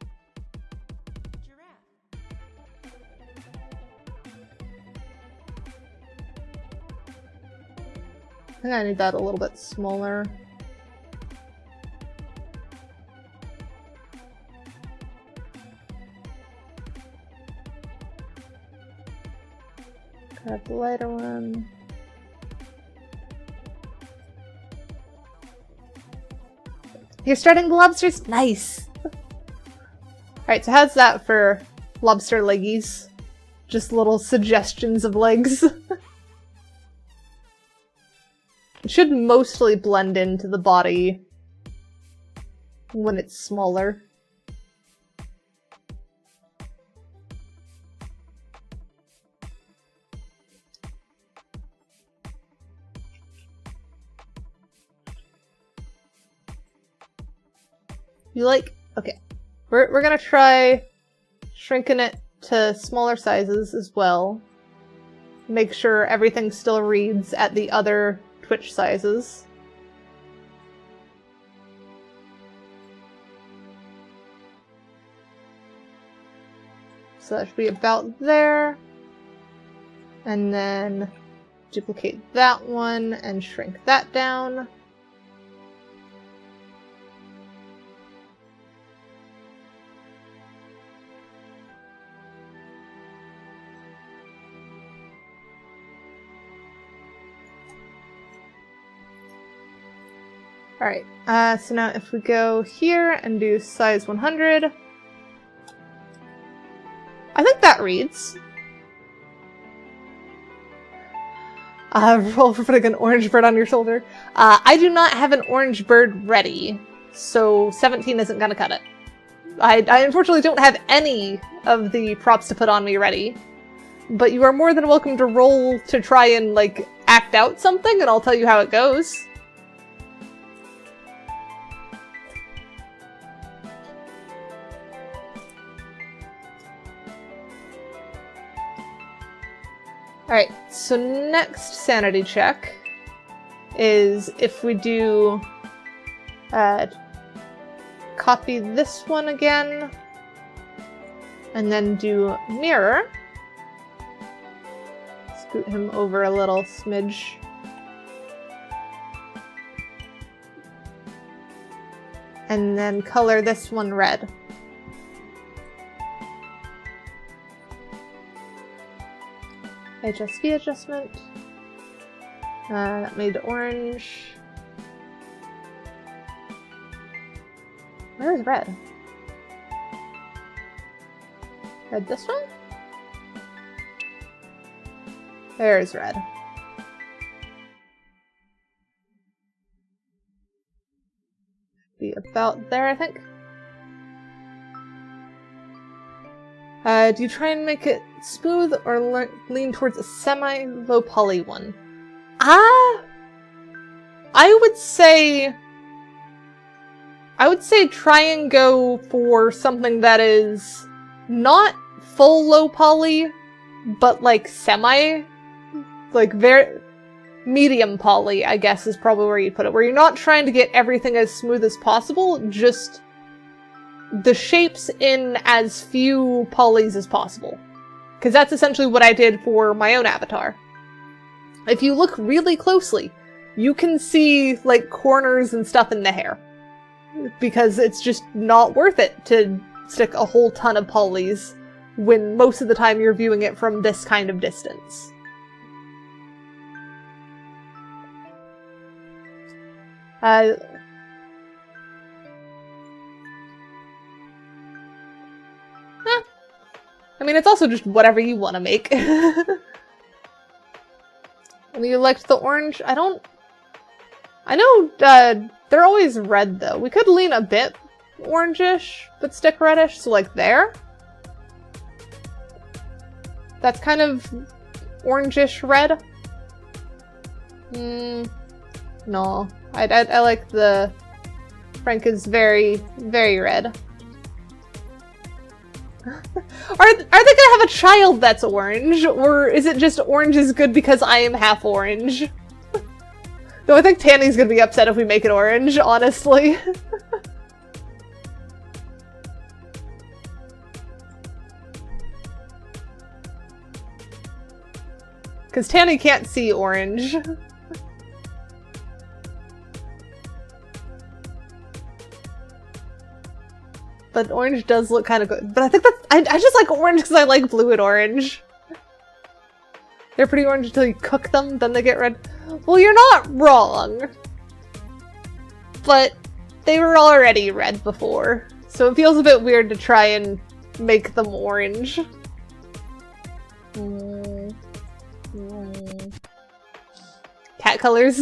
I think I need that a little bit smaller. Grab the lighter one. You're starting the lobsters? Nice! Alright, so how's that for lobster leggies? Just little suggestions of legs. It should mostly blend into the body when it's smaller. You like... Okay. We're gonna try shrinking it to smaller sizes as well. Make sure everything still reads at the other Twitch sizes. So that should be about there. And then duplicate that one and shrink that down. Alright, so now if we go here and do size 100, I think that reads. Roll for putting an orange bird on your shoulder. I do not have an orange bird ready, so 17 isn't gonna cut it. I unfortunately don't have any of the props to put on me ready, but you are more than welcome to roll to try and, like, act out something, and I'll tell you how it goes. Alright, so next sanity check is if we do copy this one again and then do mirror, scoot him over a little smidge. And then color this one red. HSV adjustment. That made orange. Where is red? Red this one? There's red. Be about there, I think. Do you try and make it smooth or lean towards a semi-low poly one? I would say try and go for something that is not full low poly, but like semi, like very medium poly, I guess is probably where you'd put it, where you're not trying to get everything as smooth as possible, just the shapes in as few polys as possible. Because that's essentially what I did for my own avatar. If you look really closely, you can see, like, corners and stuff in the hair. Because it's just not worth it to stick a whole ton of polys when most of the time you're viewing it from this kind of distance. I mean, it's also just whatever you want to make. And you liked the orange? I know, they're always red, though. We could lean a bit orangish, but stick reddish, so like there. That's kind of orangish red. No. I like the... Frank is very, very red. Are they gonna have a child that's orange? Or is it just orange is good because I am half orange? Though I think Tanny's gonna be upset if we make it orange, honestly. Because Tanny can't see orange. But orange does look kind of good. But I think that's... I just like orange because I like blue and orange. They're pretty orange until you cook them, then they get red. Well, you're not wrong. But they were already red before. So it feels a bit weird to try and make them orange. Cat colors.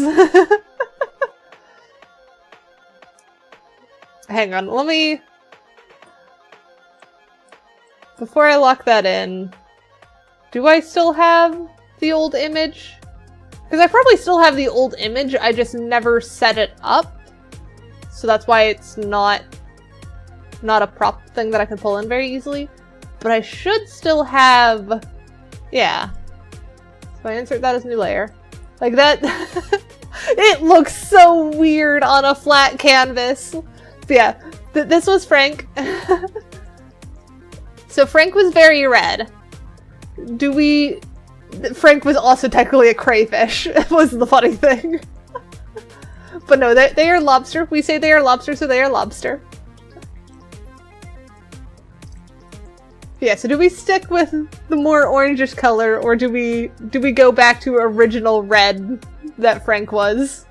Hang on, let me... Before I lock that in, do I still have the old image? Because I probably still have the old image, I just never set it up. So that's why it's not a prop thing that I can pull in very easily. But I should still have... Yeah. So I insert that as a new layer. Like that... It looks so weird on a flat canvas. But yeah, this was Frank. So So Frank was very red. Frank was also technically a crayfish, was the funny thing. But no, they are lobster. We say they are lobster, so they are lobster. Yeah, so do we stick with the more orangish color, or do we go back to original red that Frank was?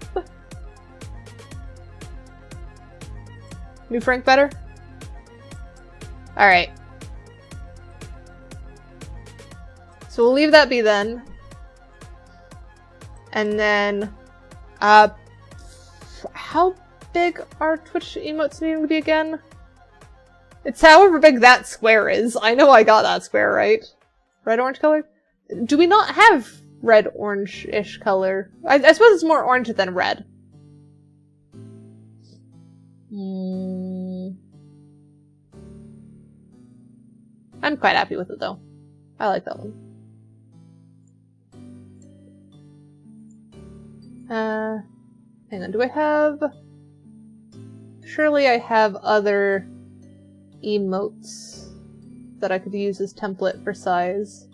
New Frank better? Alright. So we'll leave that be then. And then, how big are Twitch emotes needing to be again? It's however big that square is. I know I got that square right. Red-orange color? Do we not have red-orange-ish color? I suppose it's more orange than red. I'm quite happy with it though. I like that one. Hang on, do I have... Surely I have other emotes that I could use as template for size.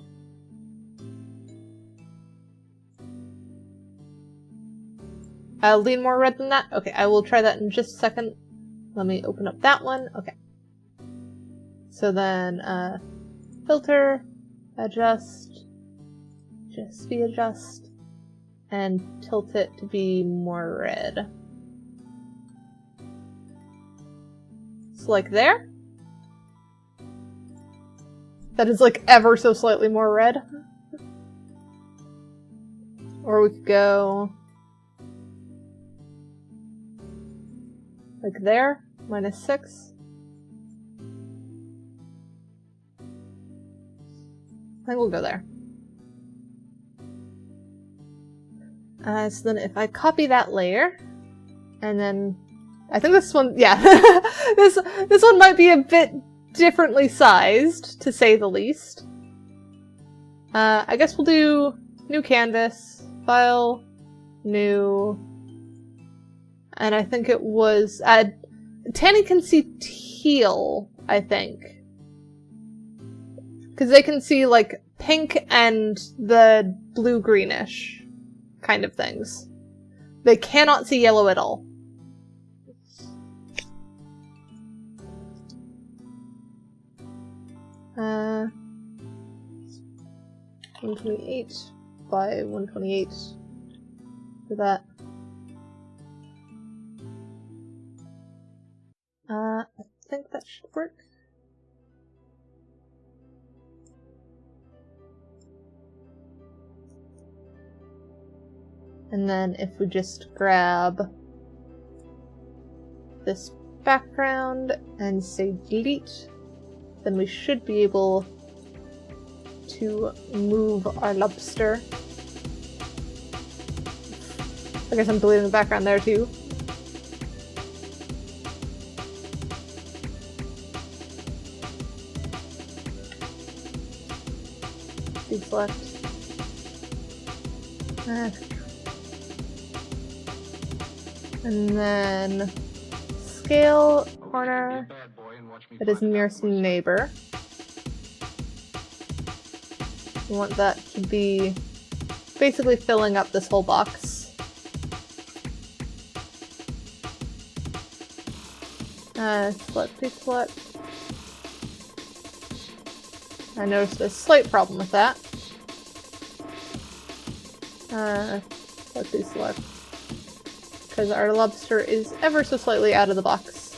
I'll lean more red than that? Okay, I will try that in just a second. Let me open up that one. Okay. So then, filter, adjust, adjust, and tilt it to be more red. So like there? That is like ever so slightly more red. Or we could go like there, -6. I think we'll go there. So then if I copy that layer, and then I think this one, yeah, this one might be a bit differently sized, to say the least. I guess we'll do new canvas, file, new, and I think it was, Tanny can see teal, I think. Because they can see, like, pink and the blue-greenish kind of things. They cannot see yellow at all. Uh, 128 by 128 for that. I think that should work. And then if we just grab this background and say delete, then we should be able to move our lobster. I guess I'm deleting the background there too. Deselect. And then scale corner that is nearest neighbor. We want that to be basically filling up this whole box. Select, deselect. I noticed a slight problem with that. Let's deselect. Because our lobster is ever so slightly out of the box.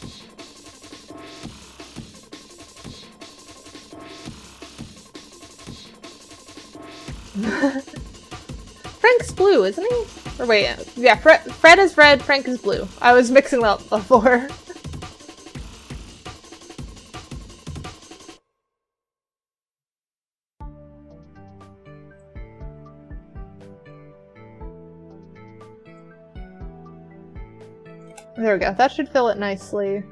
Frank's blue, isn't he? Or wait, yeah, Fred is red, Frank is blue. I was mixing them up before. There we go. That should fill it nicely.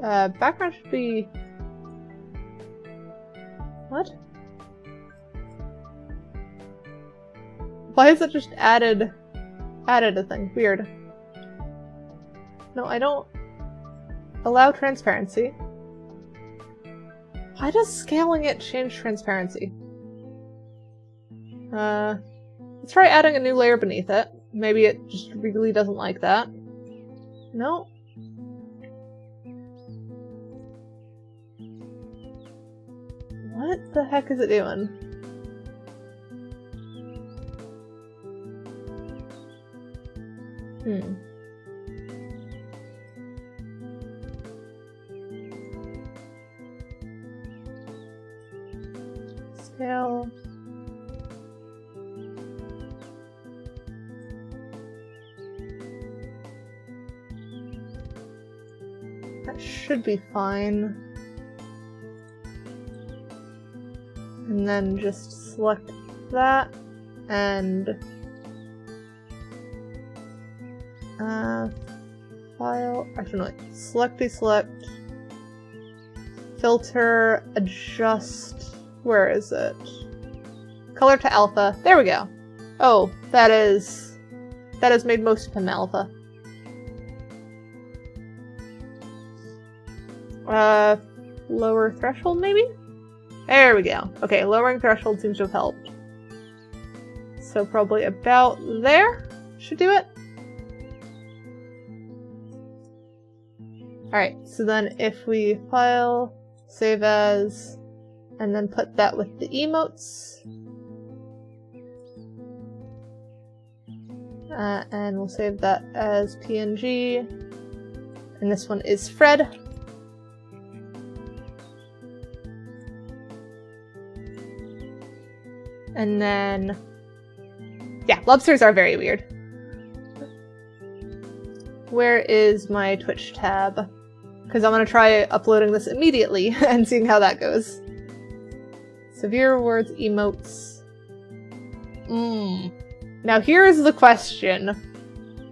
Background should be... What? Why is it just added a thing? Weird. No, I don't allow transparency. Why does scaling it change transparency? Let's try adding a new layer beneath it. Maybe it just really doesn't like that. No? What the heck is it doing? Scale. That should be fine. And then just select that and file, actually no, select, deselect, filter, adjust, where is it? Color to alpha, there we go. Oh, that has made most of him alpha. Lower threshold maybe? There we go. Okay, lowering threshold seems to have helped. So probably about there should do it. Alright, so then if we file, save as, and then put that with the emotes. And we'll save that as PNG. And this one is Fred. And then, yeah, lobsters are very weird. Where is my Twitch tab? Because I'm going to try uploading this immediately and seeing how that goes. Severe words, emotes. Now here's the question.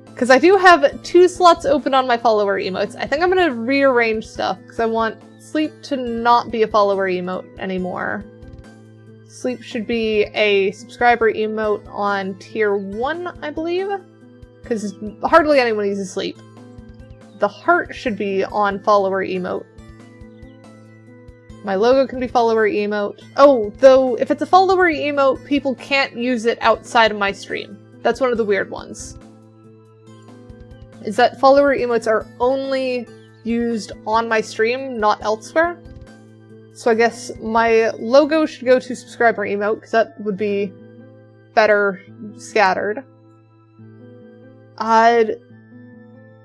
Because I do have 2 slots open on my follower emotes. I think I'm going to rearrange stuff because I want sleep to not be a follower emote anymore. Sleep should be a subscriber emote on tier 1, I believe, because hardly anyone uses sleep. The heart should be on follower emote. My logo can be follower emote. Oh, though, if it's a follower emote, people can't use it outside of my stream. That's one of the weird ones. Is that follower emotes are only used on my stream, not elsewhere. So I guess my logo should go to subscriber emote, because that would be better scattered.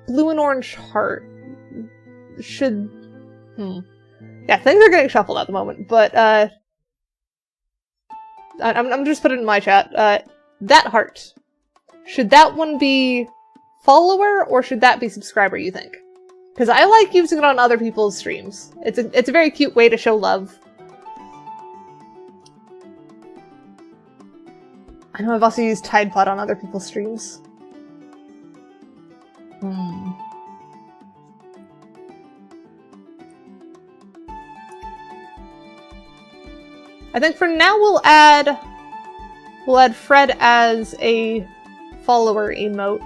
Blue and orange heart should... Yeah, things are getting shuffled at the moment, but I'm just putting it in my chat. That heart. Should that one be follower, or should that be subscriber, you think? Because I like using it on other people's streams. It's a very cute way to show love. I know I've also used Tide Pod on other people's streams. I think for now we'll add Fred as a follower emote.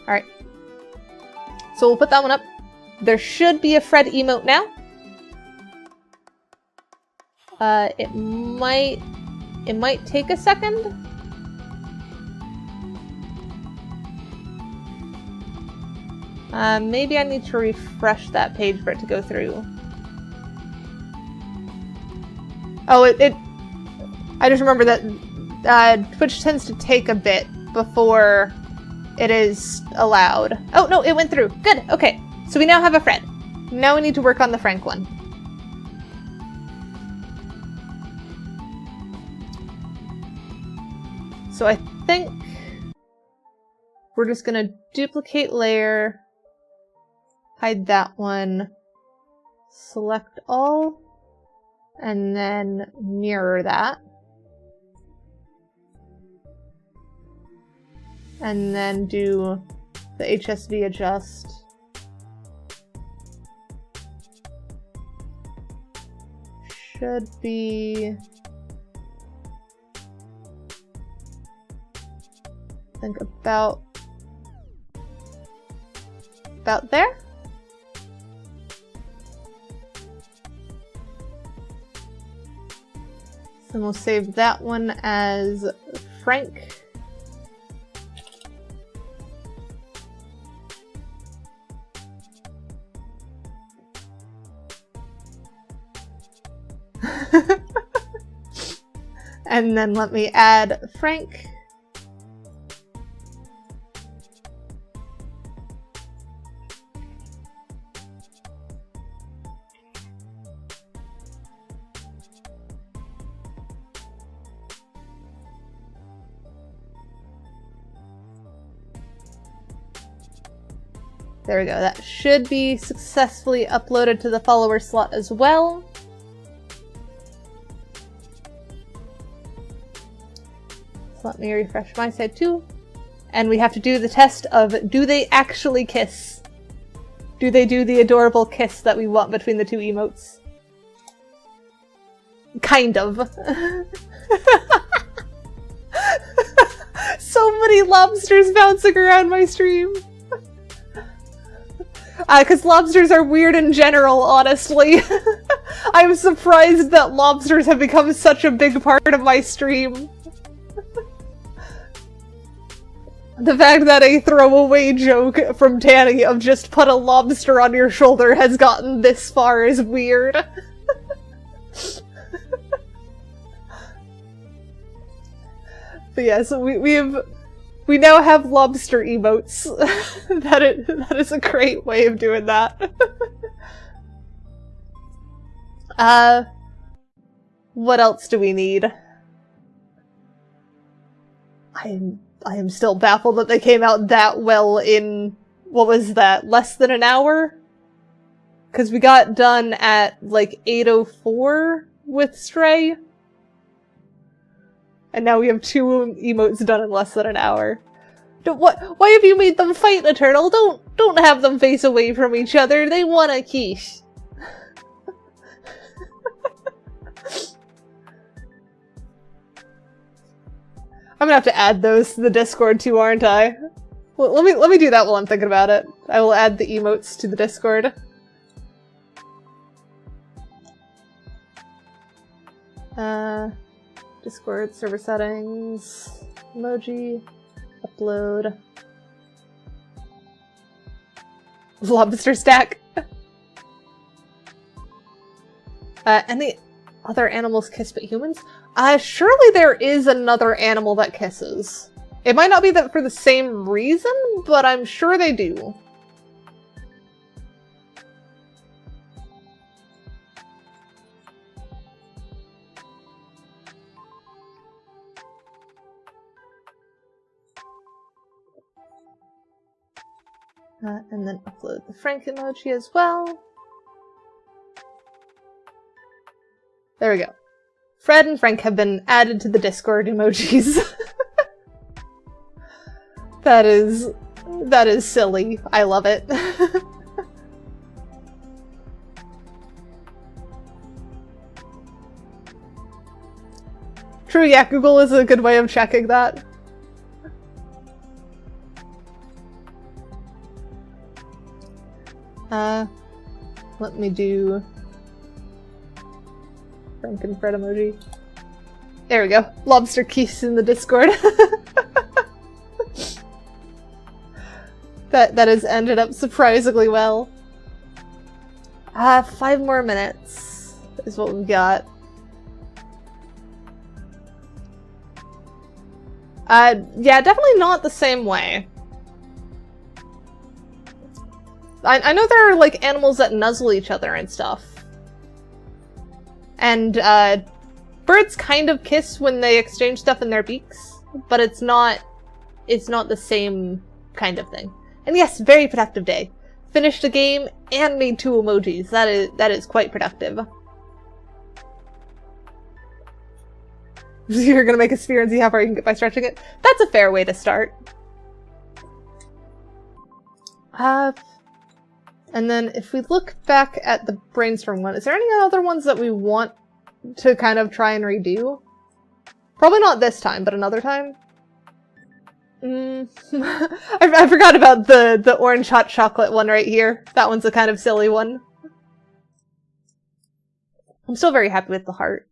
Alright. So we'll put that one up. There should be a Fred emote now. It might take a second. Maybe I need to refresh that page for it to go through. Oh, I just remember that Twitch tends to take a bit before it is allowed. Oh, no, it went through. Good, okay. So we now have a Fred. Now we need to work on the Frank one. So I think we're just gonna duplicate layer, hide that one, select all, and then mirror that. And then do the HSV adjust should be... I think about there? So we'll save that one as Frank. And then let me add Frank. There we go. That should be successfully uploaded to the follower slot as well. So let me refresh my side too. And we have to do the test of, do they actually kiss? Do they do the adorable kiss that we want between the two emotes? Kind of. So many lobsters bouncing around my stream. Because lobsters are weird in general, honestly. I'm surprised that lobsters have become such a big part of my stream. The fact that a throwaway joke from Tanny of just put a lobster on your shoulder has gotten this far is weird. But yeah, so we now have lobster emotes. That is a great way of doing that. What else do we need? I am still baffled that they came out that well in, what was that, less than an hour? Because we got done at like 8:04 with Stray. And now we have 2 emotes done in less than an hour. Why have you made them fight, Eternal? Don't have them face away from each other. They want a quiche. I'm gonna have to add those to the Discord too, aren't I? Well, let me do that while I'm thinking about it. I will add the emotes to the Discord. Discord server settings, emoji, upload, lobster stack. Any other animals kiss but humans? Surely there is another animal that kisses. It might not be that for the same reason, but I'm sure they do. And then upload the Frank emoji as well. There we go. Fred and Frank have been added to the Discord emojis. That is silly. I love it. True, yeah, Google is a good way of checking that. Let me do Frank and Fred emoji. There we go. Lobster kiss in the Discord. That has ended up surprisingly well. 5 more minutes is what we've got. Yeah, definitely not the same way. I know there are, like, animals that nuzzle each other and stuff. And, birds kind of kiss when they exchange stuff in their beaks, but it's not the same kind of thing. And yes, very productive day. Finished a game and made 2 emojis. That is quite productive. You're gonna make a sphere and see how far you can get by stretching it? That's a fair way to start. And then if we look back at the brainstorm one, is there any other ones that we want to kind of try and redo. Probably not this time, but another time. I forgot about the orange hot chocolate one right here. That one's a kind of silly one. I'm still very happy with the heart.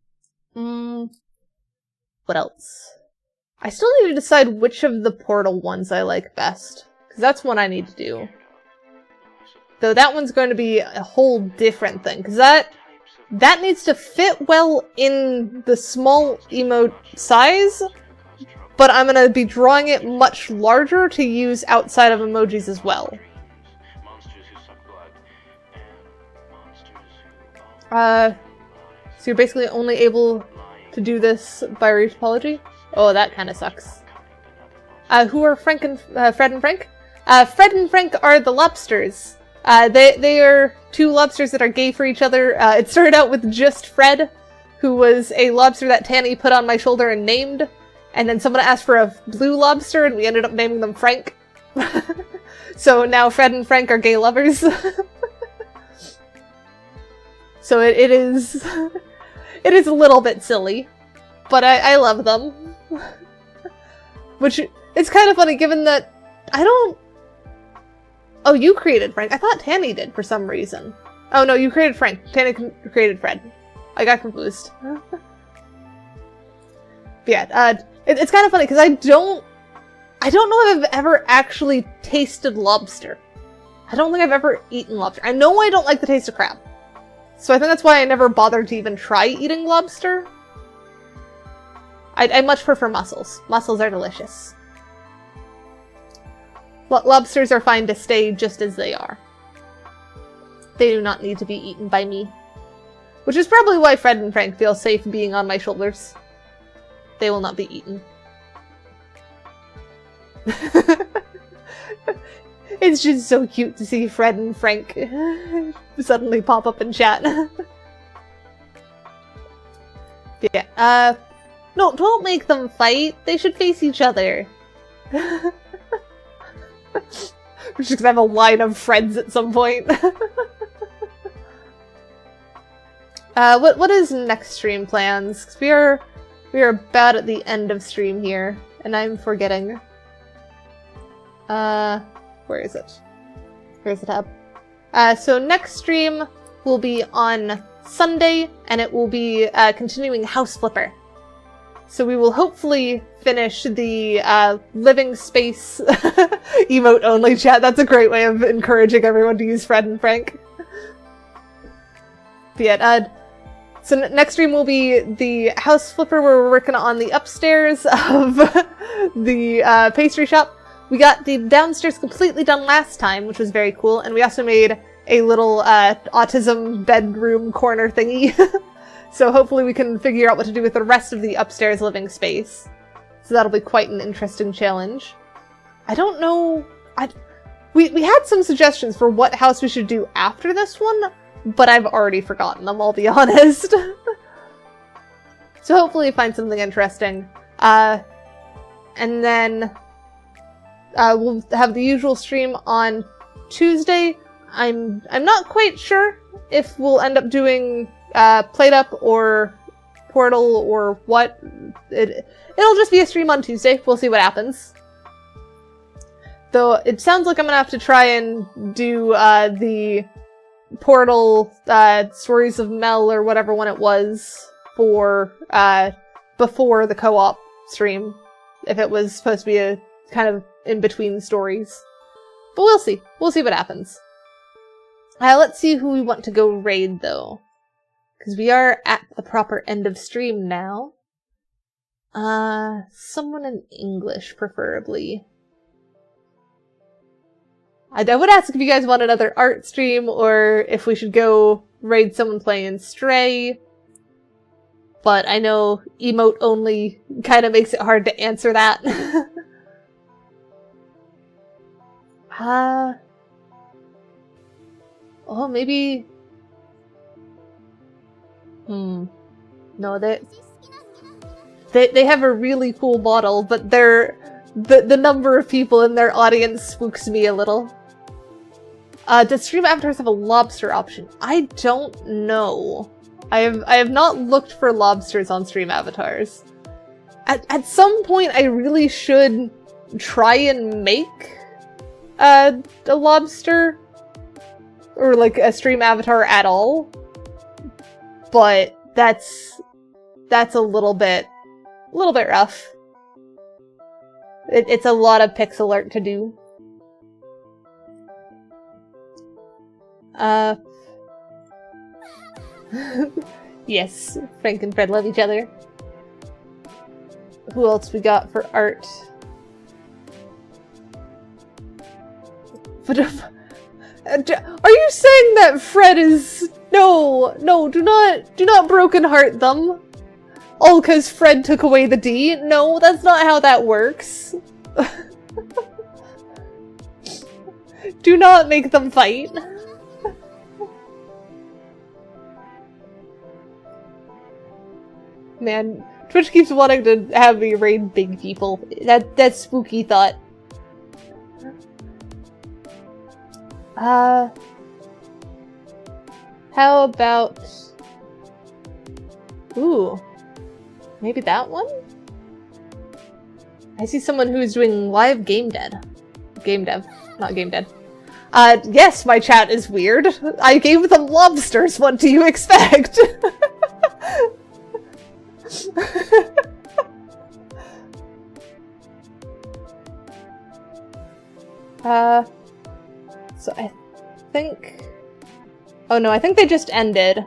What else? I still need to decide which of the portal ones I like best, because that's one I need to do. Though that one's going to be a whole different thing, because that needs to fit well in the small emote size, but I'm going to be drawing it much larger to use outside of emojis as well. So you're basically only able to do this by retopology? Oh, that kind of sucks. Who are Fred and Frank? Fred and Frank are the lobsters. They are two lobsters that are gay for each other. It started out with just Fred, who was a lobster that Tanny put on my shoulder and named. And then someone asked for a blue lobster, and we ended up naming them Frank. So now Fred and Frank are gay lovers. So it is a little bit silly, but I love them. Which, it's kind of funny given that I don't... Oh, you created Frank. I thought Tanny did for some reason. Oh no, you created Frank. Tanny created Fred. I got confused. But yeah, it's kind of funny because I don't know if I've ever actually tasted lobster. I don't think I've ever eaten lobster. I know I don't like the taste of crab. So I think that's why I never bothered to even try eating lobster. I much prefer mussels. Mussels are delicious. Lobsters are fine to stay just as they are. They do not need to be eaten by me. Which is probably why Fred and Frank feel safe being on my shoulders. They will not be eaten. It's just so cute to see Fred and Frank suddenly pop up in chat. Yeah, no, don't make them fight. They should face each other. We're just gonna have a line of friends at some point. What is next stream plans? 'Cause we are about at the end of stream here, and I'm forgetting. Where is it? Here's the tab. So next stream will be on Sunday, and it will be continuing House Flipper. So we will hopefully finish the living space emote only chat. That's a great way of encouraging everyone to use Fred and Frank. But yeah, so next stream will be the House Flipper where we're working on the upstairs of the pastry shop. We got the downstairs completely done last time, which was very cool, and we also made a little autism bedroom corner thingy. So hopefully we can figure out what to do with the rest of the upstairs living space. So that'll be quite an interesting challenge. I don't know... We had some suggestions for what house we should do after this one, but I've already forgotten them, I'll be honest. So hopefully find something interesting. And then we'll have the usual stream on Tuesday. I'm not quite sure if we'll end up doing Played Up or Portal or what. It'll just be a stream on Tuesday. We'll see what happens. Though it sounds like I'm gonna have to try and do the Portal Stories of Mel or whatever one it was for before the co-op stream. If it was supposed to be a kind of in-between stories. But we'll see. We'll see what happens. Let's see who we want to go raid, though. Because we are at the proper end of stream now. Someone in English, preferably. I would ask if you guys want another art stream, or if we should go raid someone playing Stray. But I know emote only kind of makes it hard to answer that. Oh, maybe... No, they have a really cool model, but the number of people in their audience spooks me a little. Does stream avatars have a lobster option? I don't know. I have not looked for lobsters on stream avatars. At some point, I really should try and make a lobster or like a stream avatar at all, but that's a little bit rough. It's a lot of pixel art to do. Yes, Frank and Fred love each other. Who else we got for art? But are you saying that Fred is... No, do not broken heart them. All because Fred took away the D? No, that's not how that works. Do not make them fight. Man, Twitch keeps wanting to have me raid big people. That's spooky thought. How about... Ooh. Maybe that one? I see someone who is doing live game dev, not game dev. Yes, my chat is weird. I gave them lobsters, what do you expect? So I think... Oh no, I think they just ended.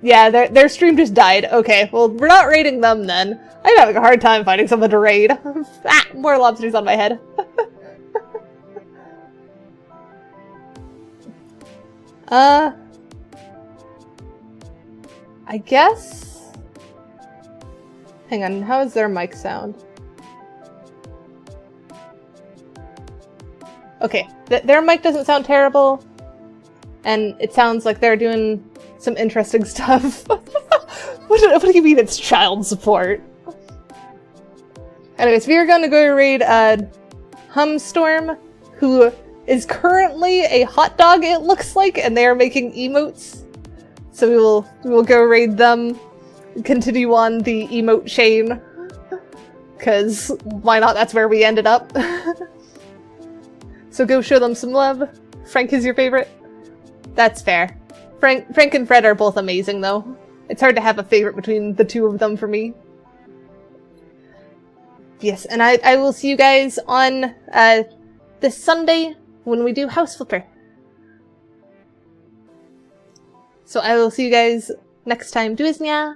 Yeah, their stream just died. Okay, well, we're not raiding them then. I'm having a hard time finding someone to raid. Ah, more lobsters on my head. I guess... Hang on, how is their mic sound? Okay, their mic doesn't sound terrible, and it sounds like they're doing some interesting stuff. What do you mean it's child support? Anyways, we are going to go raid Humstorm, who is currently a hot dog, it looks like, and they are making emotes. So we will go raid them, continue on the emote chain, because why not? That's where we ended up. So go show them some love. Frank is your favorite? That's fair. Frank and Fred are both amazing, though. It's hard to have a favorite between the two of them for me. Yes, and I will see you guys on this Sunday when we do House Flipper. So I will see you guys next time. Do isnia!